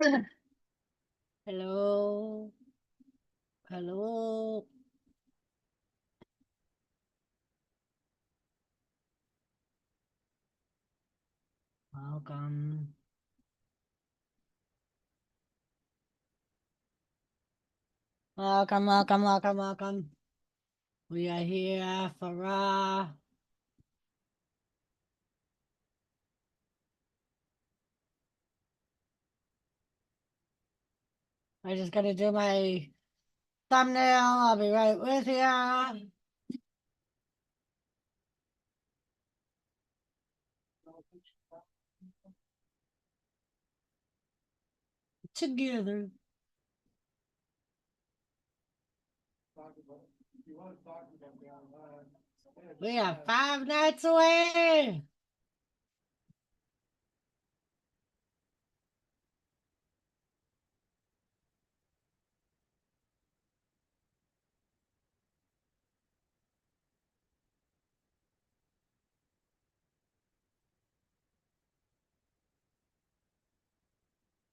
Hello. Hello. Welcome. Welcome. We are here for I just gotta do my thumbnail. I'll be right with you. Together. We are 5 nights away.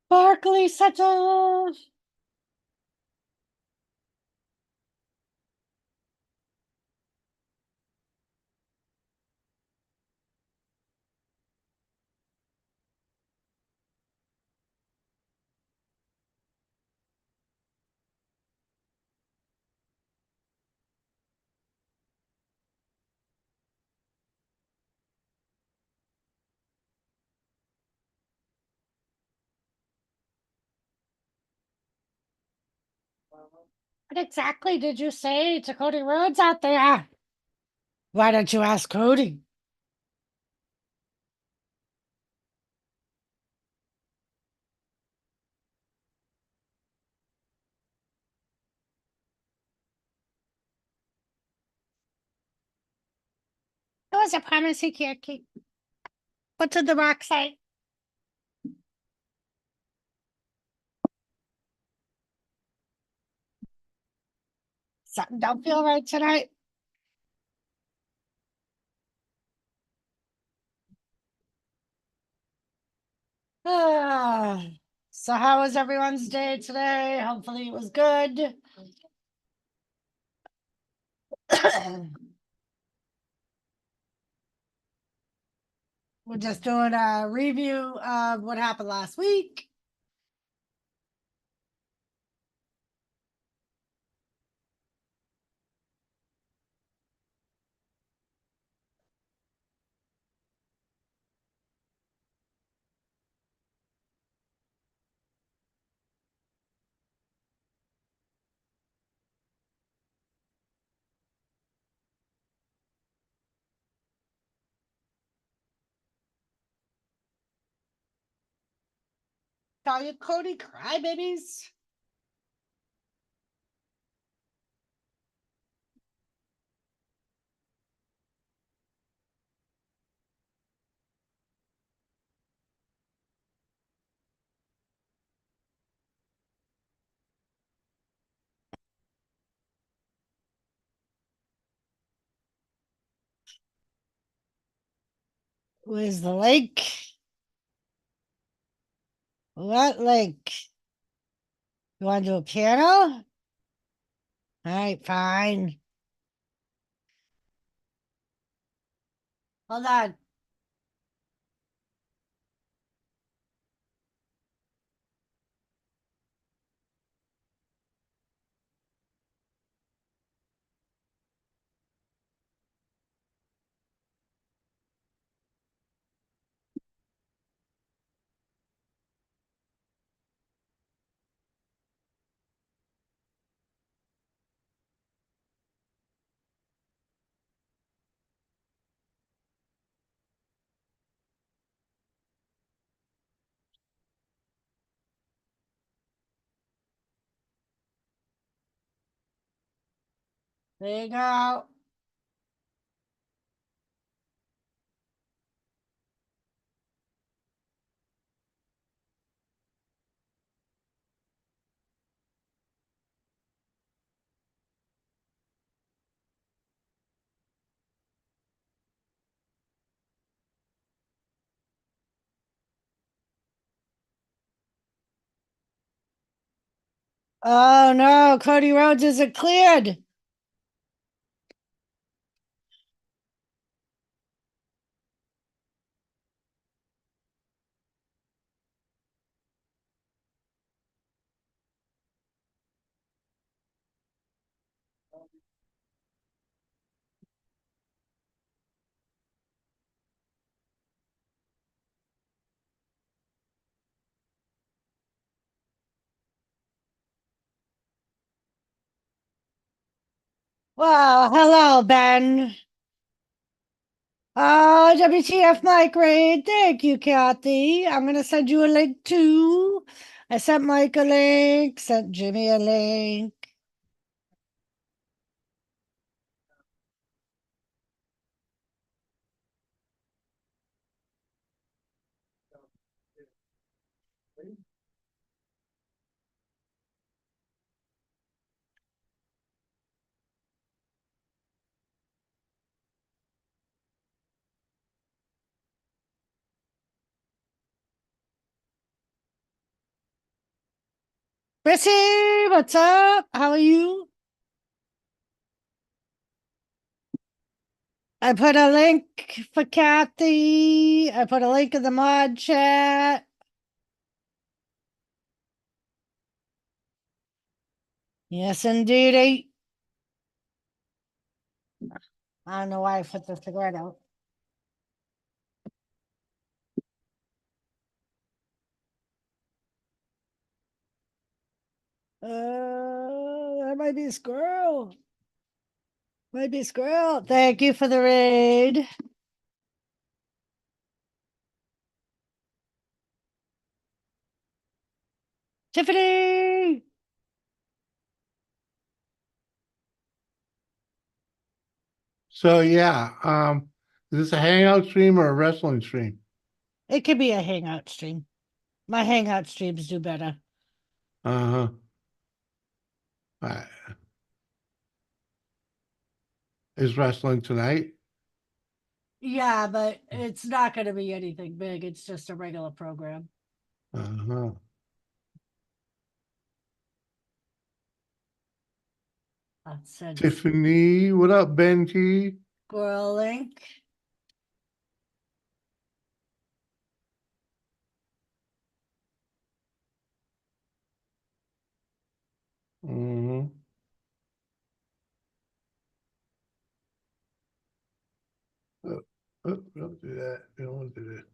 Barkley settled. What exactly did you say to Cody Rhodes out there? Why don't you ask Cody? It was a promise he can't keep. What did The Rock say? Something don't feel right tonight. Ah, so how was everyone's day today? Hopefully it was good. We're just doing a review of what happened last week. Call you Cody Crybabies. Where's the link? What link? You want to do a piano? All right, fine. Hold on. There you go. Oh no, Cody Rhodes isn't cleared. Well, hello, Ben. Oh, WTF Mike Raid. Thank you, Kathy. I'm gonna send you a link too. I sent Mike a link, sent Jimmy a link. Chrissy, what's up? How are you? I put a link for Kathy. I put a link in the mod chat. Yes, indeed. I don't know why I put the cigarette out. That might be a squirrel. Might be a squirrel. Thank you for the raid. Tiffany! So yeah, is this a hangout stream or a wrestling stream? It could be a hangout stream. My hangout streams do better. Uh-huh. Uh, is wrestling tonight? Yeah, but it's not going to be anything big. It's just a regular program. Uh-huh. That said Tiffany, what up, Benji? squirrel link. Mm-hmm. Don't do that. You don't want to do that.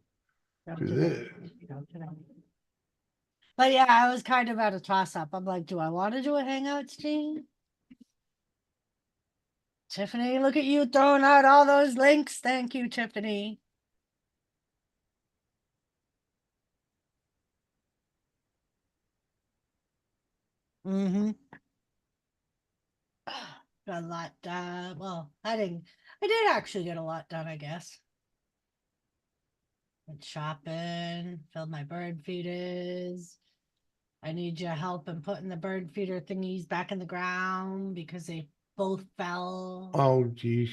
Don't Do do that. this. Don't do that. But yeah, I was kind of at a toss up. I'm like, do I want to do a hangout stream? Tiffany, look at you throwing out all those links. Thank you, Tiffany. Mm-hmm. Got a lot done. Well, I did actually get a lot done, I guess. Went shopping, filled my bird feeders. I need your help in putting the bird feeder thingies back in the ground because they both fell. Oh, geez.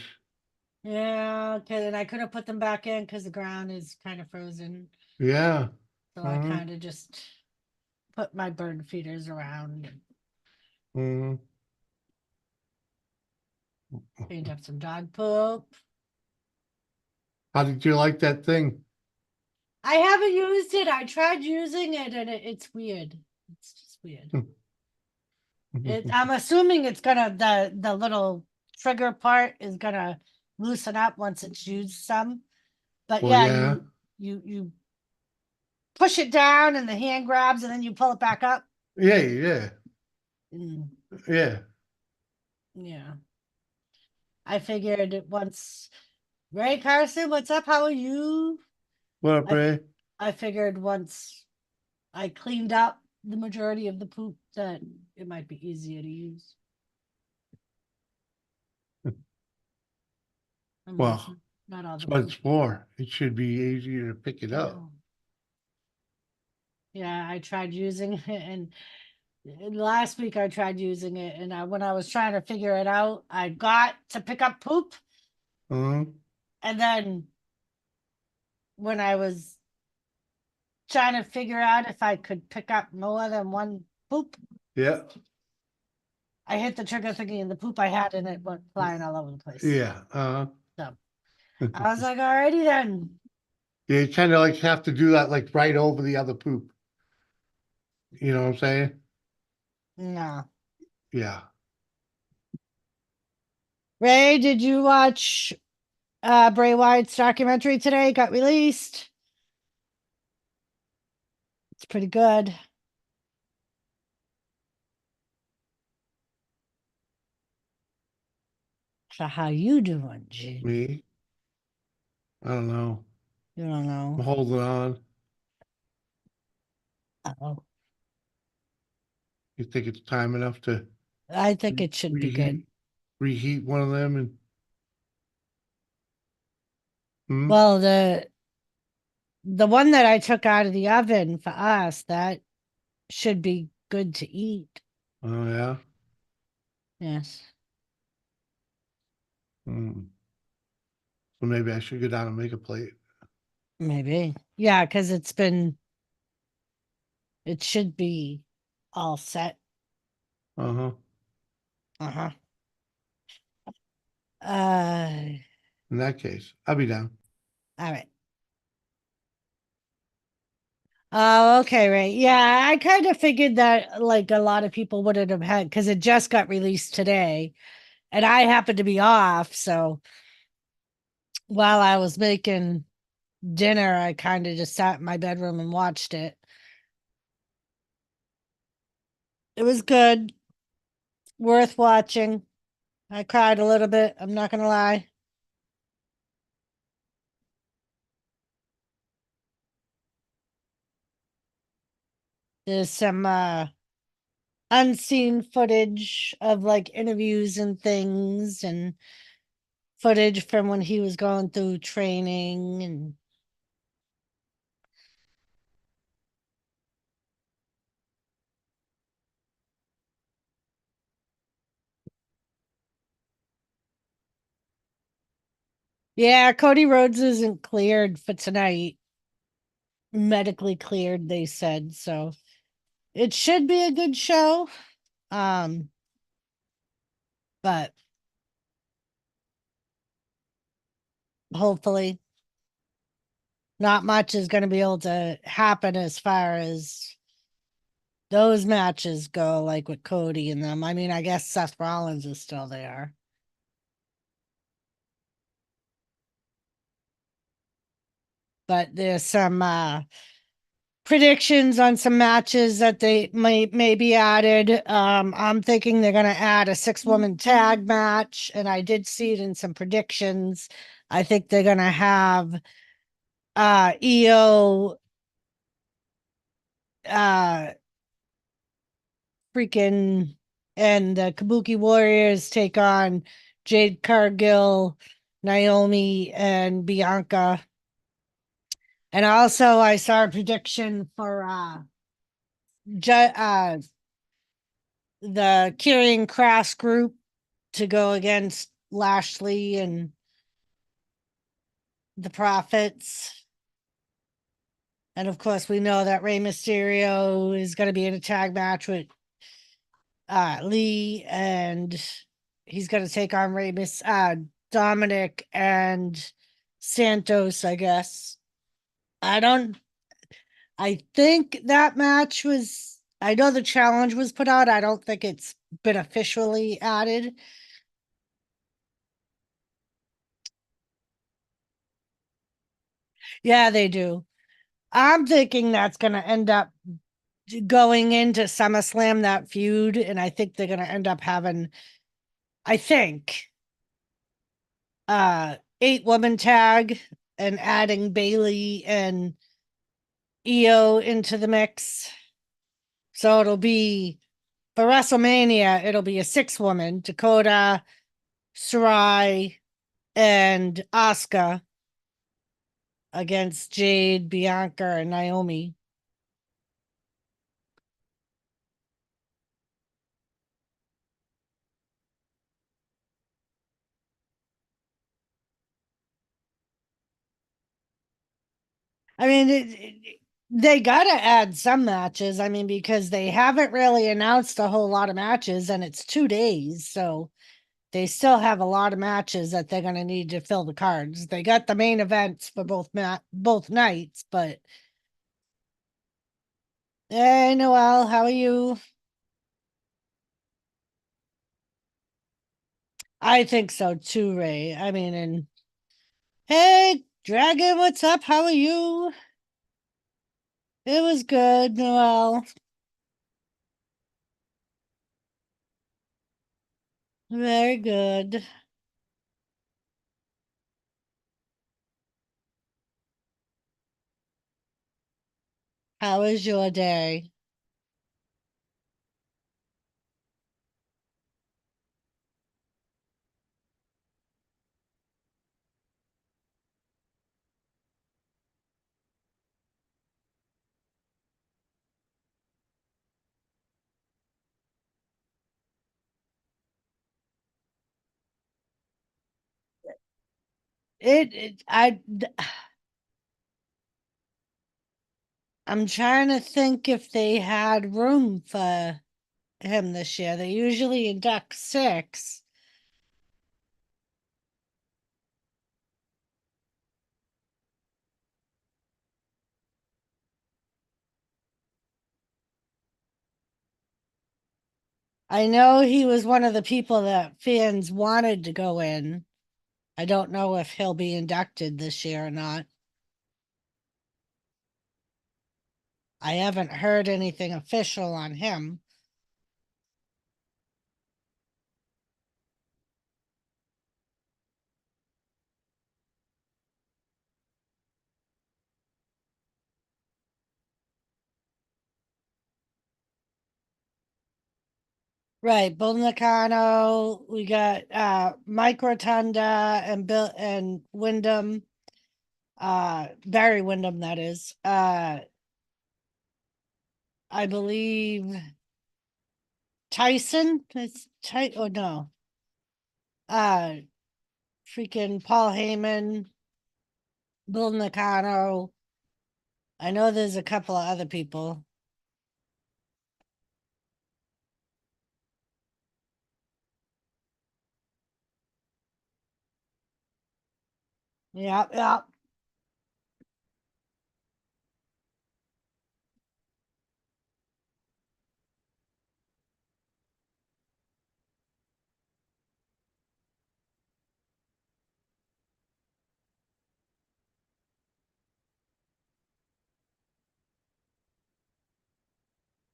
Yeah, okay, and I could have put them back in because the ground is kind of frozen. Yeah. So I Uh-huh. kind of just put my bird feeders around, Mm-hmm. cleaned up some dog poop. How did you like that thing? I haven't used it. I tried using it and it's weird. It's just weird. I'm assuming it's gonna the little trigger part is gonna loosen up once it's used some. But Well, yeah, yeah. you push it down and the hand grabs and then you pull it back up. Yeah, yeah. Mm, Yeah. yeah. I figured it once. Ray Carson, what's up? How are you? What up, I Ray? I figured once I cleaned up the majority of the poop that it might be easier to use. I mean, Well, not all that's the what it's poop. for. It should be easier to pick it I up. know. Yeah, I tried using it, and last week I tried using it, and when I was trying to figure it out, I got to pick up poop, Uh-huh. and then when I was trying to figure out if I could pick up more than one poop, Yeah. I hit the trigger thinking the poop I had in it went flying all over the place. Yeah, So I was like, alrighty then. you kind of like have to do that like right over the other poop. You know what I'm saying? No. Yeah. Ray, did you watch Bray Wyatt's documentary today? Got released. It's pretty good. So how you doing, G? Me? I don't know. You don't I'm know. holding on. Oh, You think it's time enough to I think it should be good. reheat one of them and hmm? Well, the one that I took out of the oven for us, that should be good to eat. Oh yeah. Yes. Hmm. So maybe I should go down and make a plate. Maybe. Yeah, because it should be all set. Uh-huh. Uh-huh. Uh, In that case, I'll be down. all right. Oh, okay, right. Yeah, I kind of figured that like a lot of people wouldn't have had because it just got released today and I happened to be off. So while I was making dinner, I kind of just sat in my bedroom and watched it. It was good, worth watching. I cried a little bit. I'm not gonna lie. There's some unseen footage of like interviews and things and footage from when he was going through training and yeah, Cody Rhodes isn't cleared for tonight. Medically cleared, they said. So it should be a good show. Um, but hopefully not much is going to be able to happen as far as those matches go, like with Cody and them. I mean, I guess Seth Rollins is still there. But there's some predictions on some matches that they may be added. I'm thinking they're gonna add a 6-woman tag match, and I did see it in some predictions. I think they're gonna have EO uh freaking and the Kabuki Warriors take on Jade Cargill, Naomi, and Bianca. And also I saw a prediction for the Karrion Kross group to go against Lashley and the Prophets. And of course, we know that Rey Mysterio is going to be in a tag match with Lee, and he's going to take on Dominic and Santos, I guess. I think that match was, I know the challenge was put out. I don't think it's been officially added. Yeah, they do. I'm thinking that's going to end up going into SummerSlam, that feud. And I think they're going to end up having, I think, 8-woman tag and adding Bailey and EO into the mix. So it'll be for WrestleMania, it'll be a 6-woman Dakota, Sarai, and Asuka against Jade, Bianca, and Naomi. I mean, They gotta add some matches. I mean, because they haven't really announced a whole lot of matches and it's 2 days, so they still have a lot of matches that they're gonna need to fill the cards. They got the main events for both nights, but hey Noel, how are you? I think so too, Ray. I mean, and hey Dragon, what's up? How are you? It was good, Noel. Very good. How was your day? I'm trying to think if they had room for him this year. They usually induct six. I know he was one of the people that fans wanted to go in. I don't know if he'll be inducted this year or not. I haven't heard anything official on him. Right, Bull Nakano, we got Mike Rotunda and Bill and Wyndham. Barry Wyndham, that is. I believe Tyson. It's oh no. Uh Freaking Paul Heyman, Bill Nakano. I know there's a couple of other people. Yeah, yeah.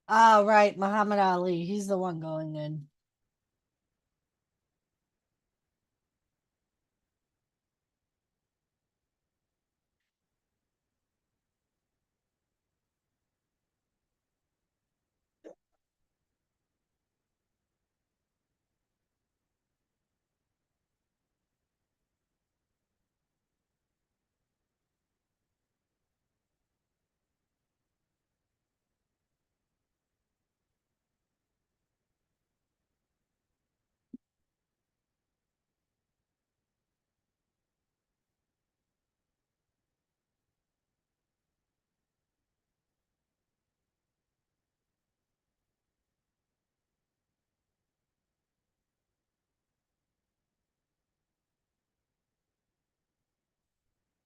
Oh, right, Muhammad Ali. He's the one going in.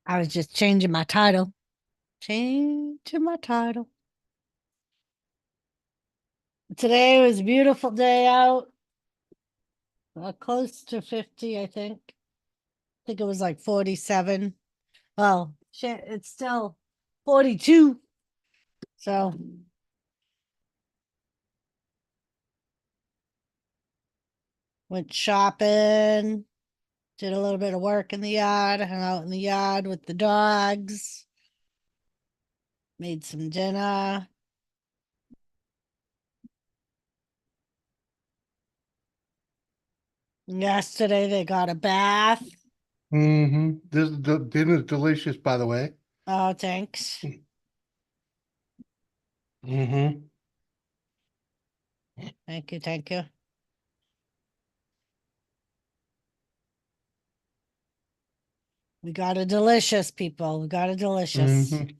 I was just changing my title. Changing my title. Today was a beautiful day out. Close to 50, I think. I think it was like 47. Well, shit, it's still 42. So went shopping, did a little bit of work in the yard, hung out in the yard with the dogs, made some dinner. Yesterday they got a bath. Mm-hmm. This dinner is delicious, by the way. Oh, thanks. Mm-hmm. Thank you, thank you. We got a delicious, people. We got a delicious. Mm-hmm.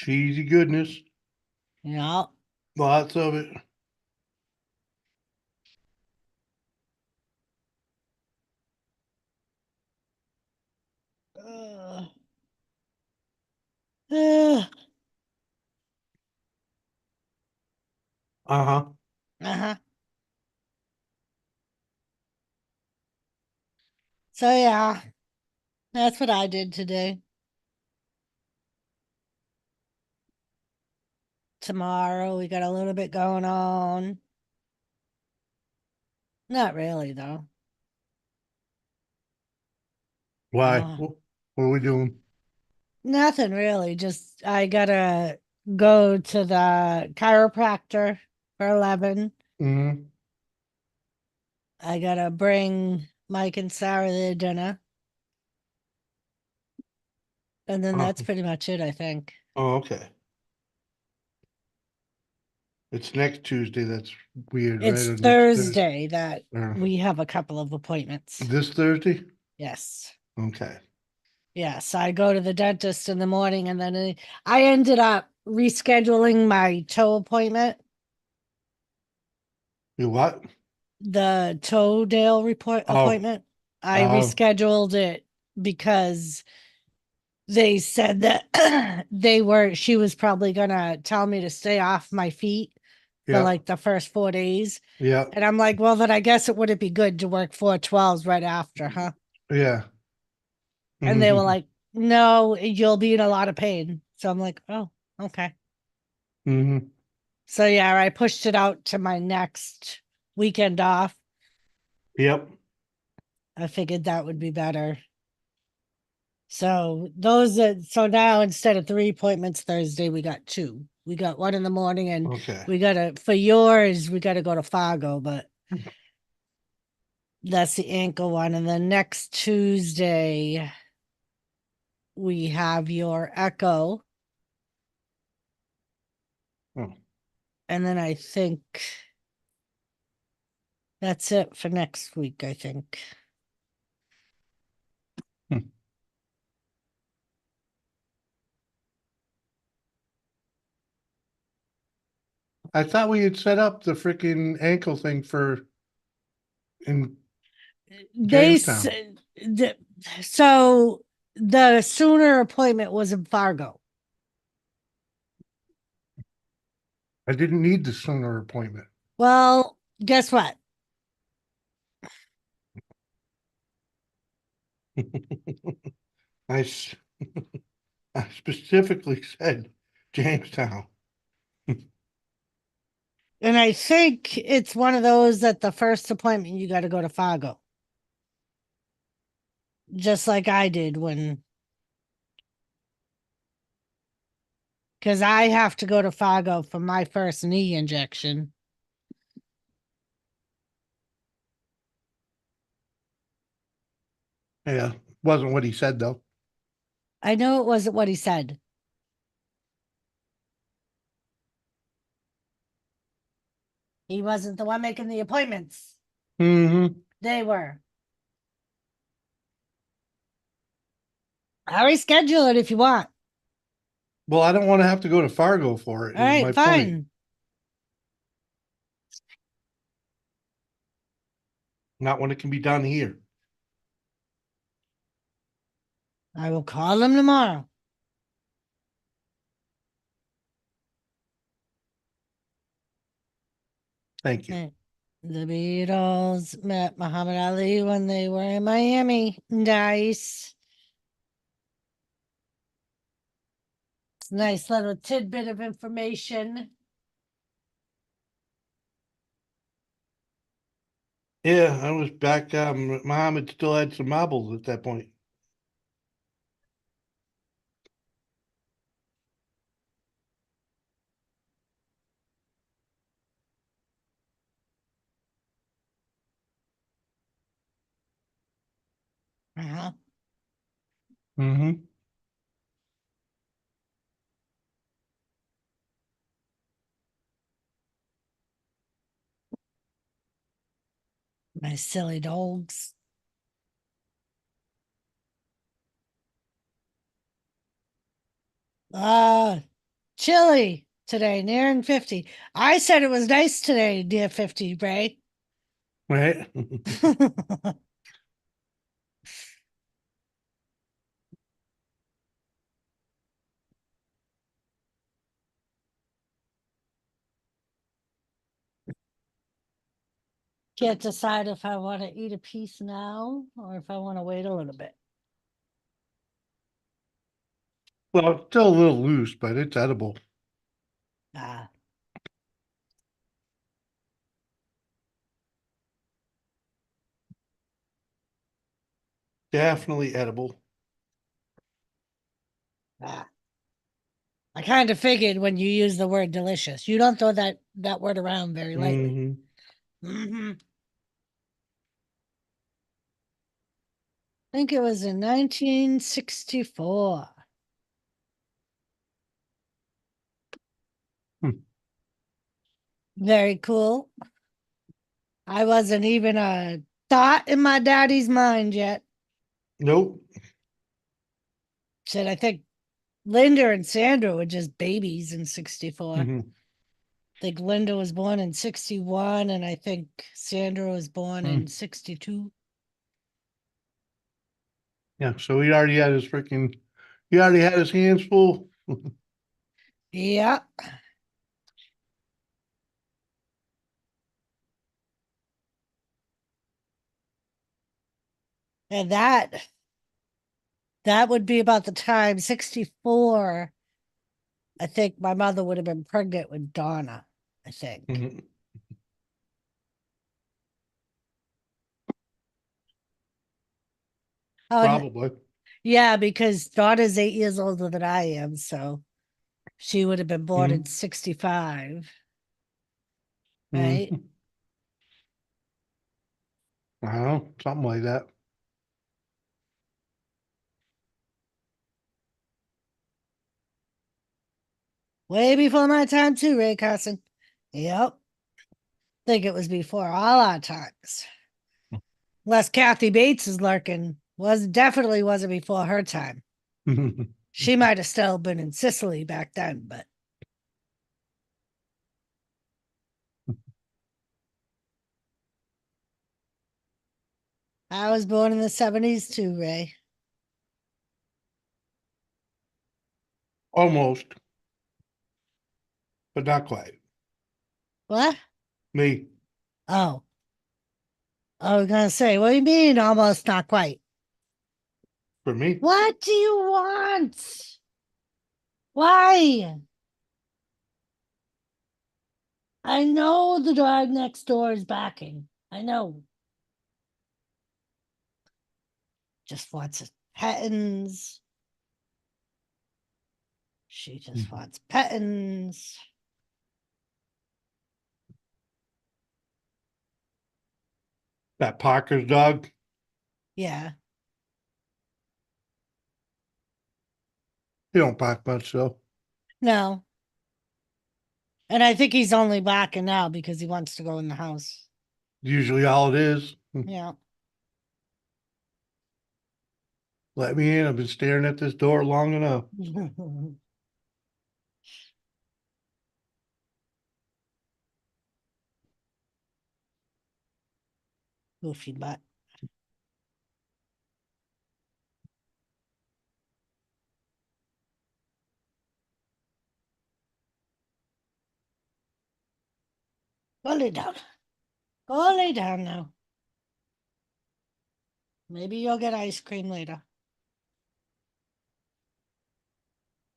cheesy goodness, Yeah. lots of it. Uh, uh, Uh-huh. uh-huh. So yeah, that's what I did today. Tomorrow we got a little bit going on. Not really though. Why? Uh, What are we doing? Nothing really. Just I gotta go to the chiropractor for 11. Mm-hmm. I gotta bring Mike and Sarah their dinner. And then Oh, that's pretty much it, I think. oh, okay. It's next Tuesday. That's weird, right? It's Or next Thursday. Thursday that we have a couple of appointments. This Thursday? Yes. Okay. Yes. I go to the dentist in the morning and then I ended up rescheduling my toe appointment, You what? the toenail report Oh, appointment. I oh, rescheduled it because they said that she was probably gonna tell me to stay off my feet for yeah, like the first 4 days. yeah, And I'm like, well, then I guess it wouldn't be good to work 4 12s right after, huh? yeah. And they were Mm-hmm. like, no, you'll be in a lot of pain. So I'm like, oh, okay. Mm-hmm. So yeah, I pushed it out to my next weekend off. Yep. I figured that would be better. So so now instead of 3 appointments Thursday, we got two. We got one in the morning and Okay. for yours, we gotta go to Fargo, but that's the ankle one. And then next Tuesday, we have your echo. Oh. And then I think that's it for next week, I think. Hmm. I thought we had set up the freaking ankle thing for in They s- Jamestown. the, so the sooner appointment was in Fargo. I didn't need the sooner appointment. Well, guess what? I, s- I specifically said Jamestown. And I think it's one of those that the first appointment you got to go to Fargo, just like I did because I have to go to Fargo for my first knee injection. Yeah, wasn't what he said though. I know it wasn't what he said. He wasn't the one making the appointments. Mm-hmm. They were. I'll reschedule it if you want. Well, I don't want to have to go to Fargo for it, All is right, my point. fine. Not when it can be done here. I will call him tomorrow. Thank you. Hey, the Beatles met Muhammad Ali when they were in Miami. Nice. Nice little tidbit of information. Yeah, I was back. Muhammad still had some marbles at that point. Uh-huh. Mm-hmm. My silly dogs. Ah, Chilly today, nearing 50. I said it was nice today, near 50, Ray. Right? Can't decide if I want to eat a piece now or if I want to wait a little bit. Well, it's still a little loose, but it's edible. Ah, Definitely edible. ah. I kind of figured when you use the word delicious, you don't throw that word around very lightly. Mhm. I think it was in 1964. Hmm. Very cool. I wasn't even a thought in my daddy's mind yet. Nope. Said I think Linda and Sandra were just babies in 64. Mhm. I think Linda was born in 61 and I think Sandra was born in 62. Yeah, so he already had his hands full. Yeah. And that would be about the time 64. I think my mother would have been pregnant with Donna, I think. Mhm. Oh, Probably. yeah, because Donna's 8 years older than I am, so she would have been born in Mhm. 65, right? Mhm. I don't know, something like that. Way before my time too, Ray Carson. Yep. Think it was before all our times. Unless Kathy Bates is lurking. Was definitely wasn't before her time. She might have still been in Sicily back then, but I was born in the 70s too, Ray. Almost, but not quite. What? Me, Oh, I was gonna say, what do you mean almost not quite? for me. What do you want? Why? I know the dog next door is backing. I know. Just wants pettings. She just wants pettings. That Parker's dog, Yeah. he don't bark much though. No. And I think he's only backing now because he wants to go in the house. Usually all it is. Yeah. Let me in. I've been staring at this door long enough. Goofy butt. Go lay down. Go lay down now. Maybe you'll get ice cream later.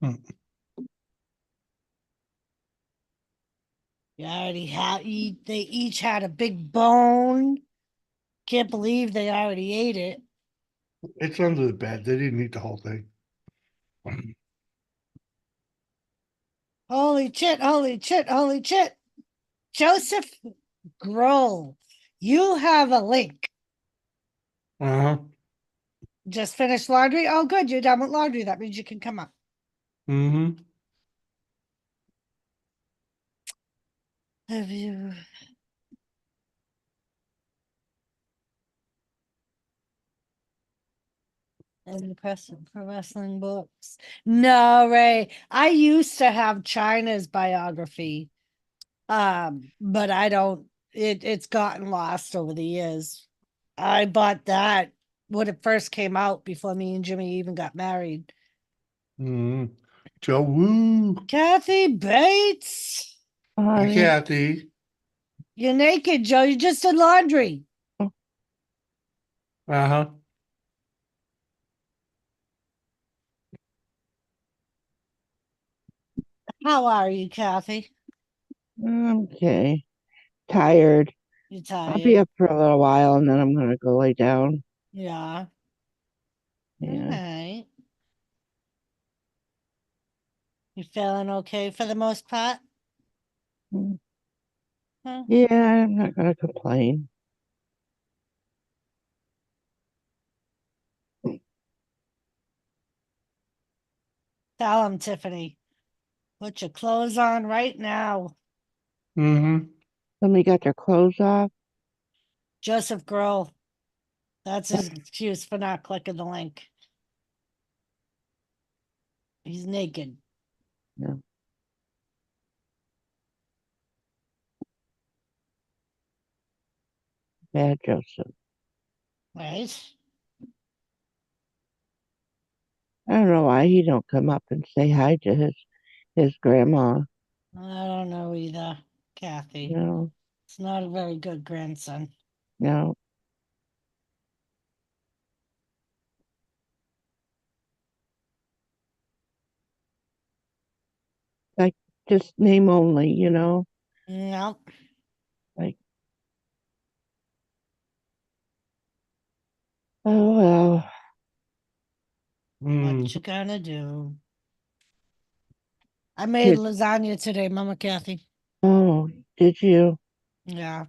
Hmm. You already had they each had a big bone. Can't believe they already ate it. It's under the bed. They didn't eat the whole thing. Holy shit, holy shit, holy shit. Joseph Grohl, you have a link. Uh-huh. Just finished laundry. Oh, good. You're done with laundry. That means you can come up. Mm-hmm. Have you? And press for wrestling books. No, Ray. I used to have China's biography. But I don't it's gotten lost over the years. I bought that when it first came out before me and Jimmy even got married. Mm. Joe Woo. Kathy Bates. Hi, Honey, Kathy. You're naked, Joe. You just did laundry. Uh-huh. How are you, Kathy? okay. Tired. You I'll be tired? up for a little while and then I'm gonna go lay down. Yeah. All Yeah. right. You feeling okay for the most part? Mm, Huh? yeah, I'm not gonna complain. Tell him, Tiffany. Put your clothes on right now. Mm-hmm. Somebody got their clothes off. Joseph Grohl. That's his excuse for not clicking the link. He's naked. No, bad Joseph. Right? I don't know why he don't come up and say hi to his grandma. I don't know either, You Kathy. know, It's not a very good grandson. no, like just name only. No, Like, oh well. Mm. what you gonna do? I made Kid. lasagna today, Mama Kathy. Oh, did you? Yeah.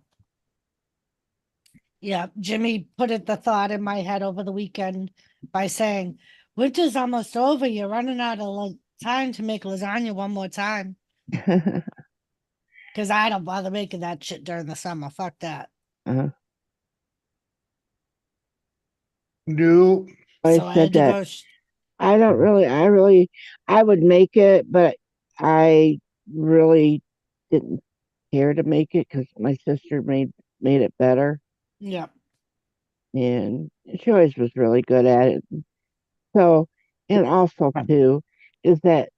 Yeah. Jimmy put it the thought in my head over the weekend by saying, winter's almost over. You're running out of time to make lasagna one more time. Because I don't bother making that shit during the summer. Fuck that. uh, No. I So I said had to that go. I would make it, but I really didn't care to make it because my sister made it better, Yeah. and she always was really good at it. So, and also too, is that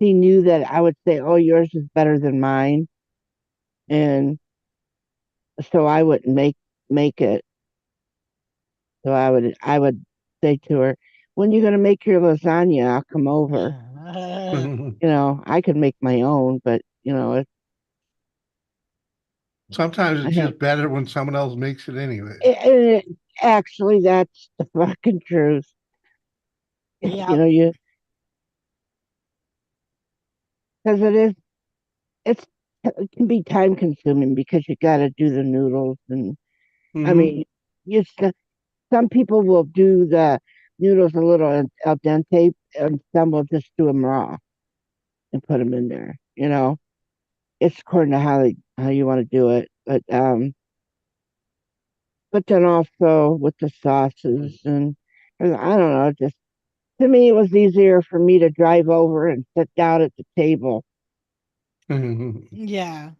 she knew that I would say, "Oh, yours is better than mine," and so I wouldn't make it. So I would say to her, "When you gonna make your lasagna? I'll come over." I could make my own, but Sometimes I it's have just better when someone else makes it anyways. actually, that's the fucking truth. Yeah. You because it's it can be time consuming because you got to do the noodles, and I Mm-hmm. mean, you some people will do the noodles a little al dente, and some will just do them raw and put them in there. It's according to how you want to do it, but then also with the sauces and I don't know, just to me it was easier for me to drive over and sit down at the table. Yeah.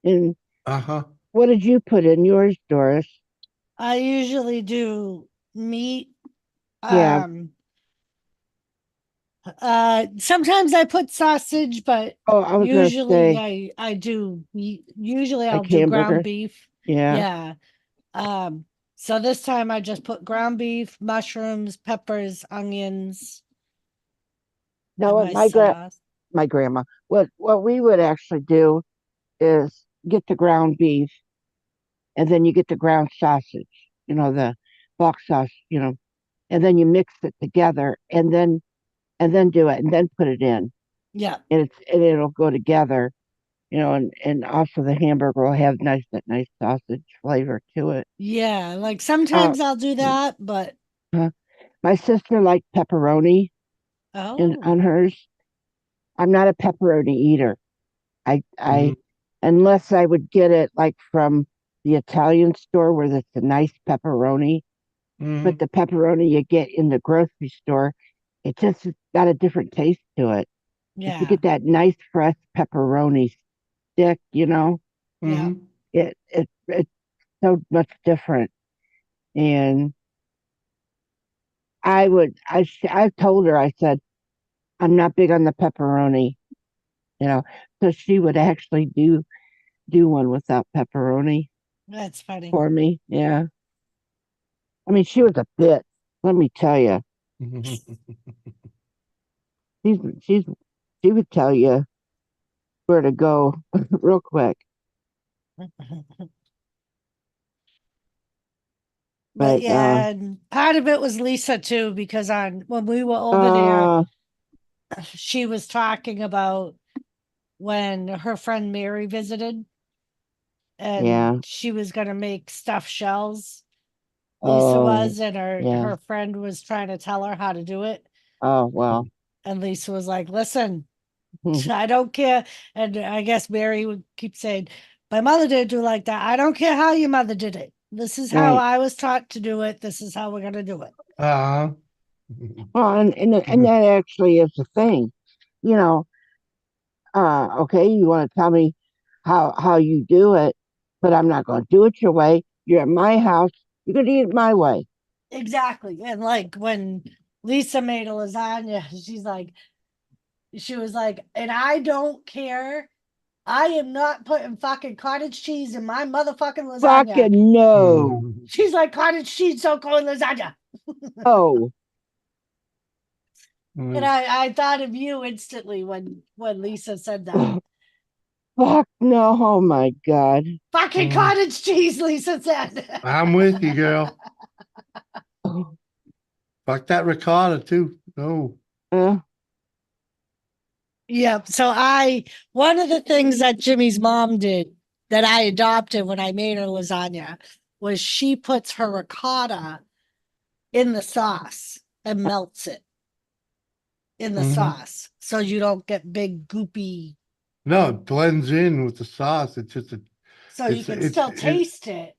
And Uh-huh. what did you put in yours, Doris? I usually do meat. Yeah. Um, sometimes I put sausage, but Oh, I was gonna usually say I do usually I'll like do ground hamburger. beef. Yeah. Yeah. Um, so this time I just put ground beef, mushrooms, peppers, onions, No, and what my sauce. my grandma. What we would actually do is get the ground beef, and then you get the ground sausage. The bulk sauce. And then you mix it together, and then do it, and then put it in, Yeah. and it'll go together. And also the hamburger will have that nice sausage flavor to it. Yeah. Like Uh, sometimes I'll do that, but uh, my sister liked pepperoni in oh on hers. I'm not a pepperoni eater. I Mm-hmm. unless I would get it like from the Italian store where it's a nice pepperoni. but the pepperoni you get in the grocery store, it just has got a different taste to it. If you Yeah, get that nice fresh pepperoni stick, yeah. Mm-hmm. it's so much different. And I told her, I said, I'm not big on the pepperoni, you know. So she would actually do one without pepperoni That's funny. for me. Yeah. I mean, she was a bit, let me tell you. She's she's she would tell you where to go real quick. But But yeah, and part of it was Lisa too, because on when we were over there, uh she was talking about when her friend Mary visited and yeah. she was gonna make stuffed shells. Lisa Oh was, and her yeah. her friend was trying to tell her how to do it. Oh well. And Lisa was like, listen, I don't care. And I guess Mary would keep saying, my mother didn't do like that. I don't care how your mother did it. This is how Right. I was taught to do it. This is how we're gonna do it. Uh, Well, and that actually is the thing. You know, okay, you want to tell me how you do it, but I'm not going to do it your way. You're at my house. You're going to eat it my way. Exactly. And like when Lisa made a lasagna, she was like, and I don't care. I am not putting fucking cottage cheese in my motherfucking lasagna. Fucking no. She's like, cottage cheese don't go in lasagna. Oh, And I thought of you instantly when Lisa said that. fuck no. Oh my God. Fucking cottage cheese, Lisa said. I'm with you, girl. Fuck that ricotta too. No. Uh, Yep. So one of the things that Jimmy's mom did that I adopted when I made her lasagna was she puts her ricotta in the sauce and melts it in the Mhm. sauce so you don't get big goopy, No, it blends in with the sauce. It's just so you can still taste it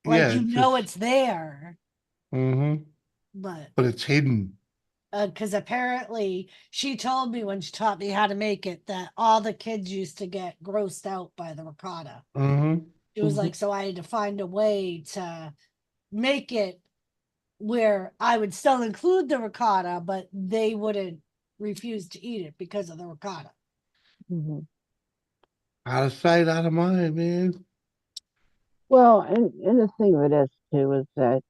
like yeah, you it's know just it's there, mm-hmm. but But it's hidden. because apparently she told me when she taught me how to make it that all the kids used to get grossed out by the ricotta. Mm-hmm. It was like, so I had to find a way to make it where I would still include the ricotta, but they wouldn't refuse to eat it because of the ricotta. mhm. Out of sight, out of mind, man. Well, and the thing with this too is that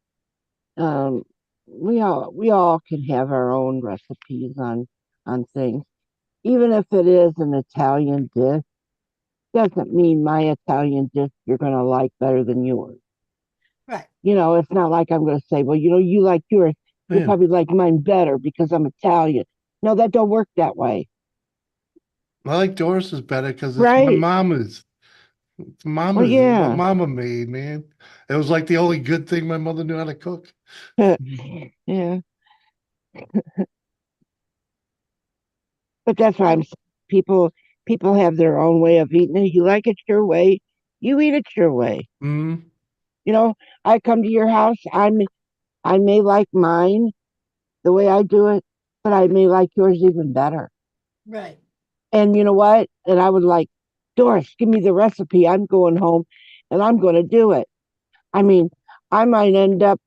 um, we all can have our own recipes on things, even if it is an Italian dish. Doesn't mean my Italian dish you're going to like better than yours. Right. It's not like I'm going to say, well, you like yours, you'll Yeah. probably like mine better because I'm Italian. No, that don't work that way, I like Doris's better because it's my right? mama's. It's Well, mama's. It's what yeah, mama made, man. It was like the only good thing my mother knew how to cook. yeah. But that's why I'm saying people have their own way of eating it. You like it your way, you eat it your way. Mm-hmm. You know, I come to your house, I may like mine the way I do it, but I may like yours even better. Right. And you know what? And I would like, Doris, give me the recipe. I'm going home and I'm going to do it. I mean, I might end up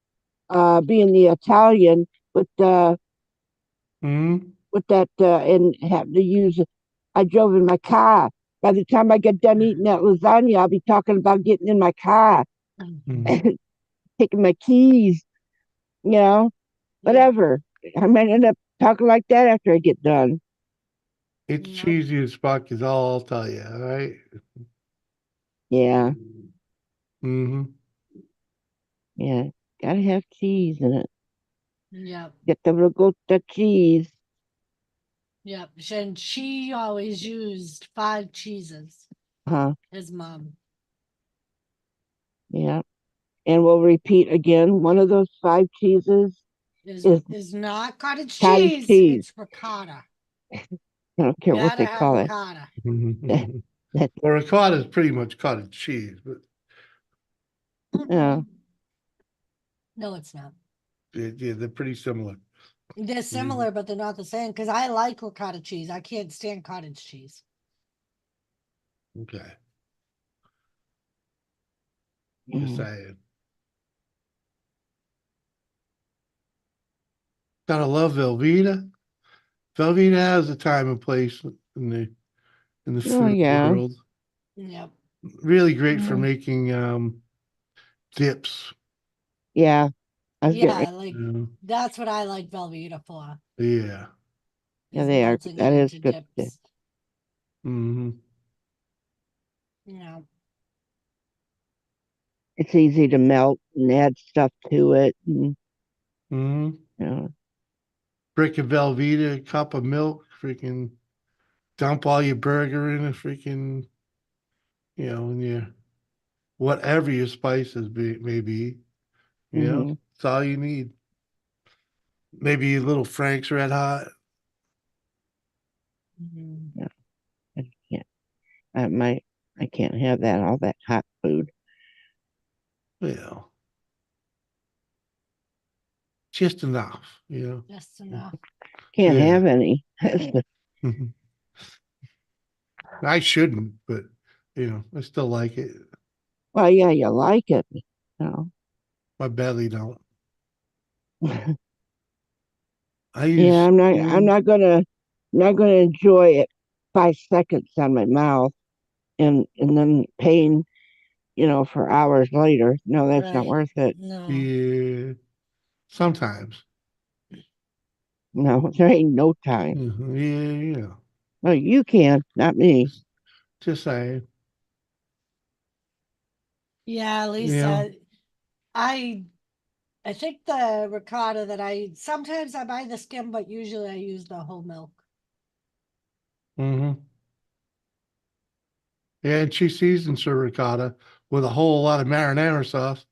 being the Italian with Mm-hmm. that and have to use. I drove in my car. By the time I get done eating that lasagna, I'll be talking about getting in my car, Mm-hmm. taking my keys. You know, Yeah. whatever. I might end up talking like that after I get done. It's Yep. cheesy as fuck is all I'll tell you, all right? Yeah, Mm-hmm. yeah. Gotta have cheese in it. Yep. Get the ricotta cheese. Yep. And she always used 5 cheeses, Huh? his mom. Yeah. And we'll repeat again. One of those five cheeses Is is is not cottage cottage cheese, cheese. it's ricotta. I don't care what Gotta they have call it. ricotta. That, Well, ricotta is pretty much cottage cheese, but yeah. No, it's not. Yeah, they're pretty similar. They're similar, but they're not the same. Because I like ricotta cheese. I can't stand cottage cheese. Okay, just Mm. saying. Gotta love Velveeta. Velveeta has a time and place in the Oh, food yeah. world. Yep. Really great for Mm. making dips. Yeah. I was getting Yeah, like Uh, that's what I like Velveeta for, yeah. Yeah, is they are. melting it That is into good stuff. dips. Hmm. You know. It's easy to melt and add stuff to it. And, Hmm. you know, Brick of Velveeta, a cup of milk, freaking dump all your burger in a freaking, and your whatever your spices may be. mhm. It's all you need. Maybe a little Frank's Red Hot. Mhm. Yeah, I can't. I can't have that. All that hot food. Yeah, just enough. Just enough. Can't Yeah. have any. I shouldn't, but I still like it. Well, yeah, you like it. You My belly don't. know. I Yeah, use, I'm not gonna enjoy it 5 seconds on my mouth and then pain, for hours later. No, that's not Right. worth it. No. yeah, sometimes. No, there ain't no time. Yeah, yeah. No, you can, not me. Just saying. Yeah, Yeah. Lisa. I I think the ricotta that I sometimes I buy the skim, but usually I use the whole milk. Hmm. Yeah, and she seasons her ricotta with a whole lot of marinara sauce.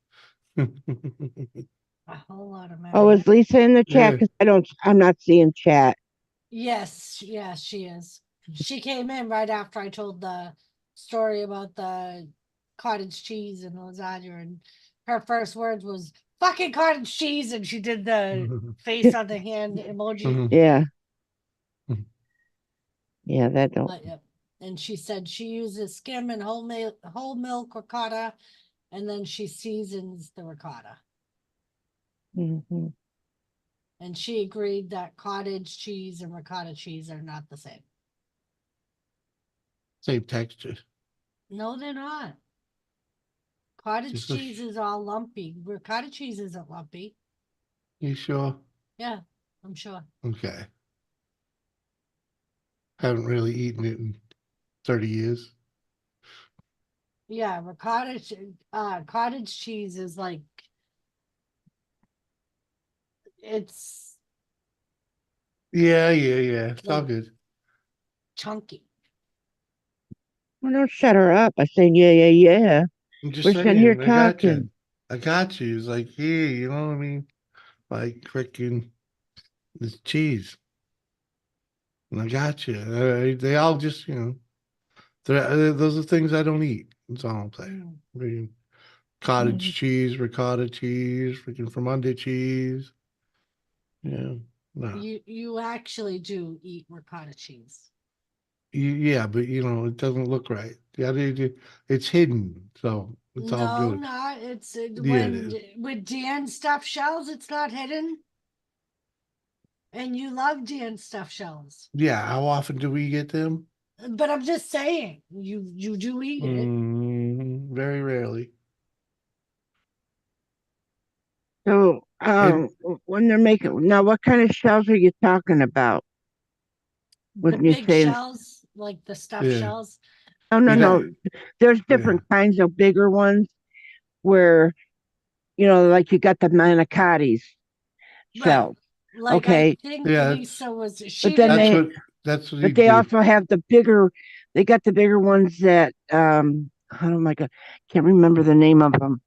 A whole lot of Oh, marinade. is Lisa in the chat? Yeah. Because I'm not seeing chat. Yes, she is. She came in right after I told the story about the cottage cheese and lasagna, and her first words was "fucking cottage cheese," and she did the face on the hand emoji. Mhm. Yeah, yeah, that don't. But yep. And she said she uses skim and whole milk ricotta, and then she seasons the ricotta. Mhm. And she agreed that cottage cheese and ricotta cheese are not the same. Same texture. No, they're not. Cottage Just a, cheese is all lumpy. Ricotta cheese isn't lumpy. you sure? Yeah, I'm sure. Okay. Haven't really eaten it in 30 years. Yeah, cottage cheese is like it's Yeah. It's all like good. chunky. Well, don't shut her up. I said, yeah. I'm just We're sitting here saying, I got you. talking. I got you. It's like, here, you know what I mean? Like freaking this cheese. And I got you. They all just, those are things I don't eat. That's all I'm saying. Mm. Freaking cottage Mhm. cheese, ricotta cheese, freaking Fremunda cheese. Yeah. No. You actually do eat ricotta cheese. Yeah, but it doesn't look right. Yeah, it's hidden, so it's all No, good. not it's Yeah, it when is. with Dan stuffed shells, it's not hidden. And you love Dan stuffed shells. Yeah, how often do we get them? But I'm just saying, you do eat it. Very rarely. So, And when they're making now, what kind of shells are you talking about? The When you big say shells, like the stuffed yeah, shells. no, no, you no, know, there's yeah. different kinds of bigger ones where like you got the manicotti Right. shells. Like I Okay, think Yeah, Lisa was but she then that's didn't what that's what you but they do. also have the bigger. They got the bigger ones that oh my god, can't remember the name of them,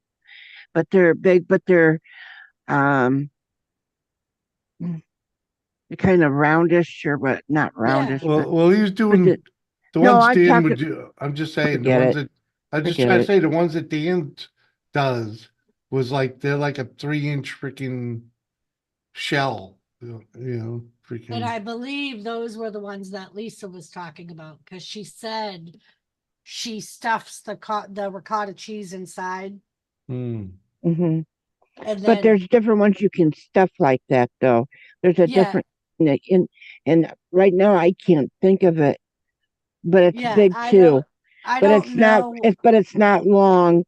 but they're big, but um they're kind of roundish or but not yeah. roundish, Well, he was but doing the no, ones I'm Dan talking. would do. I'm just saying the Forget ones it. that I'm just Forget trying to it. say the ones that Dan does was like they're like a 3-inch freaking. shell, freaking. And I believe those were the ones that Lisa was talking about, because she said she stuffs the ricotta cheese inside, Mm. hmm and But then there's different ones you can stuff like that, though. There's a yeah, different, and right now I can't think of it, but it's yeah, big too. I But don't it's not, know. but it's not long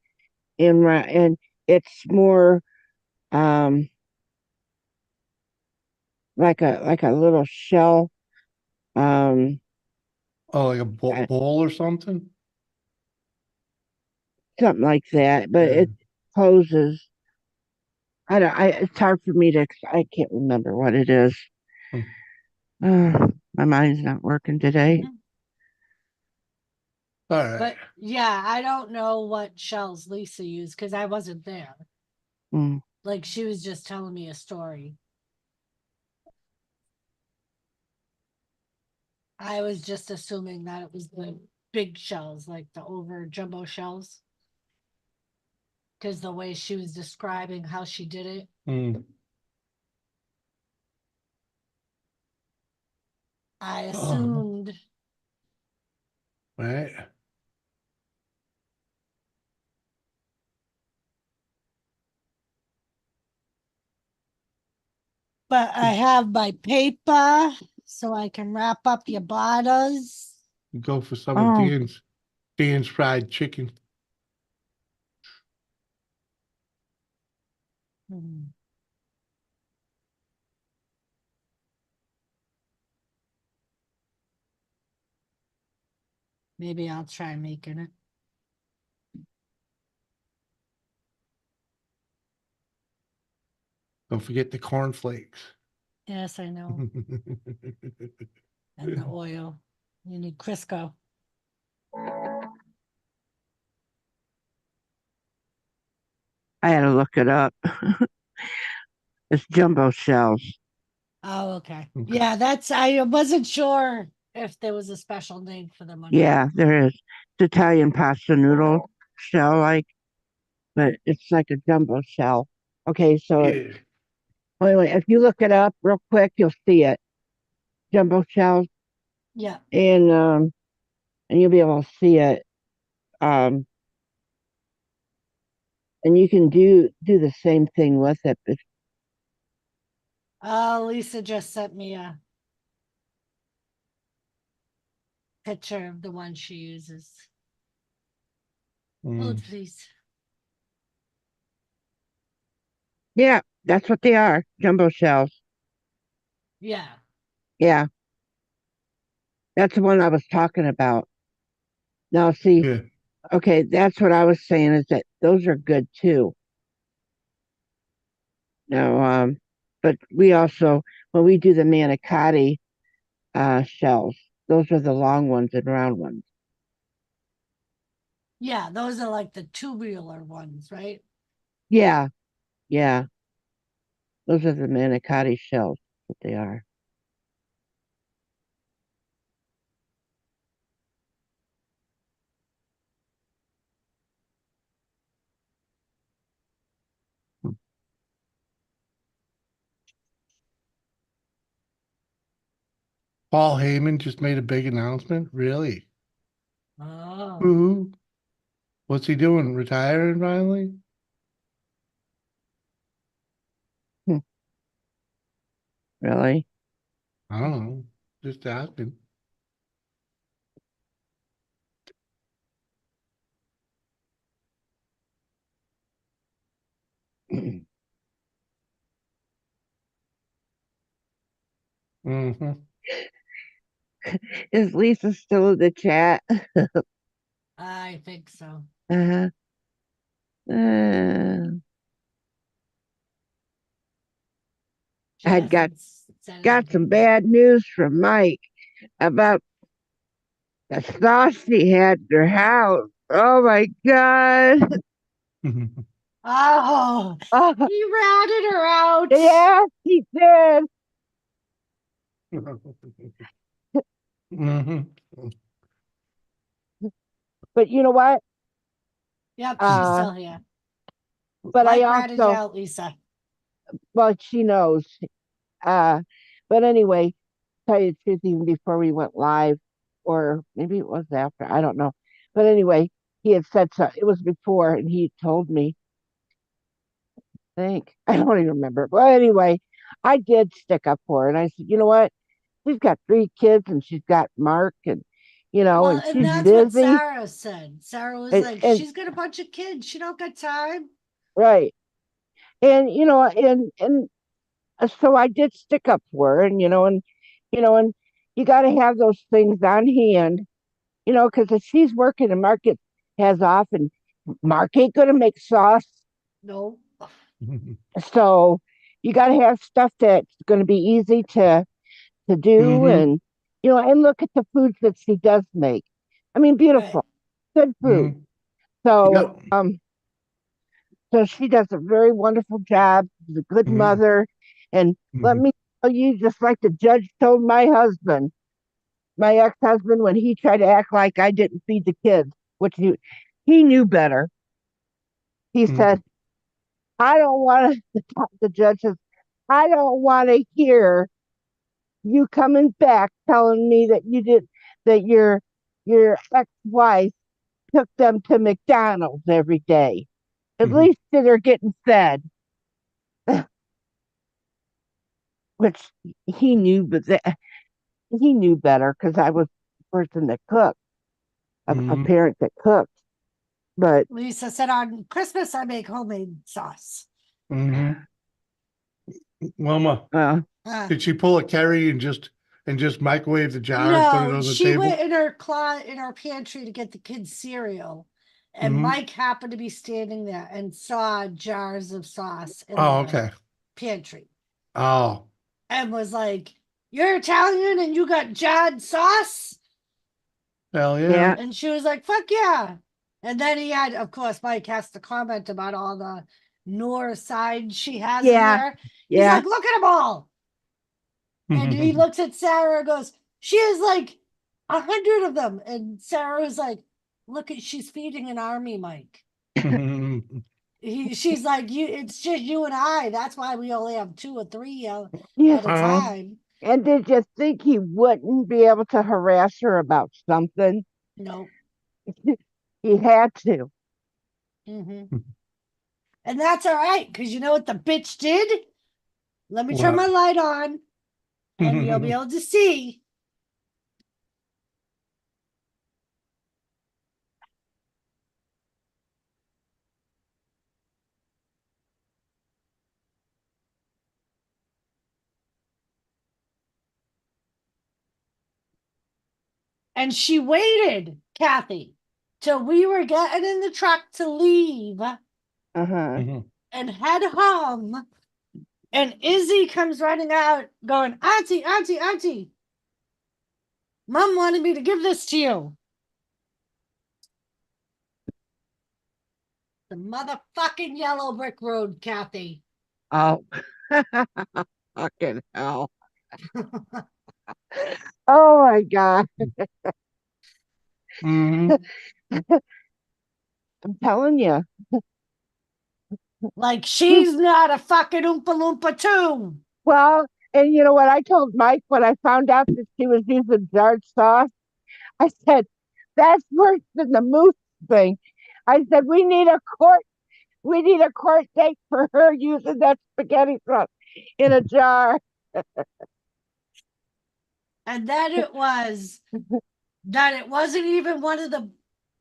and it's more um like a little shell, um Oh, like a uh, bowl or something? something like that. But Yeah. it poses. I don't. It's hard for me to. I can't remember what it is. Hmm. My mind's not working today. Mhm. All right. But yeah, I don't know what shells Lisa used because I wasn't there. Mm. Like, she was just telling me a story. I was just assuming that it was the big shells, like the over jumbo shells. Because the way she was describing how she did it. Mm. I Oh, assumed. right. But I have my paper so I can wrap up your bottles. Go for some of Oh, Dan's fried chicken. Hmm. Maybe I'll try making it. Don't forget the cornflakes. Yes, I know. And the oil. You need Crisco. I had to look it up. It's jumbo shells. Oh, okay. Okay. Yeah, I wasn't sure if there was a special name for them or not. Yeah, there is. It's Italian pasta noodle shell, but it's like a jumbo shell. Okay, so Yeah. anyway, if you look it up real quick, you'll see it. Jumbo shells, Yeah. and you'll be able to see it. Um, and you can do the same thing with it. But Lisa just sent me a picture of the one she uses. Hold, Mm. please. yeah, that's what they are, jumbo shells. Yeah. Yeah, that's the one I was talking about. Now, see, Yeah. okay, that's what I was saying is that those are good too. Now, but we also when we do the manicotti shells, those are the long ones and round ones. Yeah, those are like the tubular ones, right? Yeah, yeah, those are the manicotti shells. What they are. Paul Heyman just made a big announcement. Really? Oh. Who? What's he doing? Retiring finally? Hmm, really? I don't know. Just asking. Mm-hmm. Is Lisa still in the chat? I think so. Uh-huh. Uh, She I had hasn't said got some anything yet. bad news from Mike about the sauce he had in her house. Oh my God. Oh, Oh, he ratted her out. yes, he did. Mm-hmm. But you know what? Yep, she's Uh, still here. but I Mike ratted you also, out, Lisa. well, she knows. Uh, but anyway, tell you the truth, even before we went live, or maybe it was after, I don't know. But anyway, he had said so. It was before, and he told me, I think, I don't even remember. Well, anyway, I did stick up for her, and I said, you know what? She's got 3 kids, and she's got Mark, and Well, and and she's that's what busy, Sarah said. Sarah was and, like, and she's got a bunch of kids. She don't got time. right, and so I did stick up for her, and and you got to have those things on hand, because if she's working and Mark has off, and Mark ain't gonna make sauce, No. so you got to have stuff that's going to be easy to do, Mm-hmm. and and look at the foods that she does make. I mean, Right. beautiful, good food. Mm-hmm. So Yep. so she does a very wonderful job. She's a good Mm-hmm. mother, and let Mm-hmm. me tell you, just like the judge told my ex-husband, when he tried to act like I didn't feed the kids, which he knew better. He Mm-hmm. said, "I don't want to." The judge says, "I don't want to hear you coming back telling me that you did that your ex-wife took them to McDonald's every day. At Mm-hmm. least they're getting fed." Which he knew, but he knew better because I was a person that cooked, a Mm-hmm. parent that cooked. But Lisa said on Christmas I make homemade sauce. Mm-hmm. Wilma, uh, Uh, did she pull a Carrie and just microwave the jar and put it no, on the she table? went in her in her pantry to get the kids cereal. And Mm-hmm. Mike happened to be standing there and saw jars of sauce in Oh, the okay. pantry Oh. and was like, "You're Italian and you got jarred sauce?" Hell yeah. yeah, And she was like, "Fuck yeah." And then he had, of course, Mike has to comment about all the Nor side she has in yeah, there. He's yeah, like, "Look at them all." And he looks at Sarah and goes, "She has like 100 of them." And Sarah was like, "Look at, she's feeding an army, Mike." She's like, "You, it's just you and I. That's why we only have 2 or 3 yeah. at a time." And did you think he wouldn't be able to harass her about something? No. He had to. Mm-hmm. And that's all right, because you know what the bitch did? Let me turn my What? light on and you'll be able to see. And she waited, Kathy, till we were getting in the truck to leave Uh-huh. and head home. And Izzy comes running out, going, "Auntie, Auntie, Auntie, Mom wanted me to give this to you." The motherfucking yellow brick road, Kathy. Oh, fucking hell. Oh my God. Mm-hmm. I'm telling you. Like she's not a fucking Oompa Loompa too. Well, and you know what I told Mike when I found out that she was using jarred sauce? I said, that's worse than the moose thing. I said, we need a court date for her using that spaghetti sauce in a jar. And then it wasn't even one of the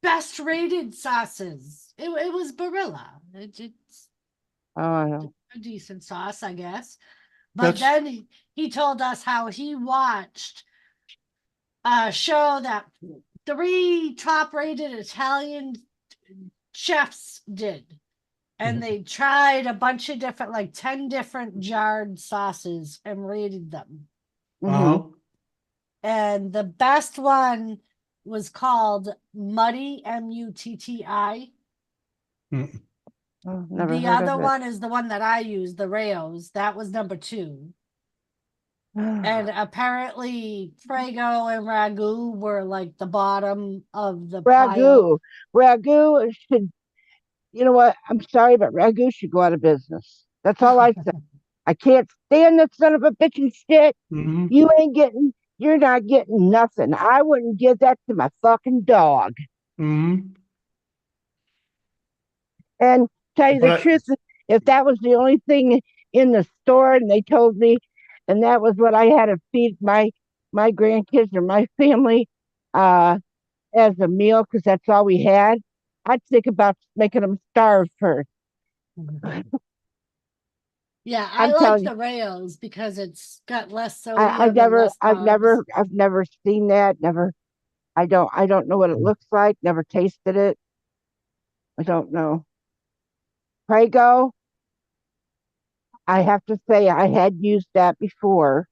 best rated sauces. It was Barilla. It's Oh, a decent sauce, I guess. But That's then he told us how he watched a show that 3 top rated Italian chefs did. And they tried a bunch of different, like 10 different jarred sauces and rated them. mm-hmm. uh-huh. And the best one was called Muddy, Mutti. Oh, never The heard of other it. one is the one that I use, the Rayo's. That was number 2. And apparently Prego and Ragu were like the bottom of the pile. Ragu. Ragu should, you know what? I'm sorry, but Ragu should go out of business. That's all I say. I can't stand that son of a bitch and shit. Mm-hmm. You're not getting nothing. I wouldn't give that to my fucking dog. Mm-hmm. And tell you the But truth, if that was the only thing in the store and they told me, and that was what I had to feed my grandkids or my family uh, as a meal, because that's all we had, I'd think about making them starve first. Yeah, I I'm like telling you, the rails because it's got less sodium and less I've never seen that. Never, I don't know what it looks like. Never tasted it. I don't know. Prego, I have to say I had used that before,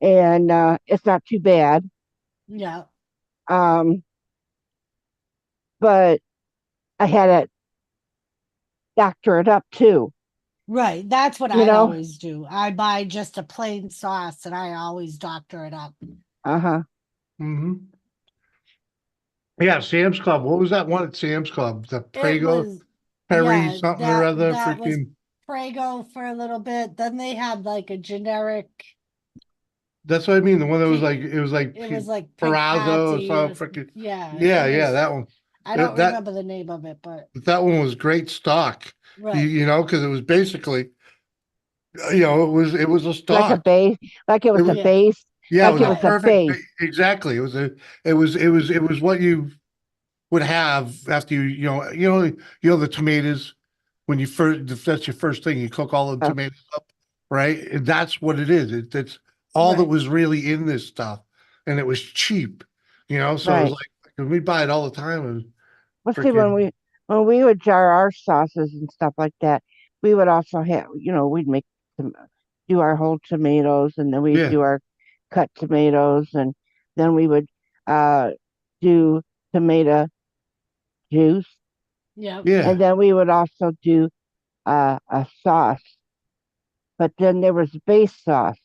and it's not too bad. Yeah, Um, but I had to doctor it up too. right. That's what You I know? always do. I buy just a plain sauce and I always doctor it up. Uh-huh. mm-hmm. Yeah, Sam's Club. What was that one at Sam's Club? The It Prego was, Perry yeah, something or other. that was Freaking. Prego for a little bit. Then they had like a generic, That's what I mean. The one that was pig, like it was like it was like pig Perazzo or patty. something. Freaking. Yeah, Yeah, it yeah, was, that one. I don't That remember the name of it, but that one was great stock. right. You know, because it was basically, it was a Like a stock. base, like it It was a was Yeah, base, yeah, it like was it a was a right. perfect base. exactly. It was what you would have after the tomatoes when you first if that's your first thing you cook all the Uh, tomatoes up, right? And that's what it is. It's all that Right. was really in this stuff, and it was cheap, So it was right. like we buy it all the time. And Well, see, freaking when we would jar our sauces and stuff like that, we would also have, we'd make do our whole tomatoes, and then we'd yeah, do our cut tomatoes, and then we would uh do tomato juice, Yep. and yeah, then we would also do a sauce. But then there was base sauce,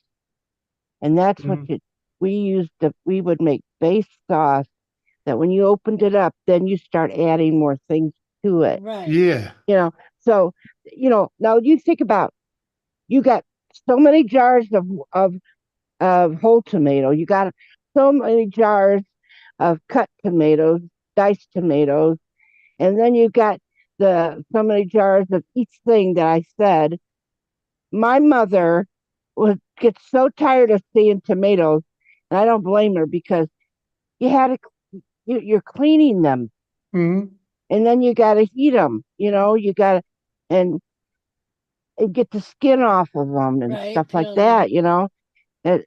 and that's what mhm, we would make base sauce that when you opened it up, then you start adding more things to it. Right. yeah, You know, so now you think about you got so many jars of whole tomato. You got so many jars of cut tomatoes, diced tomatoes, and then you got the so many jars of each thing that I said. My mother would get so tired of seeing tomatoes, and I don't blame her because you had to you're cleaning them, mhm, and then you got to heat them. You got to and, and get the skin off of them and Right. stuff like Peel them. that. And,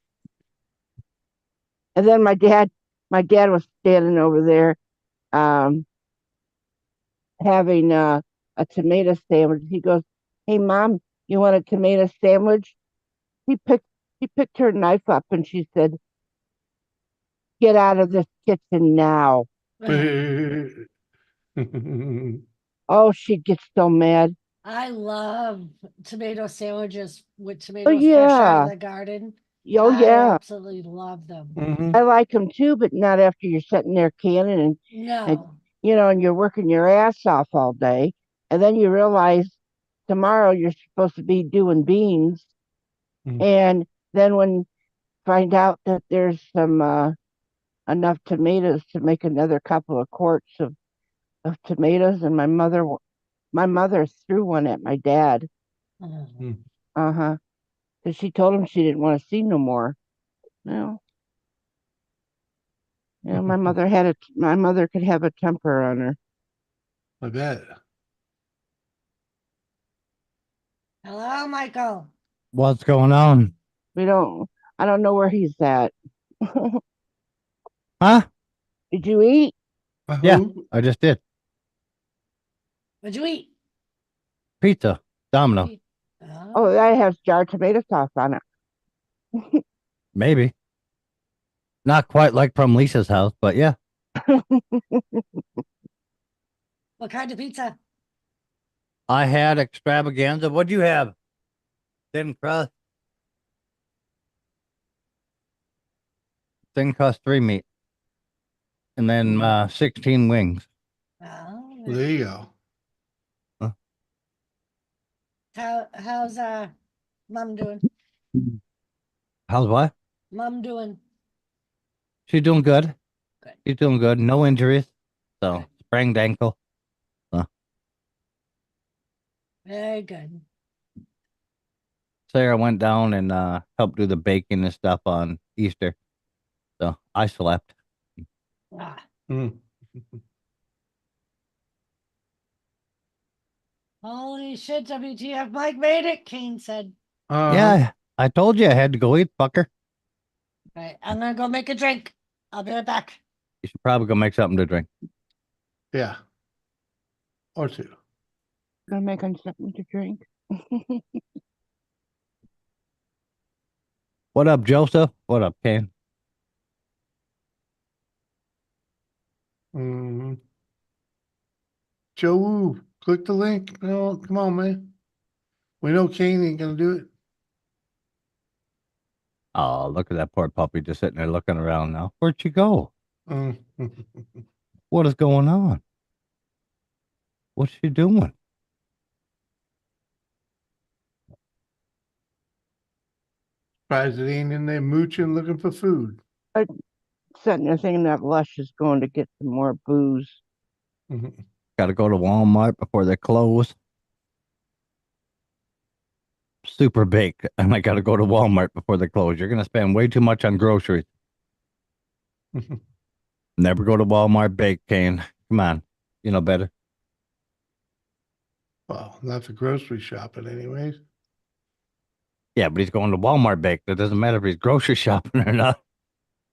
and then my dad was standing over there um, having a tomato sandwich. He goes, "Hey, mom, you want a tomato sandwich?" He picked she picked her knife up and she said, "Get out of this kitchen now." Oh, she'd get so mad. I love tomato sandwiches with Oh tomatoes fresh out of yeah, the garden. oh I yeah. absolutely love them. I Mhm. like them too, but not after you're sitting there canning and No. and you're working your ass off all day, and then you realize tomorrow you're supposed to be doing beans, Mhm. and then when find out that there's some enough tomatoes to make another couple of quarts of tomatoes, and my mother threw one at my dad. Mhm. Mhm. Uh-huh. Because she told him she didn't want to see no more. Well, my mother could have a temper on her. I bet. Hello, Michael. What's going on? We don't I don't know where he's at. Huh? Did you eat? Yeah, Who? I just did. What'd you eat? Pizza. Domino. Eat- Oh, Oh, that has jar tomato sauce on Maybe. Not quite like from Lisa's house, but yeah. it. what kind of pizza? I had extravaganza. What'd you have? Thin crust. Thin crust 3 meat. And then 16 wings. Oh, There you go. Huh? How's mom doing? How's what? Mom doing? She's doing good. Good. She's doing good. No injuries. So Good. sprained ankle. Very good. Sarah went down and helped do the baking and stuff on Easter. So I slept. Ah, Mm. holy shit, WTF, Mike made it, Kane said. Yeah, I told you I had to go eat, fucker. Right, I'm gonna go make a drink. I'll be right back. You should probably go make something to drink. Yeah. Or two. Gonna make him something to drink. What up, Joseph? What up, Kane? Mm. Joe, click the link. No, come on, man. We know Kane ain't gonna do it. Oh, look at that poor puppy just sitting there looking around now. Where'd she go? Mm. What is going on? What's she doing? Surprised it ain't in there mooching looking for food. Sitting there thinking that Lush is going to get some more booze. Mhm. Got to go to Walmart before they close. Super bake, and I got to go to Walmart before they close. You're going to spend way too much on groceries. Never go to Walmart bake, Kane. Come on. You know better. Well, not for grocery shopping anyways. Yeah, but he's going to Walmart bake. It doesn't matter if he's grocery shopping or not.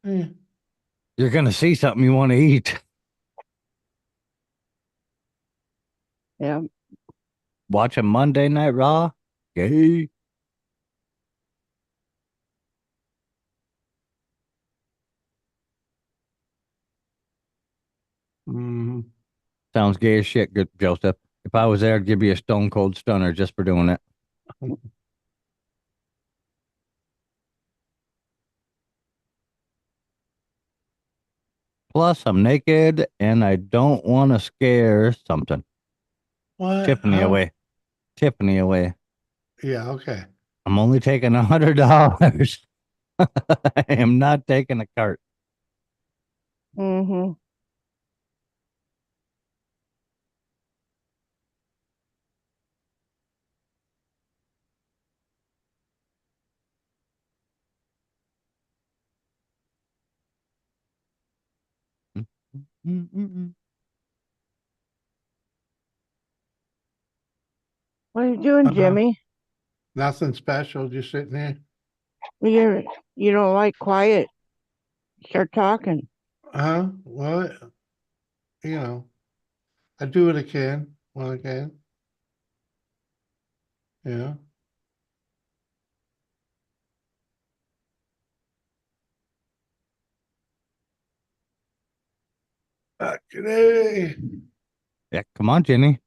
Yeah. You're going to see something you want to eat. Yeah. Watching Monday Night Raw? Gay. Mm. Sounds gay as shit, good Joseph. If I was there, I'd give you a stone cold stunner just for doing it. Plus, I'm naked and I don't want to scare something. What? Tiffany Huh? away. Tiffany away. Yeah, okay. I'm only taking $100. I am not taking a cart. Mm-hmm. Mm-mm-mm. What are you doing, Jimmy? Nothing special, just sitting there. You don't like quiet. Start talking. Huh? What? You know, I do what I can when I can. Yeah. Today. Yeah, come on, Jenny.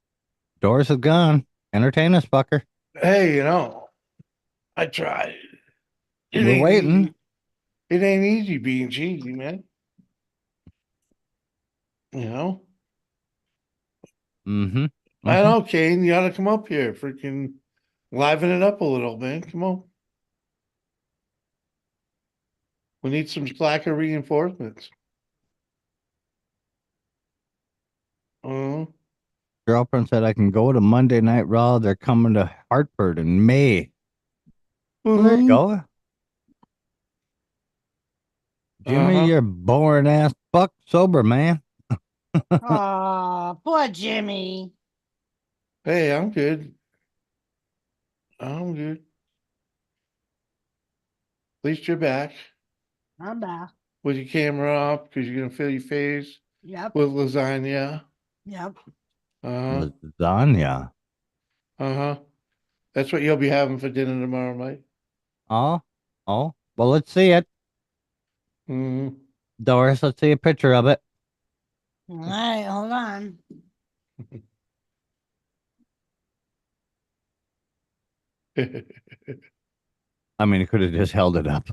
Doris is gone. Entertain us, fucker. Hey, I tried. It We're ain't waiting. easy. It ain't easy being cheesy, man. You know? Mm-hmm. I know, Kane, you ought to come up here. Freaking liven it up a little, man. Come on. We need some slacker reinforcements. Uh, Girlfriend said I can go to Monday Night Raw. They're coming to Hartford in May. Well, there you mhm. go. Jimmy, Uh-huh. you're boring ass fuck sober, man. Aw, poor Jimmy. Hey, I'm good. I'm good. At least you're back I'm back. with your camera off because you're gonna fill your face Yep, with lasagna. yep. Uh-huh. Lasagna. Uh-huh. That's what you'll be having for dinner tomorrow, Mike. Oh, oh. Well, let's see it. Hmm. Doris, let's see a picture of it. All right, hold on. I mean, it could have just held it up.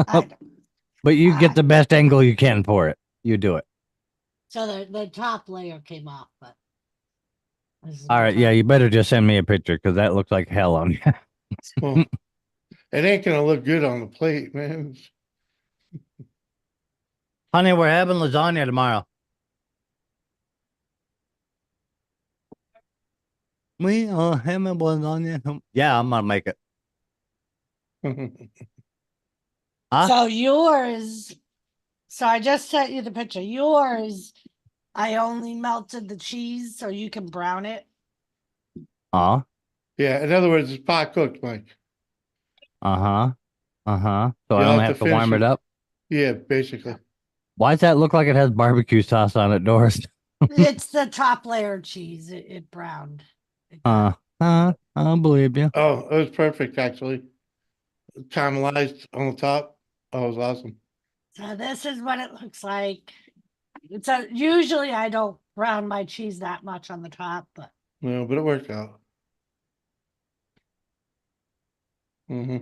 I, But you I, get the best angle you can for it. You do it. so the top layer came off, but This is All my right, yeah, top. you better just send me a picture because that looks like hell on you. Well, it ain't gonna look good on the plate, man. Honey, we're having lasagna tomorrow. We are having lasagna. Yeah, I'm gonna make it. Huh? So yours, so I just sent you the picture. Yours, I only melted the cheese so you can brown it. Uh, Yeah, in other words, it's pot cooked, Mike. uh-huh. Uh-huh. So I You'll only have to have to warm finish it it. up. Yeah, basically. Why does that look like it has barbecue sauce on it, Doris? It's the top layer cheese. It browned. It got- I don't believe you. Oh, it was perfect actually. Caramelized on the top. Oh, it was awesome. So this is what it looks like. It's a, usually I don't brown my cheese that much on the top, but No, but it worked out. Hmm.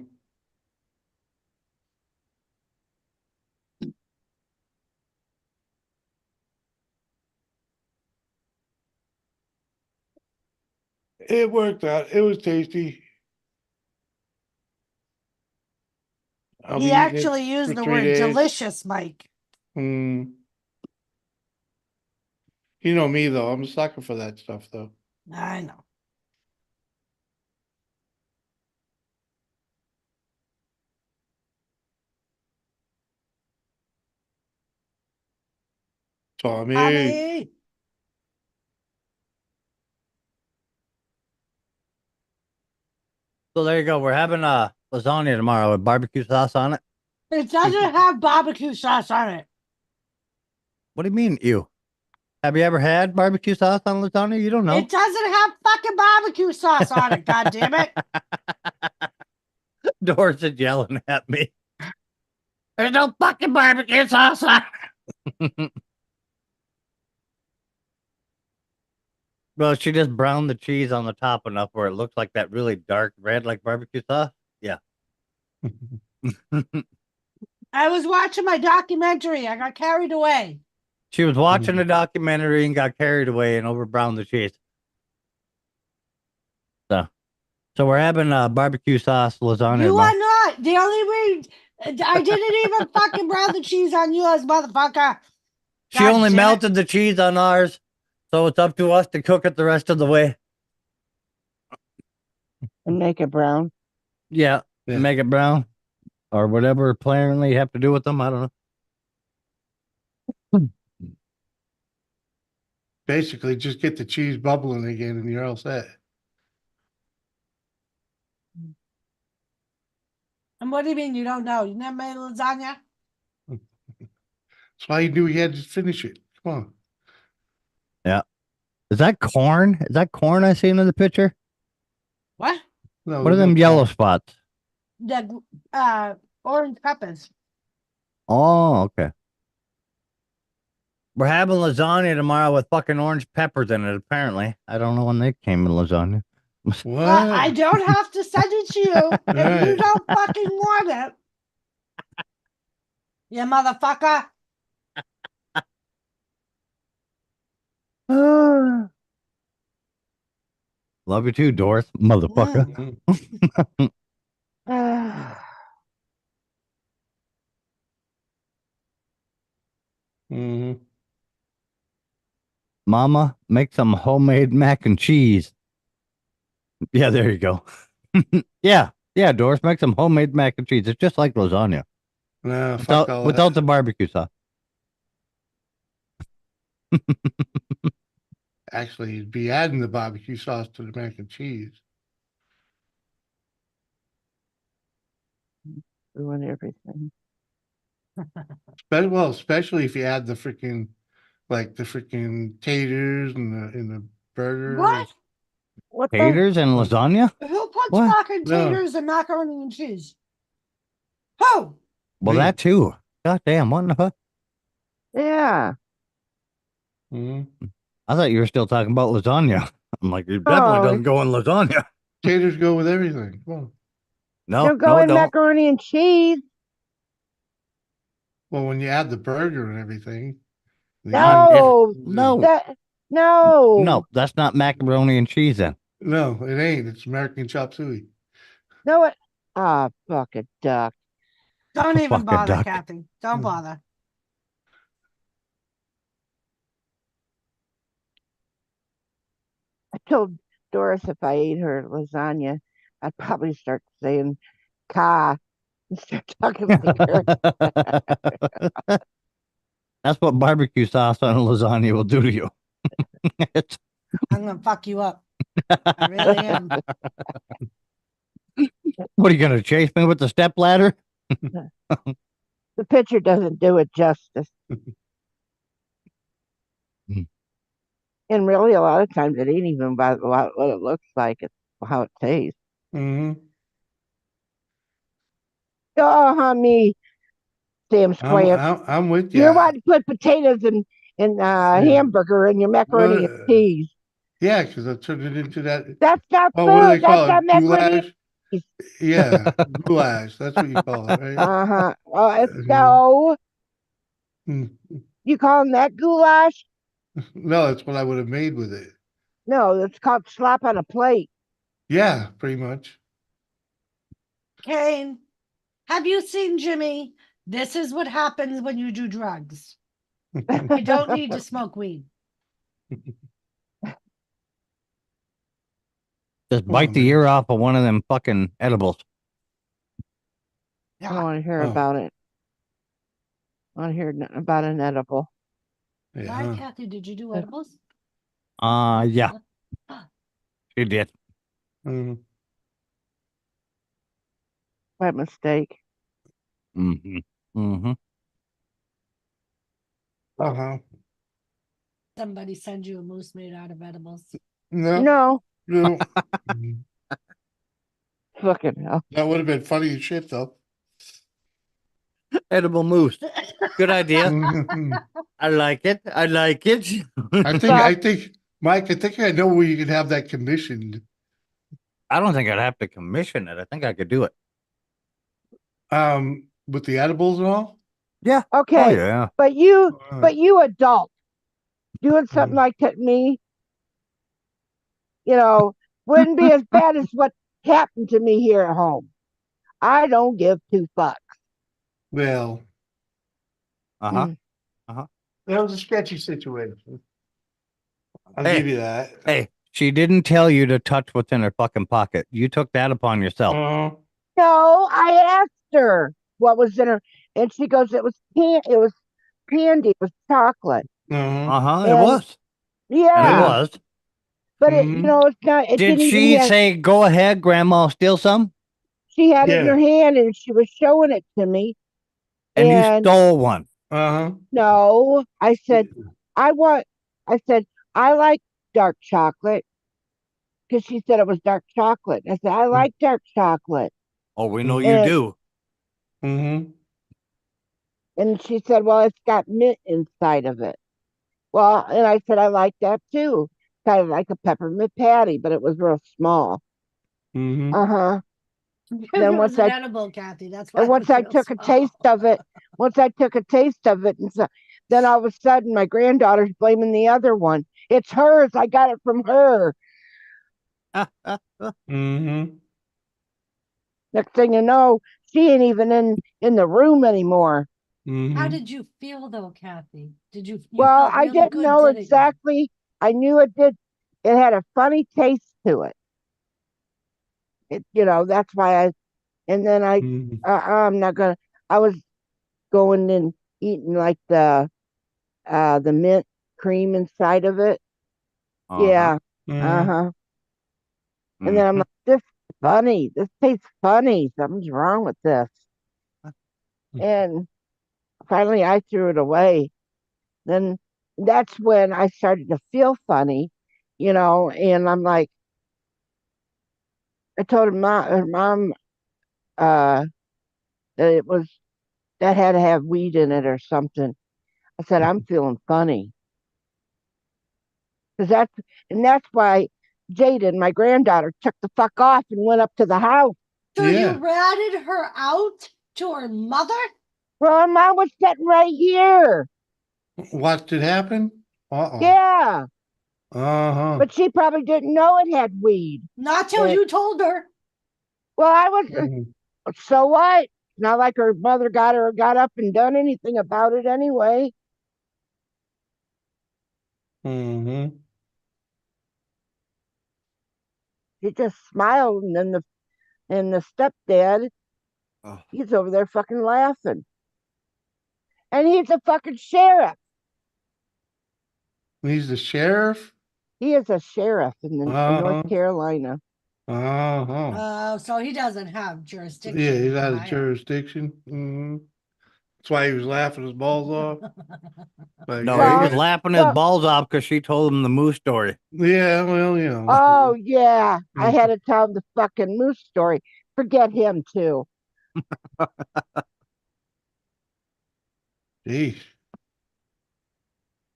It worked out. It was tasty. I'll be he eating it actually used for the 3 word days. delicious, Mike. Mm. You know me though. I'm a sucker for that stuff though. I know. Tommy. Honey. So there you go. We're having lasagna tomorrow with barbecue sauce on it. It doesn't have barbecue sauce on it. What do you mean, ew? Have you ever had barbecue sauce on lasagna? You don't know. It doesn't have fucking barbecue sauce on it, god damn it. Doris is yelling at me. There's no fucking barbecue sauce on it. Well, she just browned the cheese on the top enough where it looks like that really dark red, like barbecue sauce. Yeah. I was watching my documentary. I got carried away. She was watching the documentary and got carried away and over browned the cheese. So we're having barbecue sauce lasagna You tomorrow. are not. The only way I didn't even fucking brown the cheese on yours, motherfucker. She God only damn it. melted the cheese on ours, so it's up to us to cook it the rest of the way. And make it brown. Yeah, Yeah. make it brown or whatever apparently you have to do with them. I don't know. Basically, just get the cheese bubbling again and you're all set. And what do you mean you don't know? You never made lasagna? That's why you knew you had to finish it. Come on. Yeah. Is that corn? Is that corn I seen in the picture? What? No, What are there's them no yellow corn. spots? The orange peppers. Oh, okay. We're having lasagna tomorrow with fucking orange peppers in it, apparently. I don't know when they came in lasagna. What? I don't have to send it to you if you Right. don't fucking want it. You motherfucker. Love you too, Doris, motherfucker. Mm. Ah, Mhm. Mama, make some homemade mac and cheese. Yeah, there you go. Yeah, Doris, make some homemade mac and cheese. It's just like lasagna Nah, fuck all without that. the barbecue sauce. Actually, you'd be adding the barbecue sauce to the mac and cheese. ruin everything. Well, especially if you add the freaking, like the freaking taters and the burger. What? What the? Taters and lasagna? Who puts What? fucking No. taters and macaroni and cheese? Who? Well, Me. that too. God damn, what in the fuck? Yeah. Mhm. I thought you were still talking about lasagna. I'm like, it definitely Oh, doesn't go in lasagna. Taters go with everything. Come on. No, they'll go no, it in don't. macaroni and cheese. Well, when you add the burger and everything. the No, onions and- No. that No, that's not macaroni and cheese then. No, it ain't. It's American chop suey. no, it. Ah, fucking duck. Don't even Fuck a bother, duck. Kathy. Don't bother. I told Doris if I ate her lasagna, I'd probably start saying "ka" and start talking like her. That's what barbecue sauce on a lasagna will do to you. It's- I'm gonna fuck you up. I really am. what are you gonna chase me with the step ladder? The picture doesn't do it justice. Hmm. And really, a lot of times it ain't even about what it looks like; it's how it tastes. Mm-hmm. Oh, honey, Sam Square. I'm with You're you. wanting to put potatoes and Yeah. hamburger in your macaroni and Well, cheese. yeah, because I turned it into that. That's not Oh, what do food. they That's call not it? macaroni and Goulash? cheese. Yeah, goulash. That's what you call it, right? Uh-huh. Well, Mhm. no, Mm. you calling that goulash? No, that's what I would have made with it. No, it's called slap on a plate. Yeah, pretty much. Kane, have you seen Jimmy? This is what happens when you do drugs. I don't need to smoke weed. Just Oh, bite the man. ear off of one of them fucking edibles. I don't Yeah. want to hear Oh, about it. I want to hear nothing about an edible. Why, yeah. Kathy, did you do edibles? Yeah, she did. Mm. By mistake. Mm-hmm. Mm-hmm. Uh-huh. Somebody send you a moose made out of edibles. No, No, no. Mm. fucking hell. That would have been funny as shit, though. Edible moose. Good idea. Mhm. I like it. I like it. Mike, I think I know where you can have that commissioned. I don't think I'd have to commission it. I think I could do it. With the edibles and all. Yeah. Oh Okay, yeah. but you, Uh, but you adult doing something Mhm. like that to me, you know, wouldn't be as bad as what happened to me here at home. I don't give two fucks. Well, Uh-huh. Mm. Uh-huh. that was a sketchy situation. I'll Hey, give you that. hey, she didn't tell you to touch what's in her fucking pocket. You took that upon yourself. Uh, No, I asked her what was in her, and she goes, "It was it was candy, it was chocolate." uh-huh. Uh-huh. It And was. It yeah, was. but Mhm. it's not. It Did didn't even she have. say, go ahead, grandma, steal some? She had it in her Yeah. hand, and she was showing it to me. And you And stole one. Uh-huh. no, I said, I want. I said I like dark chocolate because she said it was dark chocolate. I said I like dark chocolate, Oh, we know you and do. Mm-hmm. she said, well, it's got mint inside of it. Well, and I said I like that too, kind of like a peppermint patty, but it was real small. Mm-hmm. Uh huh. It Then was an edible, Kathy. That's why and it once was I real took a small. taste of it, and so, then all of a sudden my granddaughter's blaming the other one. It's hers. I got it from her. Mm-hmm. Next thing you know, she ain't even in the room anymore. How Mm-hmm. did you feel though, Kathy? Did you Well, felt I really didn't good, know didn't you? exactly. I knew it did. It had a funny taste to it. That's why I. And then Mm-hmm. I'm not gonna. I was going and eating like the mint cream inside of it. Uh-huh. Yeah. Uh Mm-hmm. huh. And then I'm Mhm. like, this is funny. This tastes funny. Something's wrong with this. And finally, I threw it away. Then that's when I started to feel funny, and I'm like, I told her mom, uh, that that had to have weed in it or something. I said, I'm feeling funny. Cause that's why Jaden, my granddaughter, took the fuck off and went up to the house. So Yeah. you ratted her out to her mother? Well, her mom was sitting right here. What did happen? Uh-oh. Yeah. Uh-huh. But she probably didn't know it had weed. Not till And- you told her. Well, I was. Mhm. So what? Not like her mother got up and done anything about it anyway. Mhm. She just smiled, and then the stepdad, Oh. he's over there fucking laughing, and he's a fucking sheriff. He's the sheriff? He is a sheriff in North Uh-huh. Carolina. Uh-huh. So he doesn't have jurisdiction. Yeah, he's in out of Ohio. jurisdiction. That's why he was laughing his balls off. Like, No, yeah, he Well, was yeah. laughing his well- balls off because she told him the moose story. Yeah, well, you know. Oh yeah, I Mm. had to tell him the fucking moose story. Forget him too. Geez.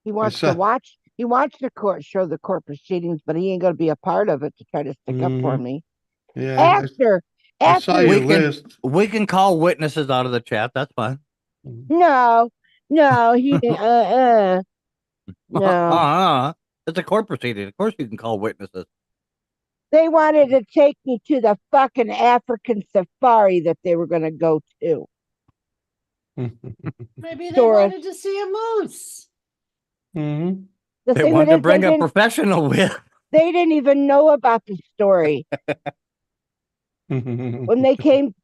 He wants saw- to watch. He wants to show the court proceedings, but he ain't going to be a part of it to try to stick up for Mhm. me. Yeah, After, I saw your We can- list. We can call witnesses out of the chat. That's fine. no, he, no. It's a court proceeding. Of course, you can call witnesses. They wanted to take me to the fucking African safari that they were going to go to. Maybe they Doris. wanted to see a moose. Mhm. The They thing wanted that to is, bring a professional with. they didn't even know about the story. When they came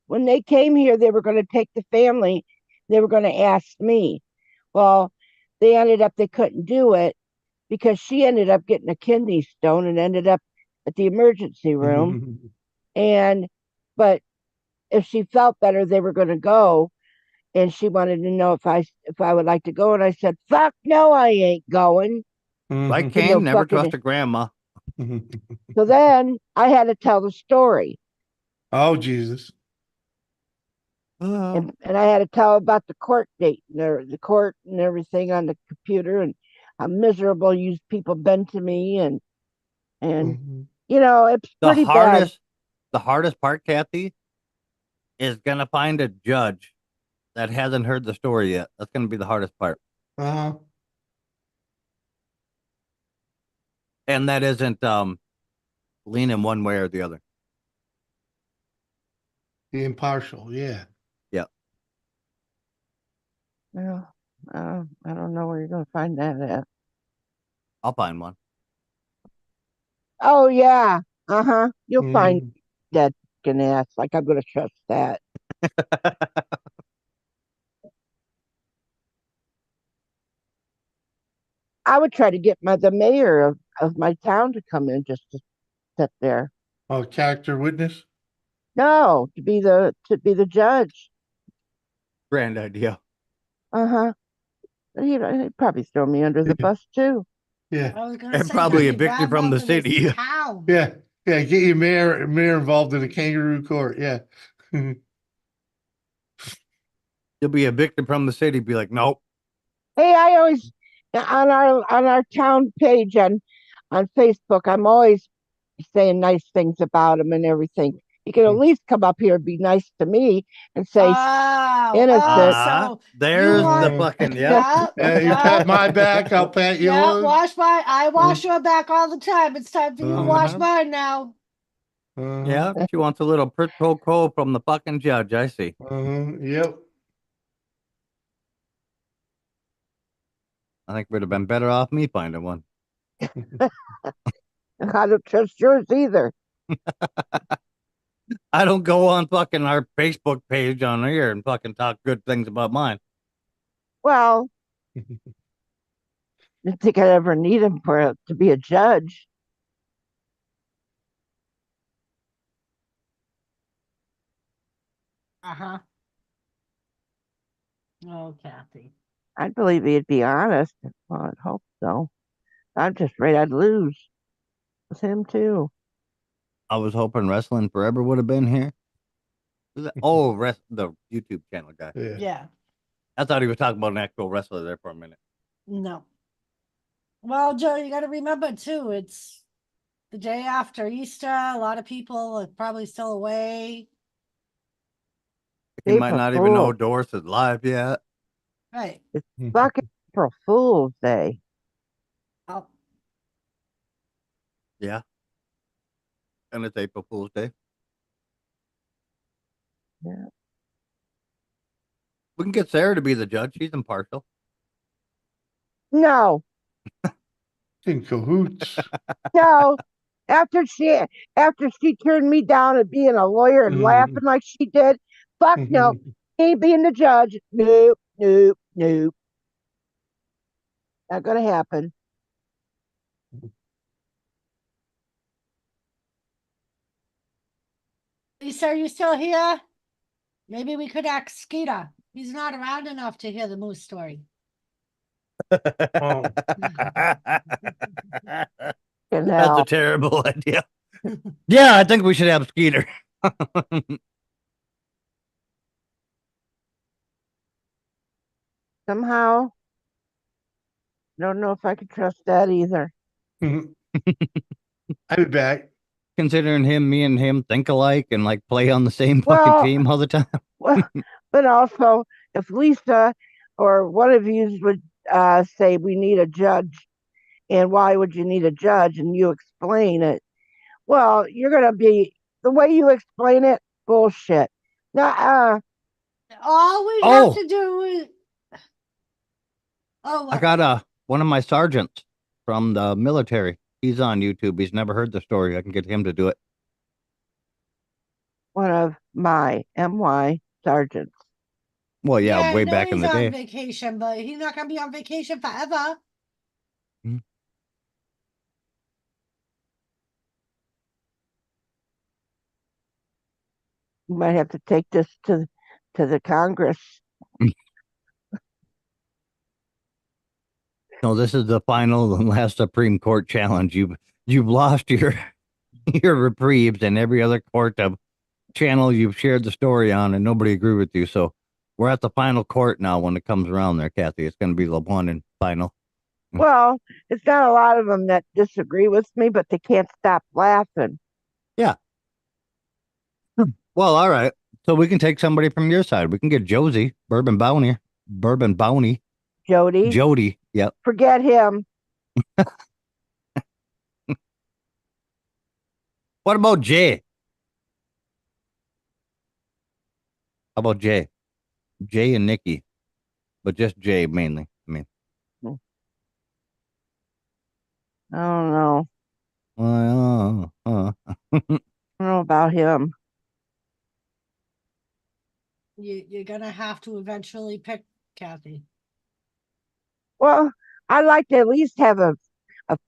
here, they were going to take the family. They were going to ask me. Well, they couldn't do it because she ended up getting a kidney stone and ended up at the emergency room. But if she felt better, they were going to go. And she wanted to know if I would like to go. And I said, fuck no, I ain't going. Like Mhm. Cain, never fucking- trust a grandma. So then I had to tell the story. Oh, Jesus. And I had to tell about the court date and the court and everything on the computer and how miserable you people been to me and Mhm. it's pretty bad. The hardest part, Kathy, is gonna find a judge that hasn't heard the story yet. That's gonna be the hardest part, Uh-huh. and that isn't leaning one way or the other. The impartial, yeah. Yeah. Well, I don't know where you're going to find that at. I'll find one. Oh yeah, you'll find Mhm. that fucking ass. Like I'm going to trust that. I would try to get the mayor of my town to come in just to sit there. Oh, character witness? No, to be the judge. Grand idea. He'd probably throw me under the bus too. Yeah. I was gonna And say, probably get evicted Brad from the off of this city. town. Yeah. Yeah. Get your mayor involved in a kangaroo court. Yeah. You'll be evicted from the city. Be like, nope. Hey, I always on our town page on Facebook, I'm always saying nice things about him and everything. You can at least come up here and be nice to me and say innocent. So There's the want- fucking yeah, You pat my back, I'll pat yeah, yours. I wash your back all the time. It's time for you to wash Uh-huh. mine now. Yeah, she wants a little pro quo from the fucking judge. I see. Yep. I think we'd have been better off me finding one. I don't trust yours either. I don't go on fucking our Facebook page on here and fucking talk good things about mine. Well, I didn't think I'd ever need him to be a judge. Uh-huh. Oh, Kathy. I believe he'd be honest. Well, I'd hope so. I'm just afraid I'd lose with him too. I was hoping Wrestling Forever would have been here. Oh, the YouTube channel guy. Yeah. Yeah. I thought he was talking about an actual wrestler there for a minute. No. Well, Joe, you got to remember too, it's the day after Easter. A lot of people are probably still away. He might April not even know Fool. Doris is live yet. Right. It's fucking April Fool's Day. Oh. Yeah. And it's April Fool's Day. Yeah. We can get Sarah to be the judge. She's impartial. No, In cahoots. no. After she turned me down at being a lawyer and laughing like she did, fuck no. Ain't being the judge. Nope, nope, nope. Not gonna happen. Lisa, are you still here? Maybe we could ask Skeeter. He's not around enough to hear the moose story. Oh. And That's a hell, terrible idea. Yeah, I think we should have Skeeter. somehow, don't know if I could trust that either. I'll be back. Considering me and him think alike and like play on the same fucking Well, team all the time. well, but also, if Lisa or one of you would say we need a judge, and why would you need a judge, and you explain it, well, you're gonna be the way you explain it, bullshit. Nah, All we have Oh. to do is. Oh, I what? got one of my sergeants from the military. He's on YouTube. He's never heard the story. I can get him to do it. one of my MY sergeants. Well, yeah, I way know back in he's the on day. vacation, but he's not gonna be on vacation forever. You might have to take this to the Congress. No, this is the final and last Supreme Court challenge. You've lost your your reprieves and every other court of channel you've shared the story on, and nobody agreed with you. So we're at the final court now. When it comes around, there, Kathy, it's going to be the one and final. Well, it's not a lot of them that disagree with me, but they can't stop laughing. Yeah. Well, all right. So we can take somebody from your side. We can get Josie, Bourbon Bounty, Jody, Jody. Yep. forget him. What about Jay? How about Jay? Jay and Nikki, but just Jay mainly. I mean, I don't know. I don't know about him. You're gonna have to eventually pick Kathy. Well, I'd like to at least have a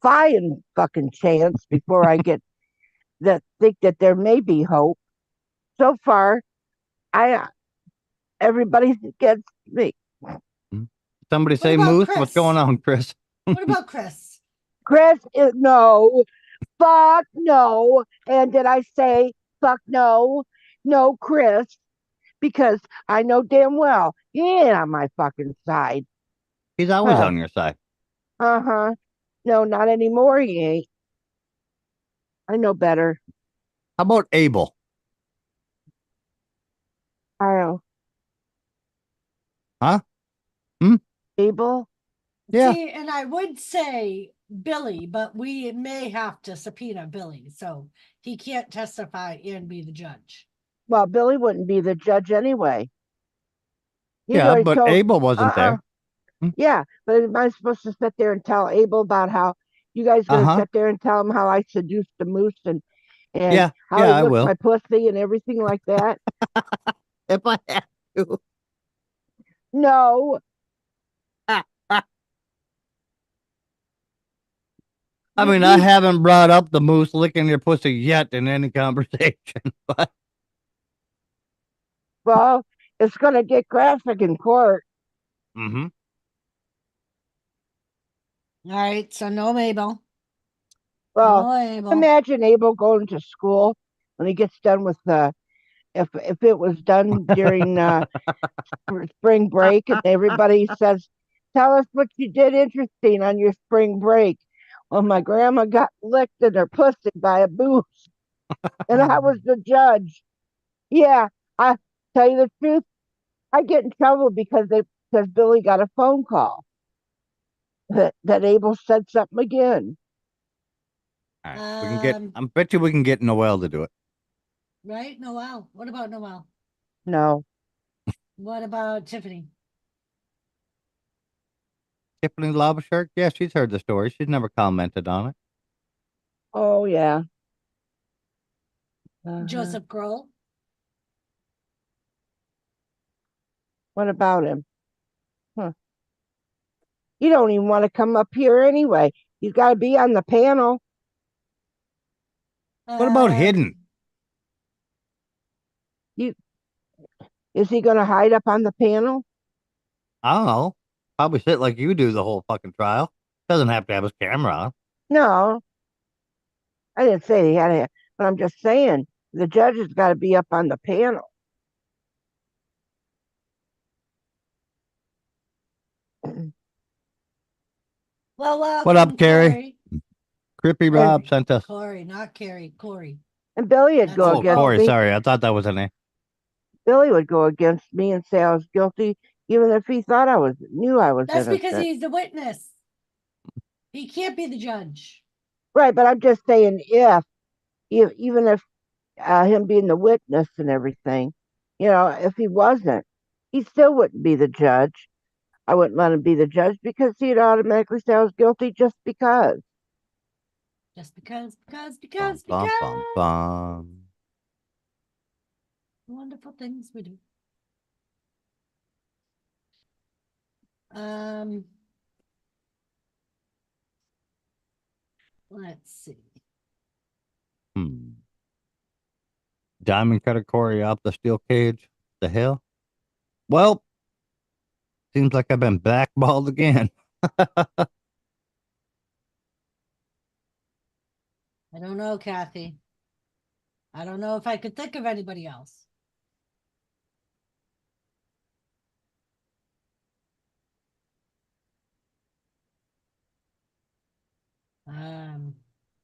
fighting fucking chance before I get that think that there may be hope. So far, I everybody's against me. Somebody say about Moose. Chris? What's going on, Chris? What about Chris? Chris is no, fuck no. And did I say fuck no? No, Chris, because I know damn well he ain't on my fucking side. He's always on your side. Uh-huh. No, not anymore, he ain't. I know better. How about Abel? I know. Huh? Abel? Yeah. See, and I would say Billy, but we may have to subpoena Billy, so he can't testify and be the judge. Well, Billy wouldn't be the judge anyway. He's Yeah, already but told, Abel wasn't there. yeah, but am I supposed to sit there and tell Abel about how you guys gonna Uh-huh. sit there and tell him how I seduced the moose and Yeah, how yeah, he I licked will. my pussy and everything like that? If I have to. No. I mean, I haven't brought up the moose licking your pussy yet in any conversation, but Well, it's gonna get graphic in court. mm-hmm. All right, so no Mabel. Well, No Abel. imagine Abel going to school when he gets done with the if it was done during spring break and everybody says, "Tell us what you did interesting on your spring break." Well, my grandma got licked in her pussy by a moose, and I was the judge. Yeah, I tell you the truth, I get in trouble because Billy got a phone call that Abel said something again. All right. We can get. Um, I bet you we can get Noel to do it. right? Noel. What about Noel? No. What about Tiffany? Tiffany Labashirt. Yeah, she's heard the story. She's never commented on it. Oh yeah. Uh-huh. Joseph Grohl? What about him? Huh. You don't even want to come up here anyway. You got to be on the panel. What about hidden? You is he going to hide up on the panel? I don't know. Probably sit like you do the whole fucking trial. Doesn't have to have his camera on. No, I didn't say he had to, but I'm just saying the judge has got to be up on the panel. Well, What up, welcome, Carrie? Corey. Crippy Rob sent us. Corey, not Carrie. Corey. And Billy would That's go a Oh, against Corey. me. Sorry, I thought that was a name. Billy would go against me and say I was guilty, even if he thought I knew I was That's innocent. because he's the witness. He can't be the judge. Right, but I'm just saying even if him being the witness and everything, if he wasn't, he still wouldn't be the judge. I wouldn't let him be the judge because he'd automatically say I was guilty just because. Just because, Bum, bum, bum, bum. wonderful things we do. Um, let's see. Diamond cutter Corey off the steel cage. The hell? Well, seems like I've been blackballed again. I don't know, Kathy. I don't know if I could think of anybody else.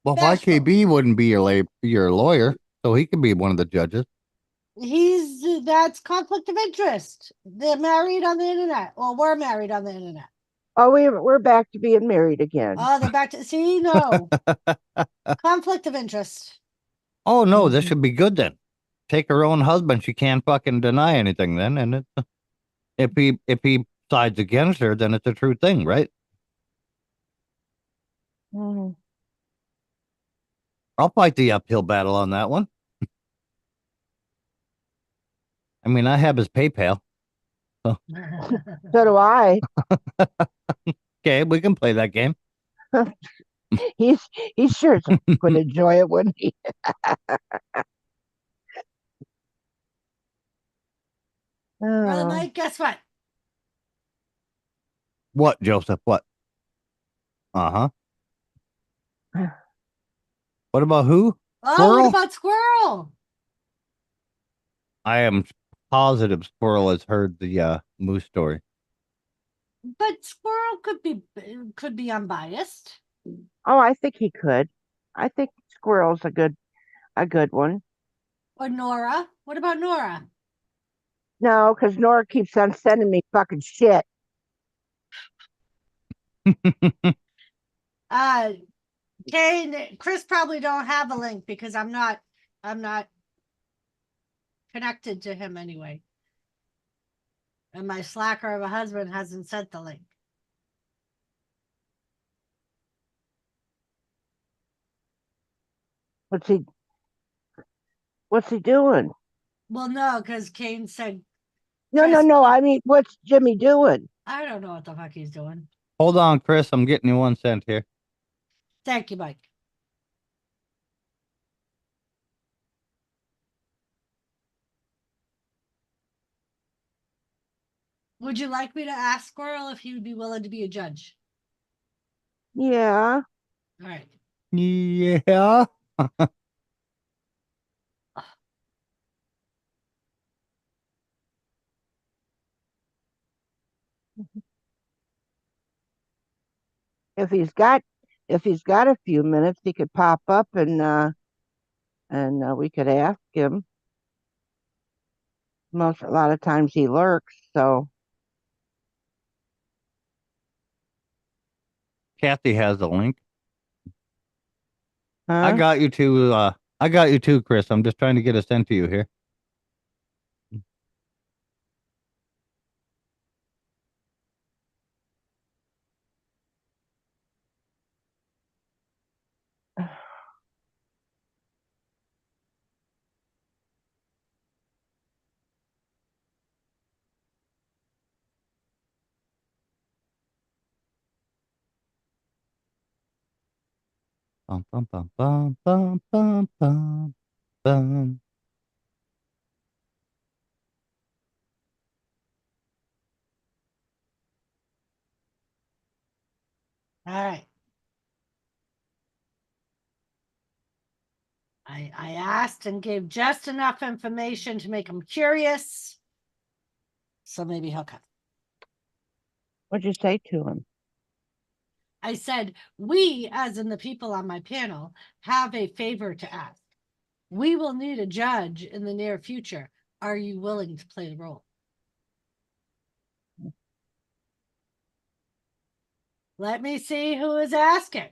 Well, Bashful. YKB wouldn't be your lawyer, so he could be one of the judges. That's conflict of interest. They're married on the internet, or were married on the internet. Oh, we're back to being married again. Oh, they're back to see, no. Conflict of interest. Oh no, this should be good then. Take her own husband. She can't fucking deny anything then, and if he sides against her, then it's a true thing, right? Mhm. I'll fight the uphill battle on that one. I mean, I have his PayPal. So do I. Okay, we can play that game. He's sure would enjoy it, wouldn't he? Brother Oh. Mike, guess what? What, Joseph? What? Uh-huh. What about who? Oh, Squirrel? what about Squirrel? I am positive Squirrel has heard the moose story. But Squirrel could be unbiased. Oh, I think he could. I think Squirrel's a good one. Or Nora. What about Nora? No, because Nora keeps on sending me fucking shit. Kane, Chris probably don't have a link because I'm not connected to him anyway. And my slacker of a husband hasn't sent the link. What's he doing? Well, no, because Kane said No, Chris, I mean, what's Jimmy doing? I don't know what the fuck he's doing. Hold on, Chris. I'm getting you 1 cent here. Thank you, Mike. Would you like me to ask Squirrel if he would be willing to be a judge? Yeah. All right. Yeah. If he's got a few minutes, he could pop up and we could ask him. A lot of times he lurks, so Kathy has a link. I Huh? got you too, Chris. I'm just trying to get a sent to you here. Bum, bum, bum, bum, bum, bum, bum, bum. All right. I asked and gave just enough information to make him curious. So maybe he'll come. What'd you say to him? I said, we, as in the people on my panel, have a favor to ask. We will need a judge in the near future. Are you willing to play the role? Let me see who is asking.